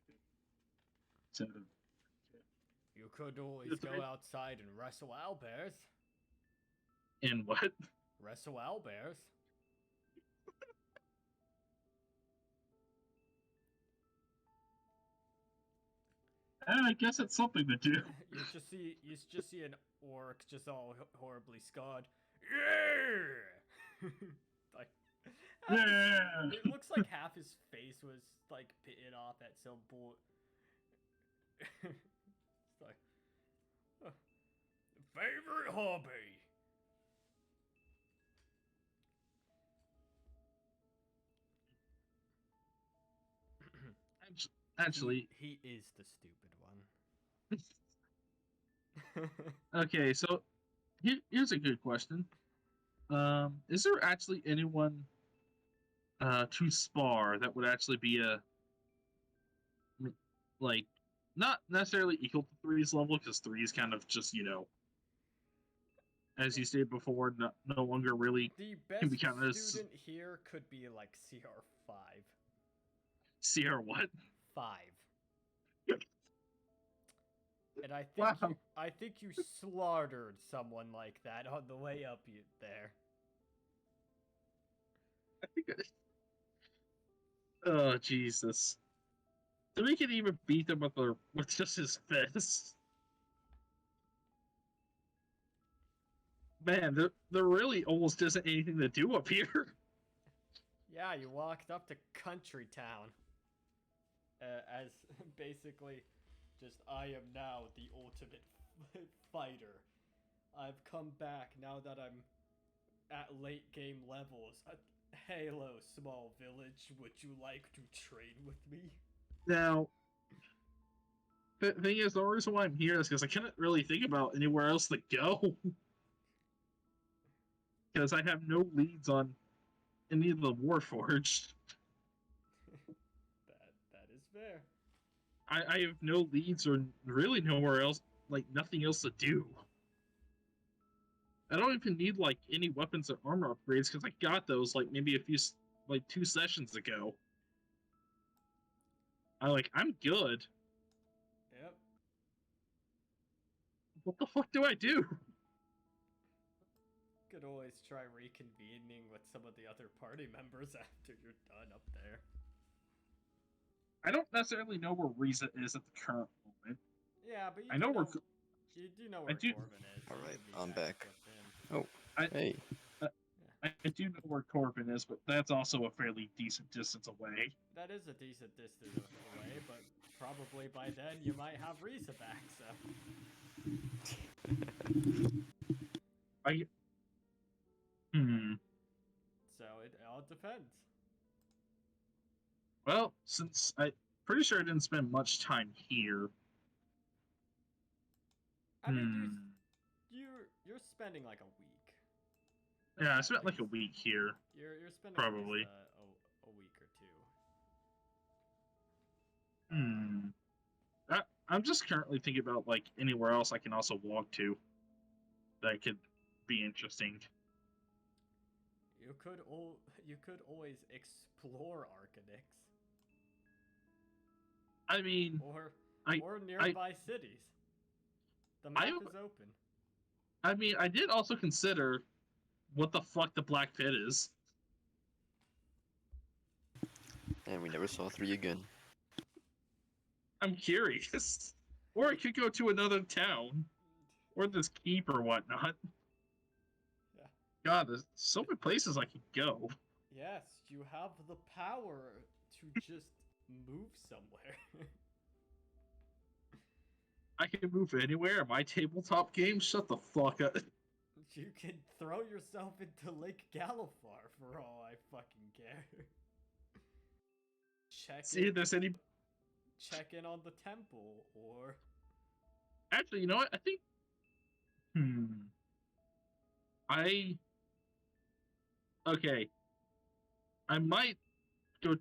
set of. You could always go outside and wrestle owlbears. And what? Wrestle owlbears. I guess it's something to do. You just see an orc just all horribly scarred. Yeah. Yeah. It looks like half his face was like pitted off at some point. It's like, huh, favorite hobby. Actually, he is the stupid one. okay, so here's a good question. Is there actually anyone to spar that would actually be like not necessarily equal to three's level because three is kind of just as you stated before, no longer really The can be best counted as student here could be like CR5. Sierra what? 5. And Wow. I think you slaughtered someone like that on the way up there. I think oh Jesus. So we can even beat them with just his fist. Man, there really almost isn't anything to do up here. Yeah, you walked up to Country Town. As basically just, I am now the ultimate fighter. I've come back now that I'm at late game levels. Halo, small village, would you like to trade with me? Now, the thing is, the reason why I'm here is because I couldn't really think about anywhere else to go. Because I have no leads on any of the Warforged. That is fair. I have no leads or really nowhere else, like nothing else to do. I don't even need like any weapons or armor upgrades because I got those like maybe like 2 sessions ago. I'm good. Yep. What the fuck do I do? Could always try reconvening with some of the other party members after you're done up there. I don't necessarily know where Riza is at the current moment. Yeah, but I know where you do know where do- Corbin is. All You right, can be I'm back back. with him. Oh, I- hey. I do know where Corbin is, but that's also a fairly decent distance away. That is a decent distance away, but probably by then you might have Risa back, so. So it all depends. Well, since I pretty sure I didn't spend much time here. I mean, you're spending like a week. Yeah, I spent At like a least. week here. You're spending Probably. at least, a week or 2. I'm just currently thinking about like anywhere else I can also walk to that could be interesting. You could always explore Arcanix I mean, or nearby cities. The map is open. I mean, I did also consider what the fuck the Black Pit is. And we never saw 3 again. I'm curious. Or I could go to another town. Or this keep or whatnot. Yeah. God, there's so many places I could go. Yes, you have the power to just move somewhere. I can move anywhere. My tabletop game? Shut the fuck up. You can throw yourself into Lake Galifar for all I fucking care. See if there's any. Check in on the temple, or Actually, you know what? I think. Okay. I might go.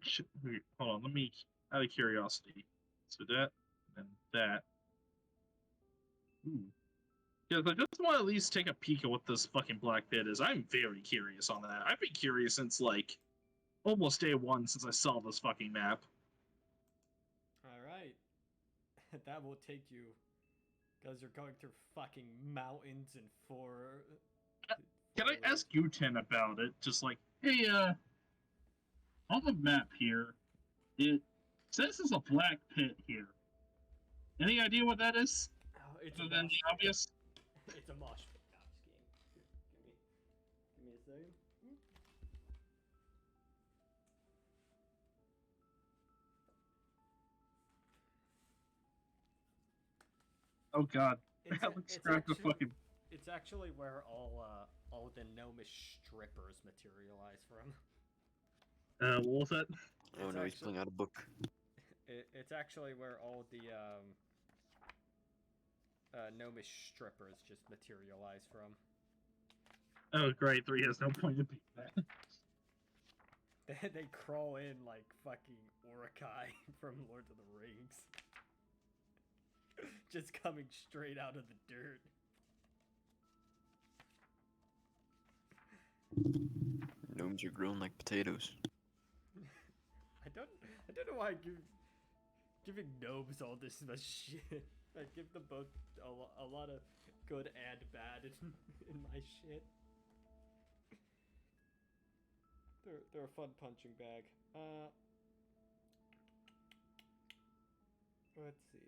Wait, hold on. Let me. Out of curiosity. So that and that. Ooh. Because I just want to at least take a peek at what this fucking Black Pit is. I'm very curious on that. I've been curious since like almost day 1 since I saw this fucking map. alright. That will take you, because you're going through fucking mountains and Can I ask U10 about it? Just like, hey, on the map here, it says there's a Black Pit here. Any idea what that is? It's Other than the obvious? It's a mosh pit. No, just kidding. Give me a second. Oh god. It's, Alex it's cracked the actually fucking. it's actually where all the gnomish strippers materialize from. What was that? Oh It's no, he's actually- pulling out a book. It's actually where all the gnomish strippers just materialize from. Oh, great. 3 has no point in being that. They crawl in like fucking Urukai from Lord of the Rings. Just coming straight out of the dirt. Gnomes are grown like potatoes. I don't know why giving gnomes all this much shit. I give them both a lot of good and bad in my shit. They're a fun punching bag. Let's see.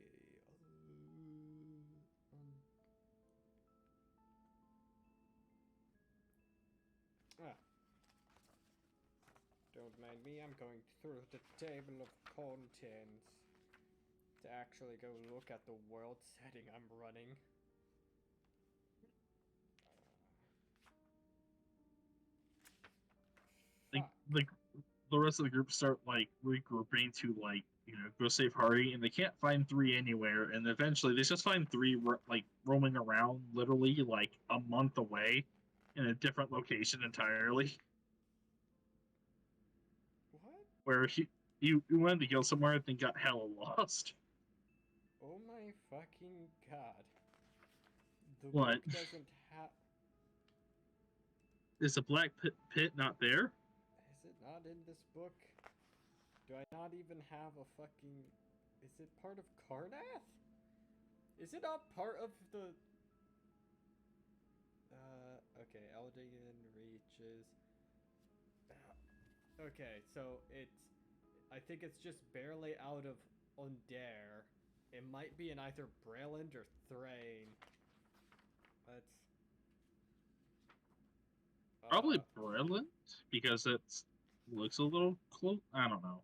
Don't mind me, I'm going through the table of contents to actually go look at the world setting I'm running. Like the rest of the group start like regrouping to like go save Hardy, and they can't find 3 anywhere, and eventually they just find 3 like roaming around, literally like a month away, in a different location entirely. What? Where you wanted to go somewhere and then got hella lost. Oh my fucking god. The What? book doesn't have. Is the black pit not there? Is it not in this book? Do I not even have a fucking. Is it part of Karnath? Is it not part of the. Okay, Eldian reaches. Okay, so it's. I think it's just barely out of Undare. It might be in either Breland or Thrain. Let's. Probably Brilliant, because it looks a little close. I don't know.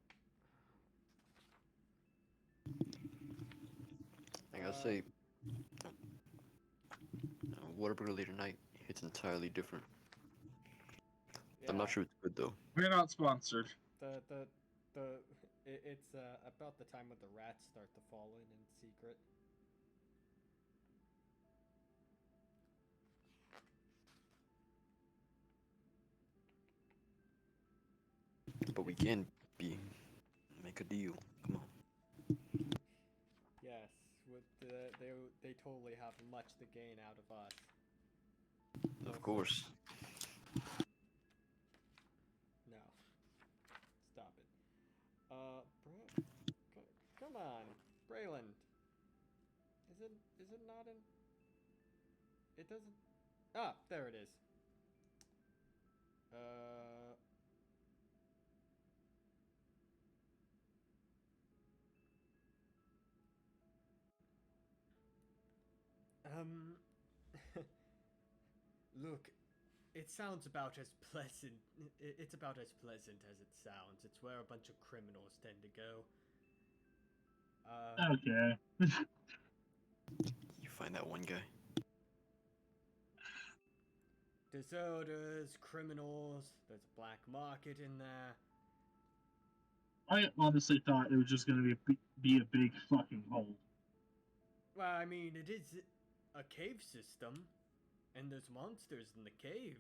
I gotta say, Whataburger Later Night, it's entirely different. I'm not yeah, sure it's good though. We're not sponsored. It's about the time when the rats start to fall in secret. But we can make a deal. Come on. Yes, with they totally have much to gain out of us. Of course. No. Stop it. Come on, Braylon. Is it not in? It doesn't. Ah, there it is. Um. Look, it sounds about as pleasant. It's about as pleasant as it sounds. It's where a bunch of criminals tend to go. Okay. You find that one guy. Deserters, criminals. There's a black market in there. I honestly thought it was just going to be a big fucking hole. Well, I mean, it is a cave system, and there's monsters in the cave.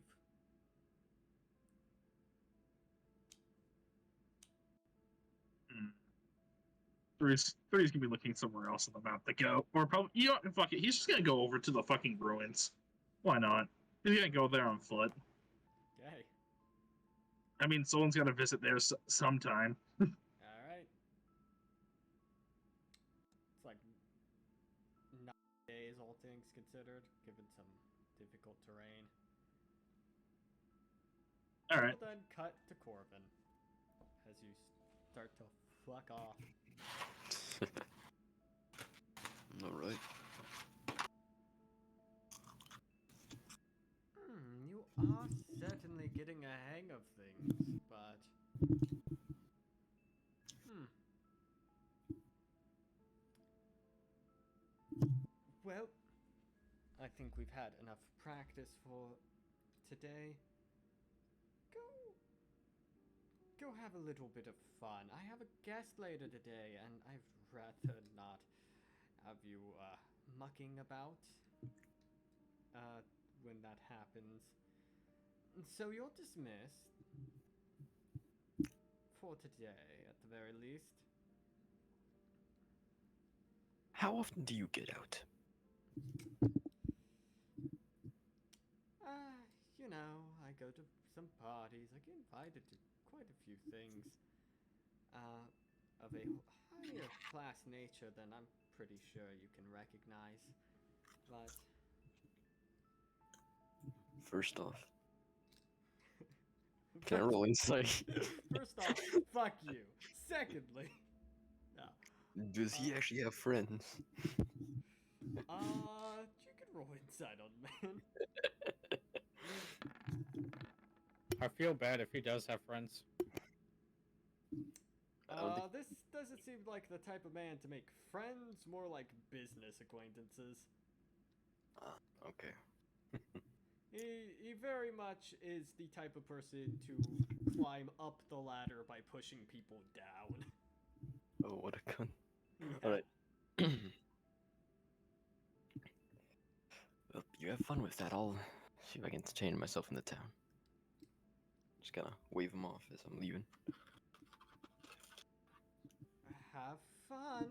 Three's gonna be looking somewhere else on the map to go, or probably fuck it. He's just gonna go over to the fucking ruins. Why not? He's gonna go there on foot. Yay. I mean, someone's gotta visit there sometime. Alright. It's like 9 days, all things considered, given some difficult terrain. All right. We'll then cut to Corvin as you start to fuck off. Alright. You are certainly getting a hang of things, but... Well, think we've had enough practice for today. Go have a little bit of fun. I have a guest later today, and I'd rather not have you mucking about when that happens. So you're dismissed for today, at the very least. How often do you get out? You know, I go to some parties. I get invited to quite a few things of a higher class nature than I'm pretty sure you can recognize. But First off, can I roll insight? First off, fuck you. Secondly, Does he actually have friends? you can roll insight on man. I feel bad if he does have friends. This doesn't seem like the type of man to make friends, more like business acquaintances. Okay. He very much is the type of person to climb up the ladder by pushing people down. Oh, what a cunt. Yeah. Alright. Well, you have fun with that. I'll see if I can entertain myself in the town. Just gotta wave him off as I'm leaving. Have fun.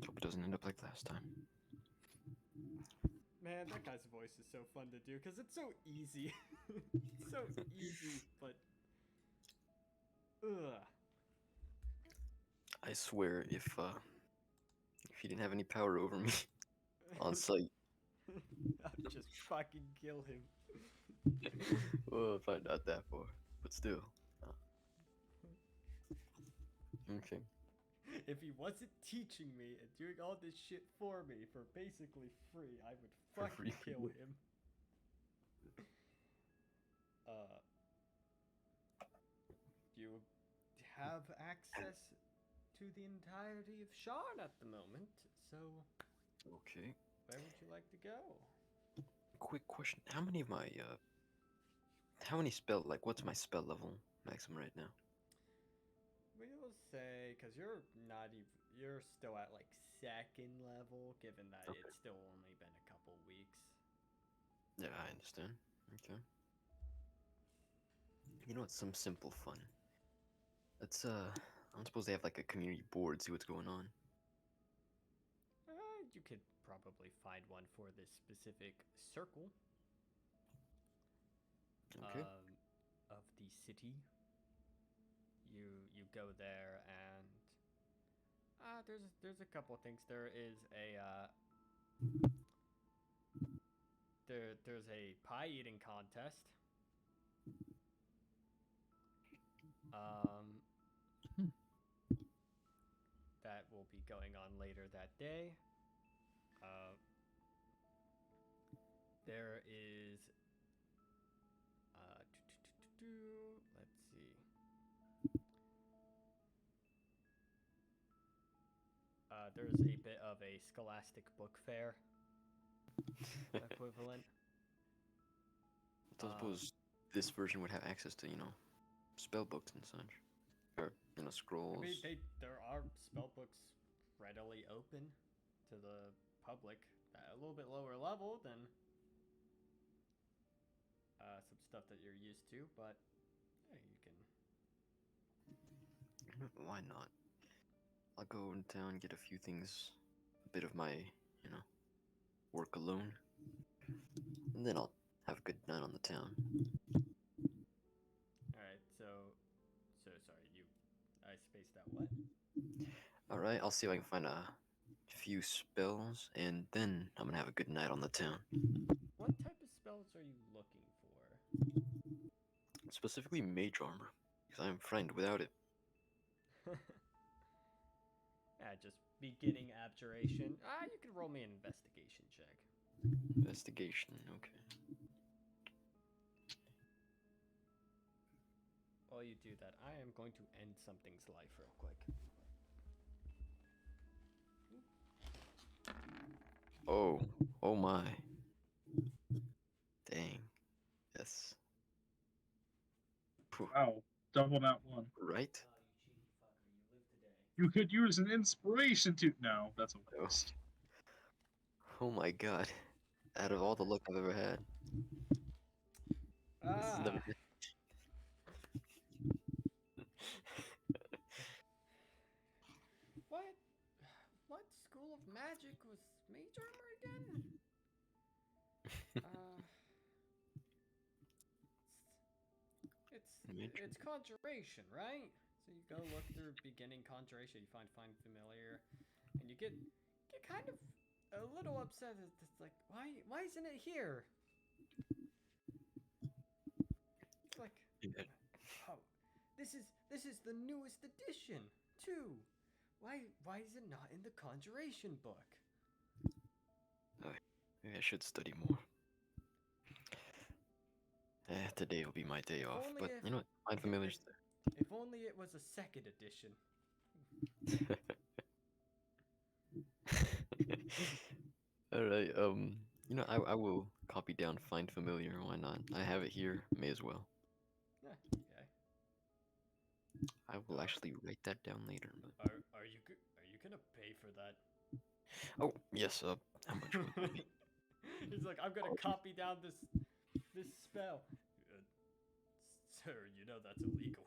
Hope it doesn't end up like last time. Man, that guy's voice is so fun to do because it's so easy. It's so easy, but ugh. I swear, if he didn't have any power over me on sight, I'd just fucking kill him. well, if I'm not that far, but still. Okay. If he wasn't teaching me and doing all this shit for me for basically free, I would For fucking free. kill him. You have access to the entirety of Shard at the moment, so Okay. where would you like to go? Quick question: how many of my what's my spell level maximum right now? We'll say, because you're still at like second level, given that Okay. it's still only been a couple weeks. Yeah, I understand. Okay. You know what's some simple fun? Let's I'm supposed to have like a community board, see what's going on. You could probably find one for this specific circle. Okay. Of the city. You go there and there's a couple things. There is there's a pie eating contest. That will be going on later that day. There is let's see. There's a bit of a Scholastic Book Fair equivalent. I suppose this version would have access to, spell books and such. Or, scrolls. I mean, there are spell books readily open to the public at a little bit lower level than some stuff that you're used to, but yeah, you can. Why not? I'll go in town, get a few things, a bit of my, work alone. And then I'll have a good night on the town. Alright, so sorry, I spaced out what? Alright, I'll see if I can find a few spells, and then I'm gonna have a good night on the town. What type of spells are you looking for? Specifically mage armor, because I am frightened without it. Just beginning abjuration. You can roll me an investigation check. Investigation, okay. While you do that, I am going to end something's life real quick. Oh, oh my. Dang. Yes. Phew. Wow, double that one. Right? You could use an inspiration to. No, that's a Oh. waste. Oh my god. Out of all the luck I've ever had, this is never. What? What school of magic was Major again? Major. It's conjuration, right? So you go look through beginning conjuration, you find familiar, and you get kind of a little upset. It's like why isn't it here? It's like Yeah. oh, this is the newest edition too. Why is it not in the conjuration book? Maybe I should study more. Today will be my day off, only but if- you know what? Find familiars there. If only it was a second edition. Alright, you know, I will copy down Find Familiar, why not? I have it here, may as well. Yeah, okay. I will actually write that down later, but... Are you gonna pay for that? Oh, yes, how much would that be? He's like, I'm gonna copy down this spell. Sir, you know that's illegal.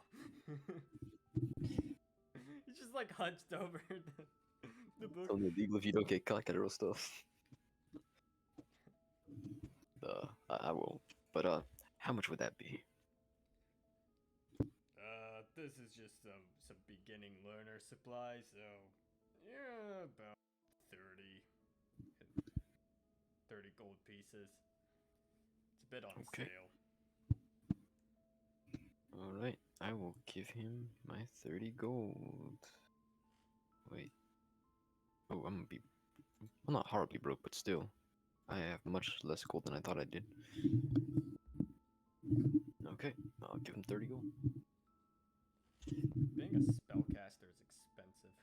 He's just like hunched over the book. It's only illegal if you don't get collateral stuff. I won't. But, how much would that be? This is just some beginning learner supplies, so yeah, about 30 gold pieces. It's a bit on Okay. sale. Alright, I will give him my 30 gold. Wait. Oh, I'm gonna be... Well, not horribly broke, but still. I have much less gold than I thought I did. Okay, I'll give him 30 gold. Being a spellcaster is expensive.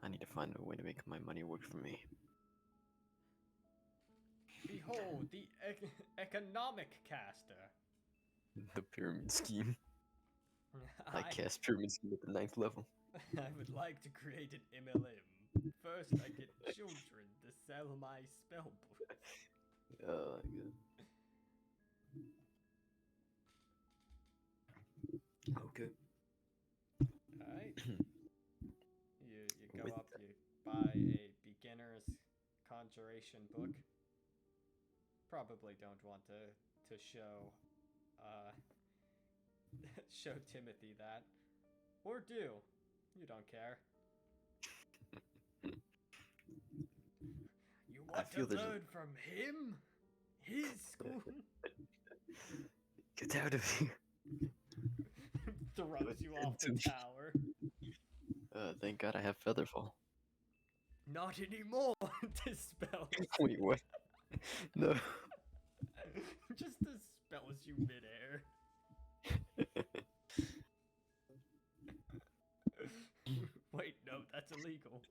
I need to find a way to make my money work for me. Behold, the economic caster. The pyramid scheme. I I cast pyramid scheme at the 9th level. would like to create an MLM. First, I get children to sell my spell book. Oh my god. Okay. Alright. You go With up, you buy a beginner's conjuration book. Probably don't want to show show Timothy that. Or do. You don't care. You want feel to there's a- learn from him? His school? Get out of here. Throws you off the Into the- tower. Thank god I have Featherfall. Not anymore! Dispels. Wait, what? No. Just dispels you midair. Wait, no, that's illegal.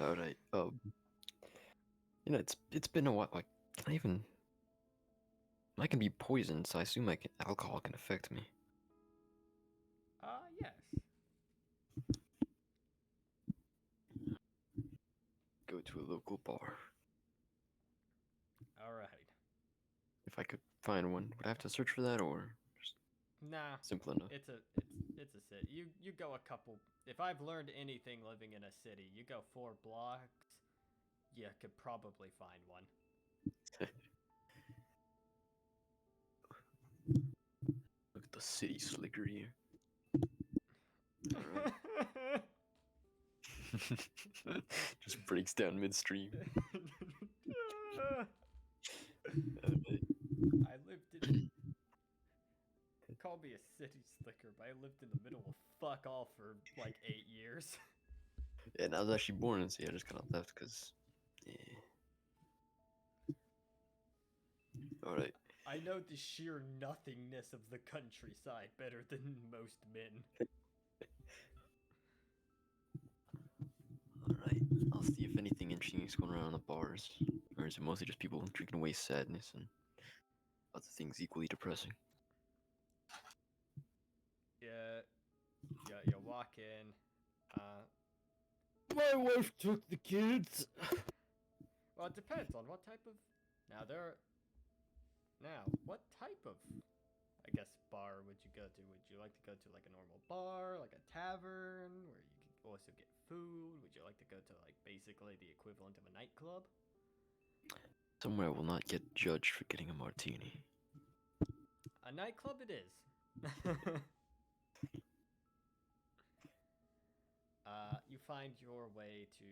Alright, you know, it's been a while, like, I can be poisoned, so I assume alcohol can affect me. Yes. Go to a local bar. Alright. If I could find one, would I have to search for that, or just Nah, simple enough? it's a city. You go a couple. If I've learned anything living in a city, you go 4 blocks, you could probably find one. Look at the city slicker here. Alright. Just breaks down midstream. Alright. I lived in. Call me a city slicker, but I lived in the middle of fuck all for like 8 years. And I was actually born in Sea. I just kind of left because, yeah. All right. I know the sheer nothingness of the countryside better than most men. martinis going around the bars, or is it mostly just people drinking away sadness and other things equally depressing? Yeah, you walk in. My wife took the kids. Well, it depends on what type of. What type of, I guess, bar would you go to? Would you like to go to like a normal bar, like a tavern, where you can also get food? Would you like to go to like basically the equivalent of a nightclub? Somewhere I will not get judged for getting a martini. A nightclub it is. You find your way to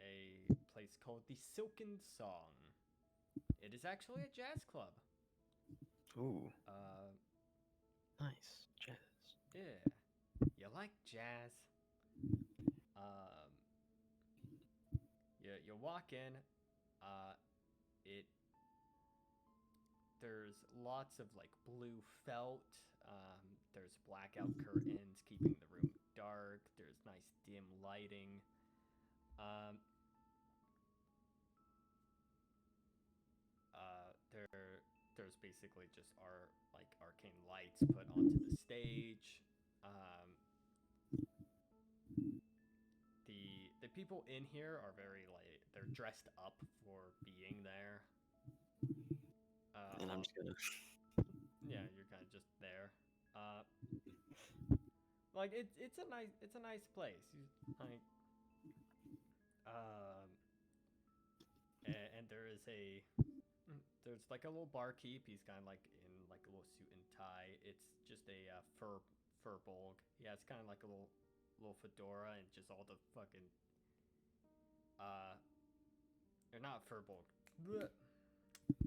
a place called the Silken Song. It is actually a jazz club. Ooh, Uh, nice jazz. yeah. You like jazz? You walk in. It There's lots of like blue felt. There's blackout curtains keeping the room dark. There's nice dim lighting. There's basically just arcane lights put onto the stage. The people in here are very like they're dressed up for being there. And I'm just gonna. Yeah, you're kind of just there. Like it's a nice place. And there's like a little barkeep. He's kind of like in like a little suit and tie. It's just a furbolg. He has kind of like a little fedora and just all the fucking or not furbolg. Blech.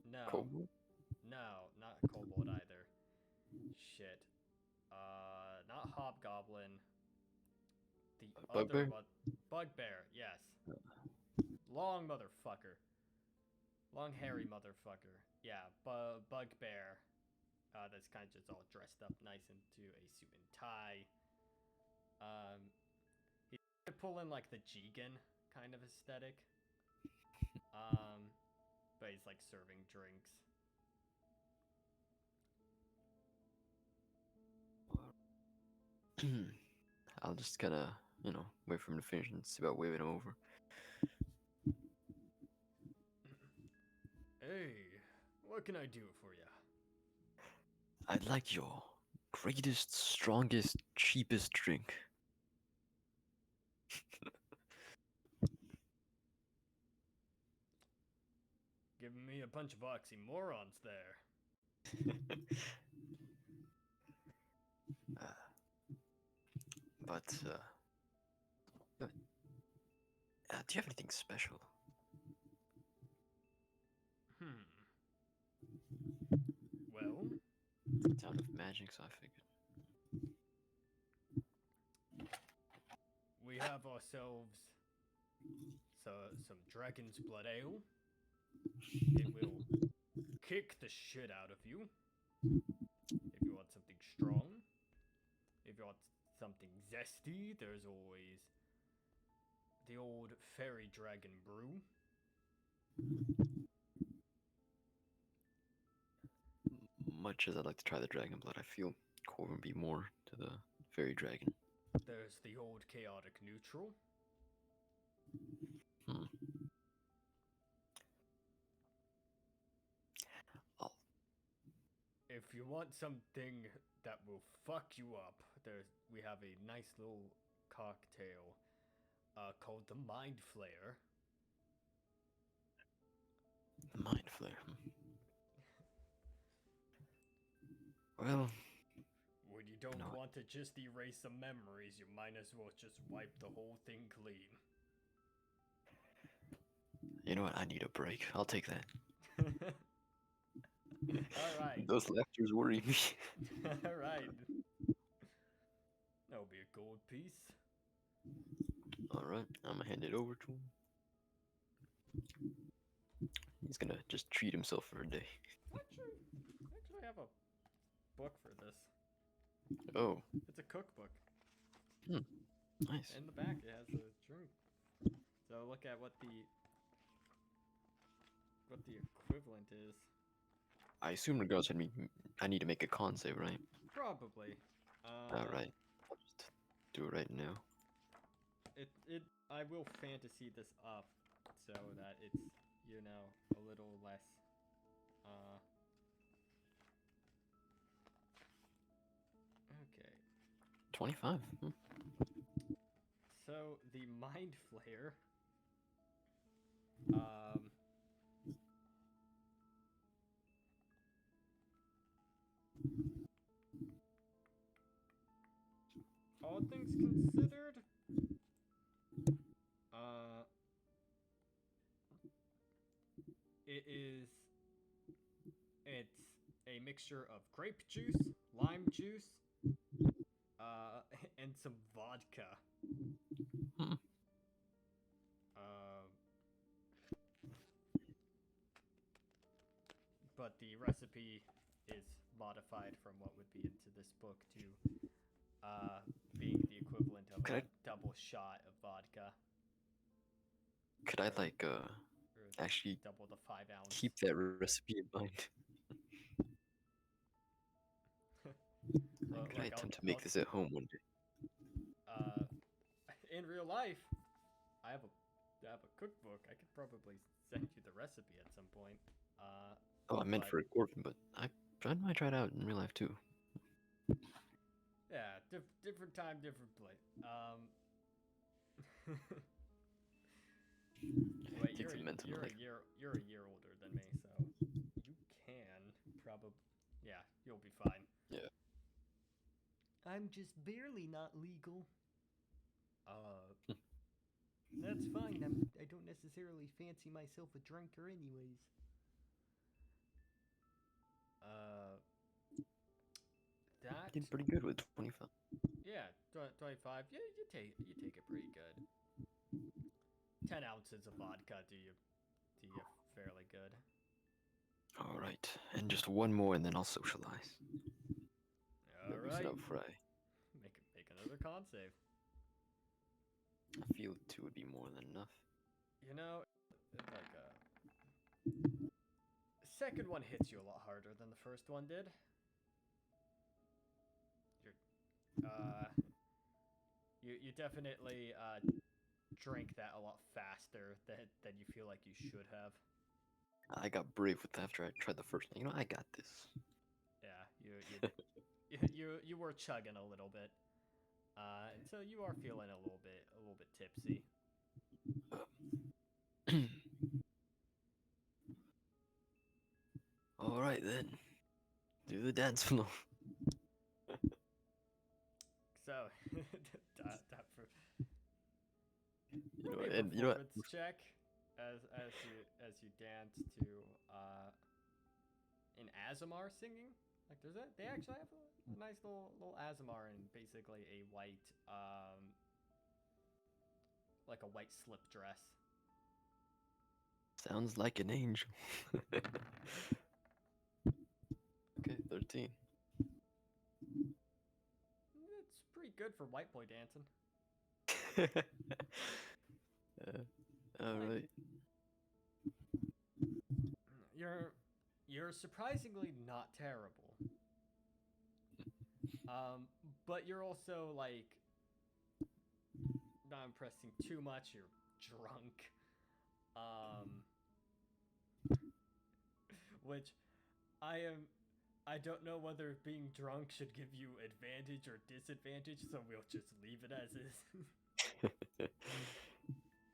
No. Kobold? No, not kobold either. Shit. Not hobgoblin. The Bugbear? other bugbear, yes. Long motherfucker. Long hairy motherfucker. Yeah, bugbear. That's kind of just all dressed up nice into a suit and tie. He's trying to pull in like the Jigen kind of aesthetic. But he's like serving drinks. I'll just kinda, wait for him to finish and see about waving him over. Hey, what can I do for you? I'd like your greatest, strongest, cheapest drink. Giving me a bunch of oxymorons there. But, do you have anything special? Well, Town of Magic, so I figured. we have ourselves some Dragon's Blood Ale. It will kick the shit out of you. If you want something strong. If you want something zesty, there's always the old Fairy Dragon Brew. Much as I'd like to try the Dragon Blood, I feel Corvin would be more to the Fairy Dragon. There's the old Chaotic Neutral. If you want something that will fuck you up, we have a nice little cocktail called the Mind Flayer. The Mind Flare. Well, when you don't want to just erase some memories, you might as well just wipe the whole thing clean. You know what? I need a break. I'll take that. Alright. Those laughters worry me. Alright. That'll be a gold piece. Alright, I'm gonna hand it over to him. He's gonna just treat himself for a day. Actually, I have a book for this. Oh. It's a cookbook. Nice. In the back, it has a drink. So look look at what the equivalent is. I assume regardless, I need to make a con save, right? Probably. Alright. I'll just do it right now. I will fantasy this up so that it's, you know, a little less okay. 25. So the Mind Flayer all things considered, it's a mixture of grape juice, lime juice, and some vodka. Hmm. But the recipe is modified from what would be into this book to being the equivalent of Could a I- double shot of vodka. Could I like Or actually double the 5 ounce. keep that recipe in mind? Well, Could I like, attempt to make this at home one day? In real life, I have a cookbook. I could probably send you the recipe at some point. Oh, I meant but- for a Gorfin, but I might try it out in real life too. Yeah, different time, different place. Wait, Takes a mental you're like- a year older than me, so you can probably, yeah, you'll be fine. Yeah. I'm just barely not legal. That's fine. I don't necessarily fancy myself a drinker, anyways. That Did pretty good with 25. yeah, 25. Yeah, you take it pretty good. 10 ounces of vodka do you fairly good. All right, and just one more, and then I'll socialize. All Loosen right, up, Fry. make another con save. I feel 2 would be more than enough. You know, it's like second one hits you a lot harder than the first one did. You definitely drank that a lot faster than you feel like you should have. I got brave with that after I tried the first one. You know, I got this. Yeah, you were chugging a little bit, and so you are feeling a little bit tipsy. All right then, do the dance floor. So that for You know, roll me a and you know what? performance check as you dance to an Azamar singing. Like they actually have a nice little Azamar in basically a white like a white slip dress. Sounds like an angel. Okay, 13. It's pretty good for white boy dancing. All right. You're surprisingly not terrible. But you're also like not impressing too much. You're drunk. Which I don't know whether being drunk should give you advantage or disadvantage, so we'll just leave it as is.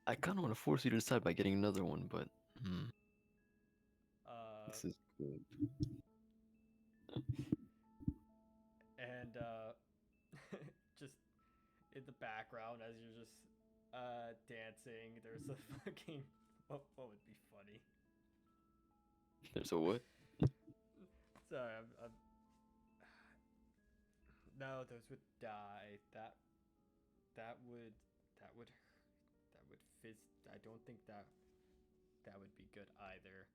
I kind of want to force you to decide by getting another one, but this is cool. And just in the background as you're just dancing, there's a fucking what would be funny. There's a what? Sorry, I'm no, those would die. That would fizz. I don't think that would be good either.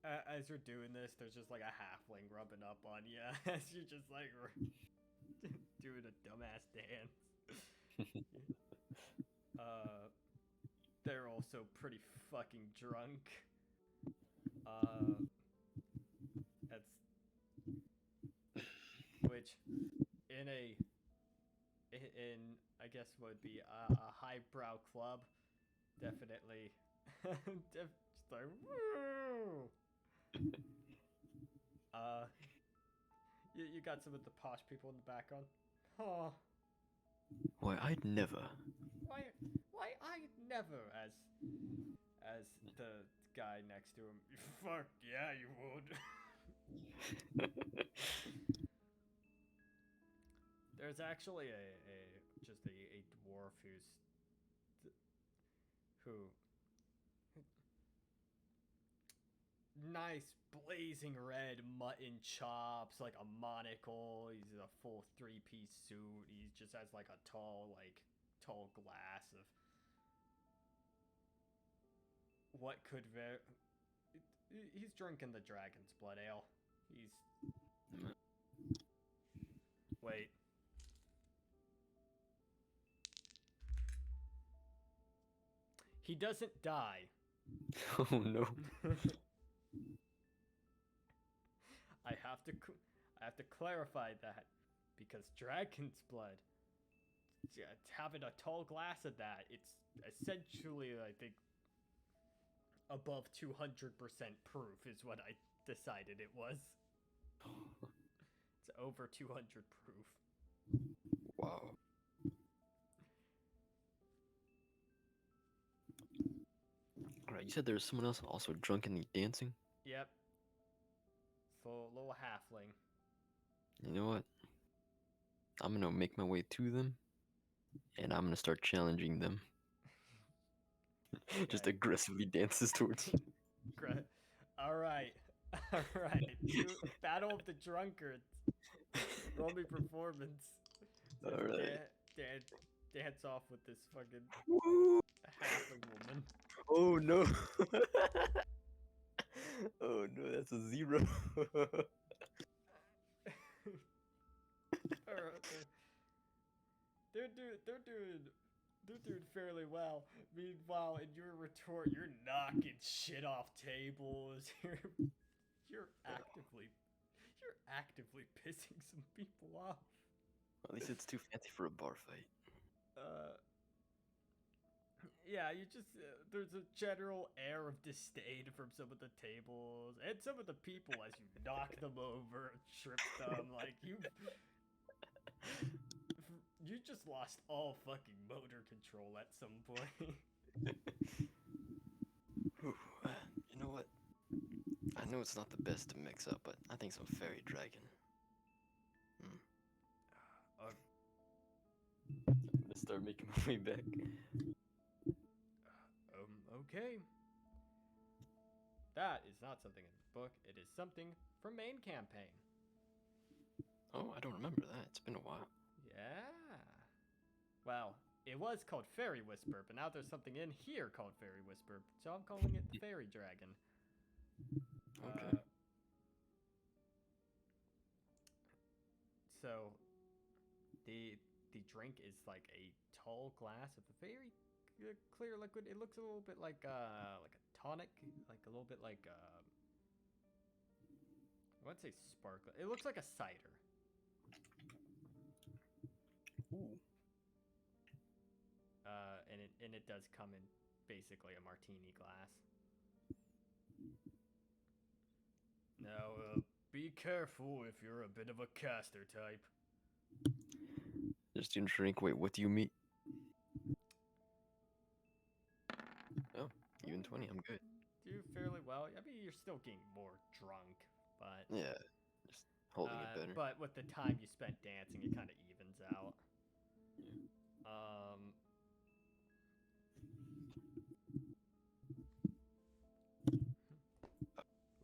As you're doing this, there's just like a halfling rubbing up on you as you're just like doing a dumbass dance. They're also pretty fucking drunk. That's which in I guess would be a highbrow club, definitely. Just like woo. You got some of the posh people in the background. Oh, Why, I'd never. why I never as the guy next to him. Fuck yeah, you would. There's actually a dwarf who nice blazing red mutton chops, like a monocle. He's in a full 3-piece suit. He just has like a tall glass of what could he's drinking the dragon's blood ale. Wait. He doesn't die. Oh no. I have to clarify that because dragon's blood, having a tall glass of that, it's essentially, I think, above 200% proof is what I decided it was. It's over 200 proof. Wow. Alright, you said there was someone else also drunkenly dancing? Yep. Full little halfling. You know what? I'm gonna make my way to them, and I'm gonna start challenging them. Just Okay. aggressively dances towards you. Alright. Alright. Battle of the Drunkards. Roll me performance. Alright. Dance off with this fucking Woo! halfling woman. Oh no! Oh no, that's a 0. They're doing fairly well. Meanwhile, in your retort, you're knocking shit off tables. You're actively pissing some people off. At least it's too fancy for a bar fight. Yeah, you just there's a general air of disdain from some of the tables and some of the people as you knock them over, trip them. Like you just lost all fucking motor control at some point. Whew. You know what? I know it's not the best to mix up, but I think some fairy dragon. I'm gonna start making my way back. Okay. That is not something in the book. It is something from main campaign. Oh, I don't remember that. It's been a while. Yeah. Well, it was called Fairy Whisper, but now there's something in here called Fairy Whisper, so I'm calling it the Fairy Dragon. Okay. So, the drink is like a tall glass of a very clear liquid. It looks a little bit like a tonic, like a little bit like I wouldn't say sparkle. It looks like a cider. Ooh. And it does come in basically a martini glass. Now, be careful if you're a bit of a caster type. Just didn't drink. Wait, what do you mean? Oh, even 20. I'm good. Do fairly well. I mean, you're still getting more drunk, but Yeah, just holding it better. But with the time you spent dancing, it kind of evens out. Yeah.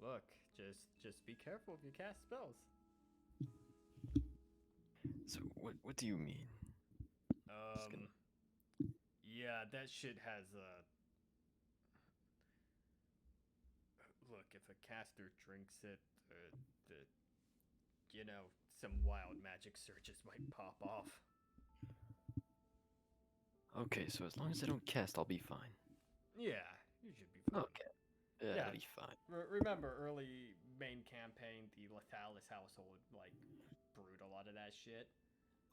Look, just be careful if you cast spells. So what do you mean? Yeah, that shit has look, if a caster drinks it, some wild magic surges might pop off. Okay, so as long as I don't cast, I'll be fine. Yeah, you should be fine. Okay. Yeah, Yeah. I'll be fine. Remember, early main campaign, the Lethalis household, like, brewed a lot of that shit.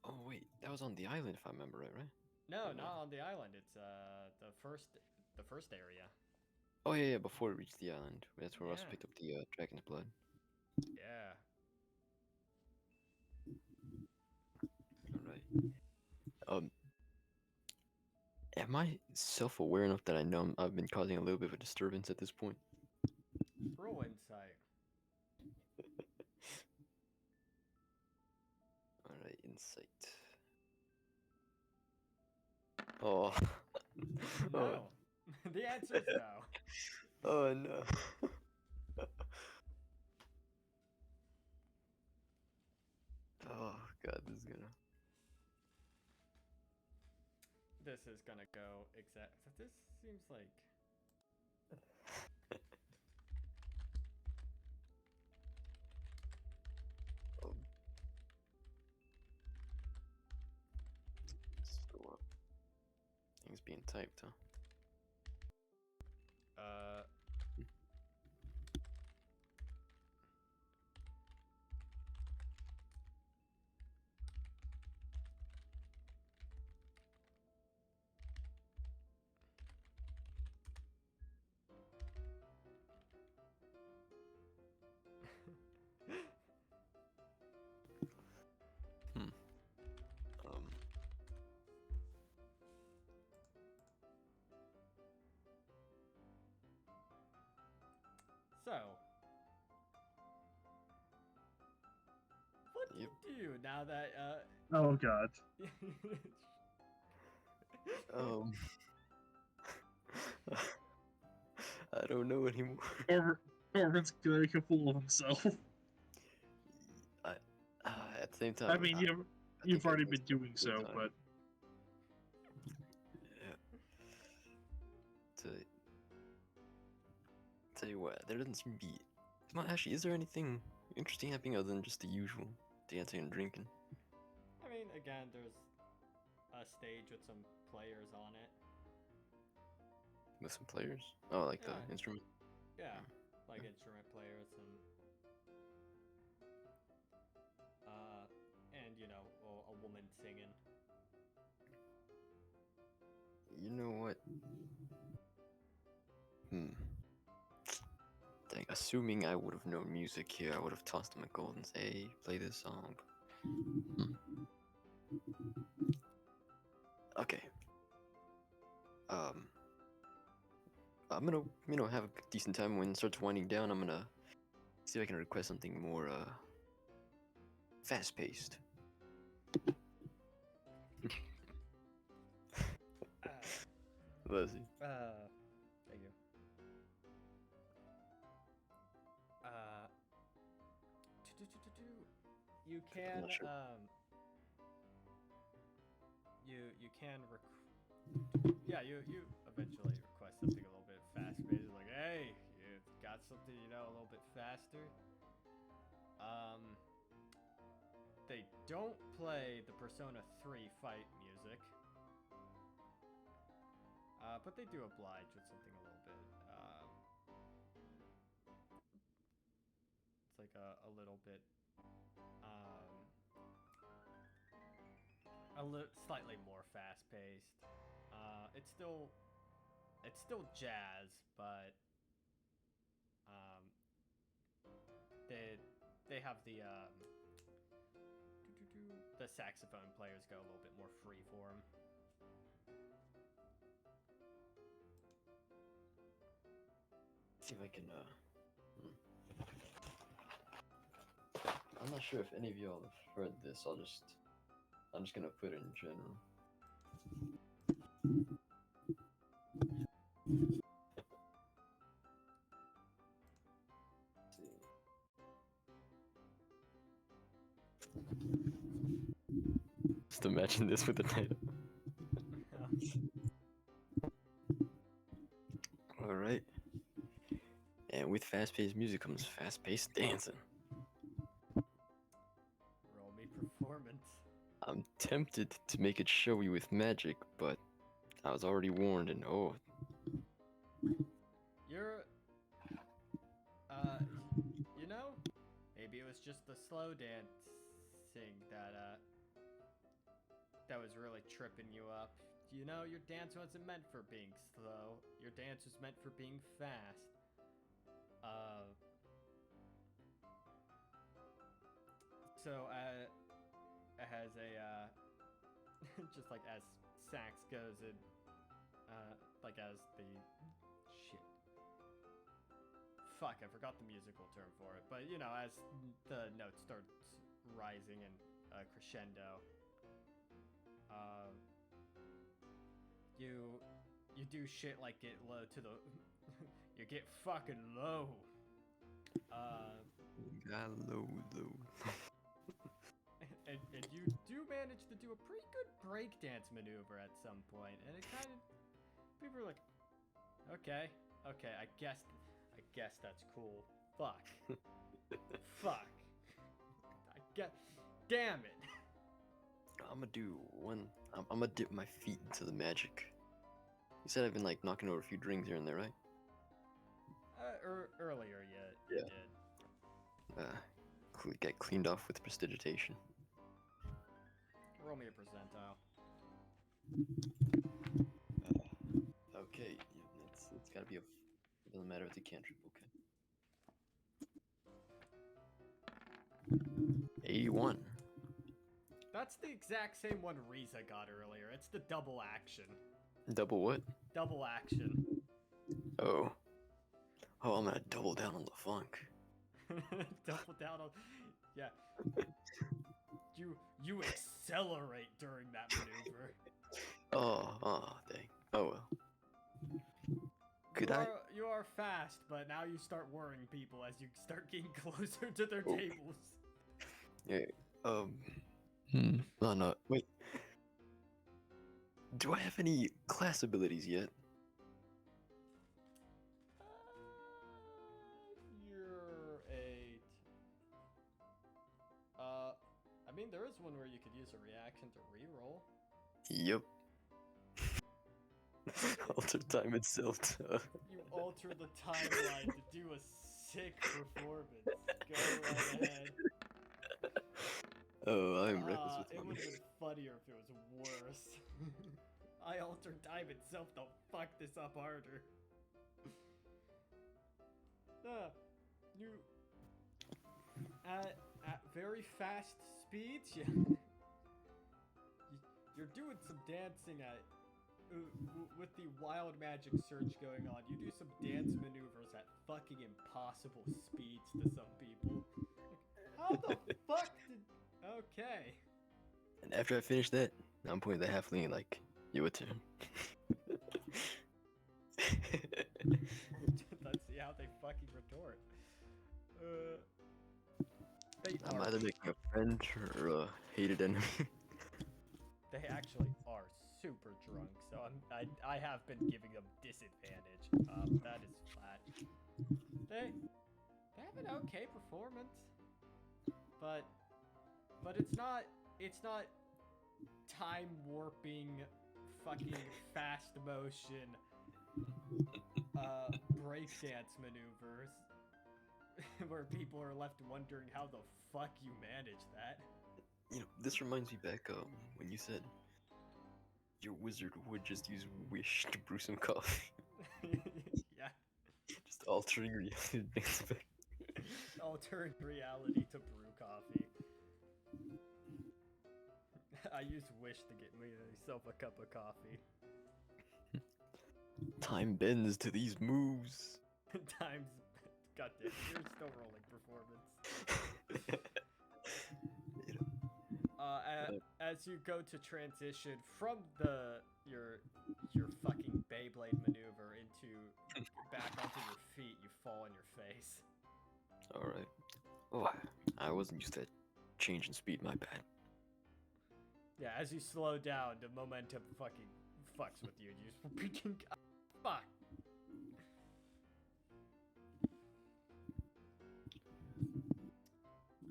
Oh wait, that was on the island if I remember right? No, Or no? not on the island. It's the first area. Oh yeah, before we reached the island. That's where we also Yeah. picked up the dragon's blood. Yeah. Alright. Am I self-aware enough that I know I've been causing a little bit of a disturbance at this point? Roll insight. Alright, insight. Oh. Oh, No. The answer is no. oh no. Oh god, this is gonna. This is gonna go exact. This seems like. So, things being typed, huh? Um. So. What do Yep. you do now that Oh god. Um. I don't know anymore. Corbin's gonna make a fool of himself. At the same time, I mean, I you've think I already missed been a doing good so, time. but Yeah. Tell you what, there doesn't seem to be. Come on, actually, is there anything interesting happening other than just the usual dancing and drinking? I mean, again, there's a stage with some players on it. With some players? Oh, like Yeah. the instrument? Yeah, Mm. like Yeah. instrument players and you know, a woman singing. You know what? Dang, assuming I would have known music here, I would have tossed him a gold and say, hey, play this song. Hmm. Okay. I'm gonna have a decent time when it starts winding down. I'm gonna see if I can request something more fast-paced. Let's see. Thank you. You can not sure. you can yeah, you eventually request something a little bit fast paced, like, hey, you got something, you know, a little bit faster. They don't play the Persona 3 fight music. But they do oblige with something a little bit. It's like a little bit, slightly more fast-paced. It's still jazz, but they have the saxophone players go a little bit more freeform. See if I can I'm not sure if any of y'all have heard this. I'm just gonna put it in general. Just imagine this with the title. Alright. And with fast-paced music comes fast-paced dancing. Roll me performance. I'm tempted to make it showy with magic, but I was already warned, and oh, You're, you know, maybe it was just the slow dancing that was really tripping you up. You know, your dance wasn't meant for being slow. Your dance was meant for being fast. So, as a, just like as sax goes in, like as the, shit. Fuck, I forgot the musical term for it. But, you know, as the note starts rising and crescendo, you do shit like get low to the, you get fucking low. got low. And you do manage to do a pretty good breakdance maneuver at some point, and it kind of, people are like, okay, I guess that's cool. Fuck. Fuck. Damn it. I'm gonna do one. I'm gonna dip my feet into the magic. You said I've been like knocking over a few drinks here and there, right? Earlier you Yeah. did. Get cleaned off with prestidigitation. Roll me a percentile. Okay, it's gotta be a. It doesn't matter if it's a cantrip. Okay. 81. That's the exact same one Riza got earlier. It's the double action. Double what? Double action. Oh. Oh, I'm gonna double down on the funk. Double down on. Yeah. You accelerate during that maneuver. Oh, dang. Oh well. You are fast, but now you start worrying people as you start getting closer to their tables. Yeah. No. Wait. Do I have any class abilities yet? You're 8. I mean, there is one where you could use a reaction to reroll. Yep. Alter time itself. You alter the timeline to do a sick performance. Go right ahead. Oh, I'm reckless with It money. would have been funnier if it was worse. I altered time itself to fuck this up harder. You at very fast speeds, you're doing some dancing with the wild magic surge going on. You do some dance maneuvers at fucking impossible speeds to some people. How the fuck did? Okay. And after I finish that, I'm pointing the halfling like, your turn. Let's see how they fucking retort. They I'm are. either making a friend or a hated enemy. They actually are super drunk, so I have been giving them disadvantage. That is flat. They have an okay performance, but it's not time warping, fucking fast motion, breakdance maneuvers, where people are left wondering how the fuck you manage that. You know, this reminds me back when you said your wizard would just use wish to brew some coffee. Yeah. Just altering reality. Alternate reality to brew coffee. I use wish to get myself a cup of coffee. Time bends to these moves. Times, goddamn, you're still rolling performance. As you go to transition from your fucking Beyblade maneuver into back onto your feet, you fall on your face. Alright. Oh, I wasn't used to that change in speed, my bad. Yeah, as you slow down, the momentum fucking fucks with you, and you just freaking fuck.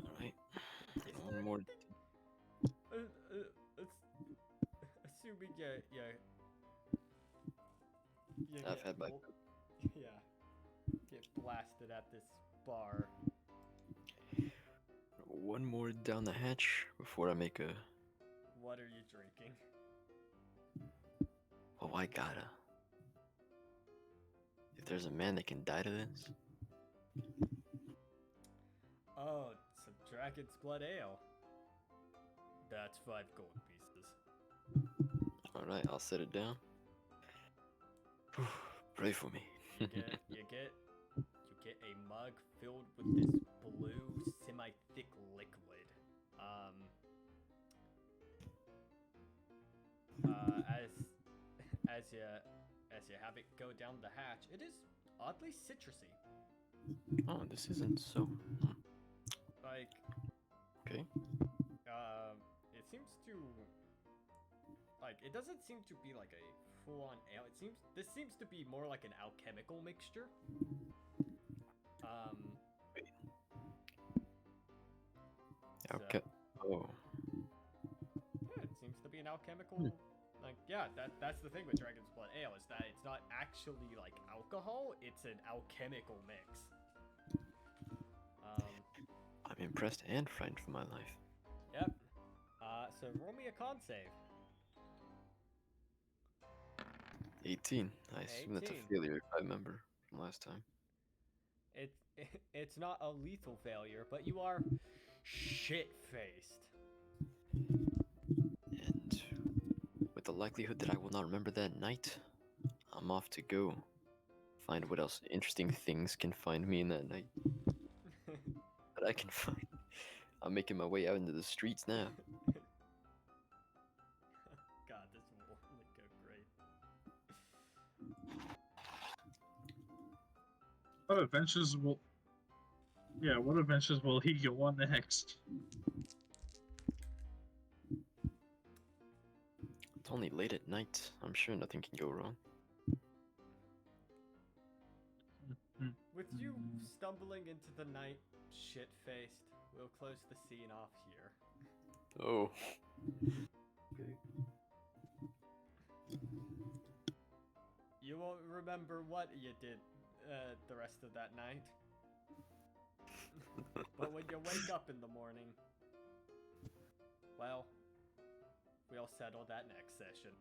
Alright. One more. Assuming You I've get had my yeah, get blasted at this bar. one more down the hatch before I make a. What are you drinking? Oh, I gotta. If there's a man that can die to this, Oh, some Dragon's Blood Ale. That's 5 gold pieces. all right, I'll set it down. Pray for me. You get a mug filled with this blue semi-thick liquid. As you have it go down the hatch, it is oddly citrusy. Oh, this isn't so. Like, Okay. it seems to like it doesn't seem to be like a full-on ale. This seems to be more like an alchemical mixture. Okay. Oh. Yeah, it seems to be an alchemical. Like, yeah, that's the thing with Dragon's Blood Ale is that it's not actually like alcohol; it's an alchemical mix. I'm impressed and frightened for my life. Yep. So roll me a con save. 18. I assume that's a 18. failure if I remember from last time. It's not a lethal failure, but you are shit-faced. And with the likelihood that I will not remember that night, I'm off to go find what else interesting things can find me in that night that I can find. I'm making my way out into the streets now. God, this will only go great. What adventures will? Yeah, what adventures will he go on next? It's only late at night. I'm sure nothing can go wrong. With you stumbling into the night, shit-faced, we'll close the scene off here. Oh. You won't remember what you did the rest of that night. But when you wake up in the morning, well, we'll settle that next session.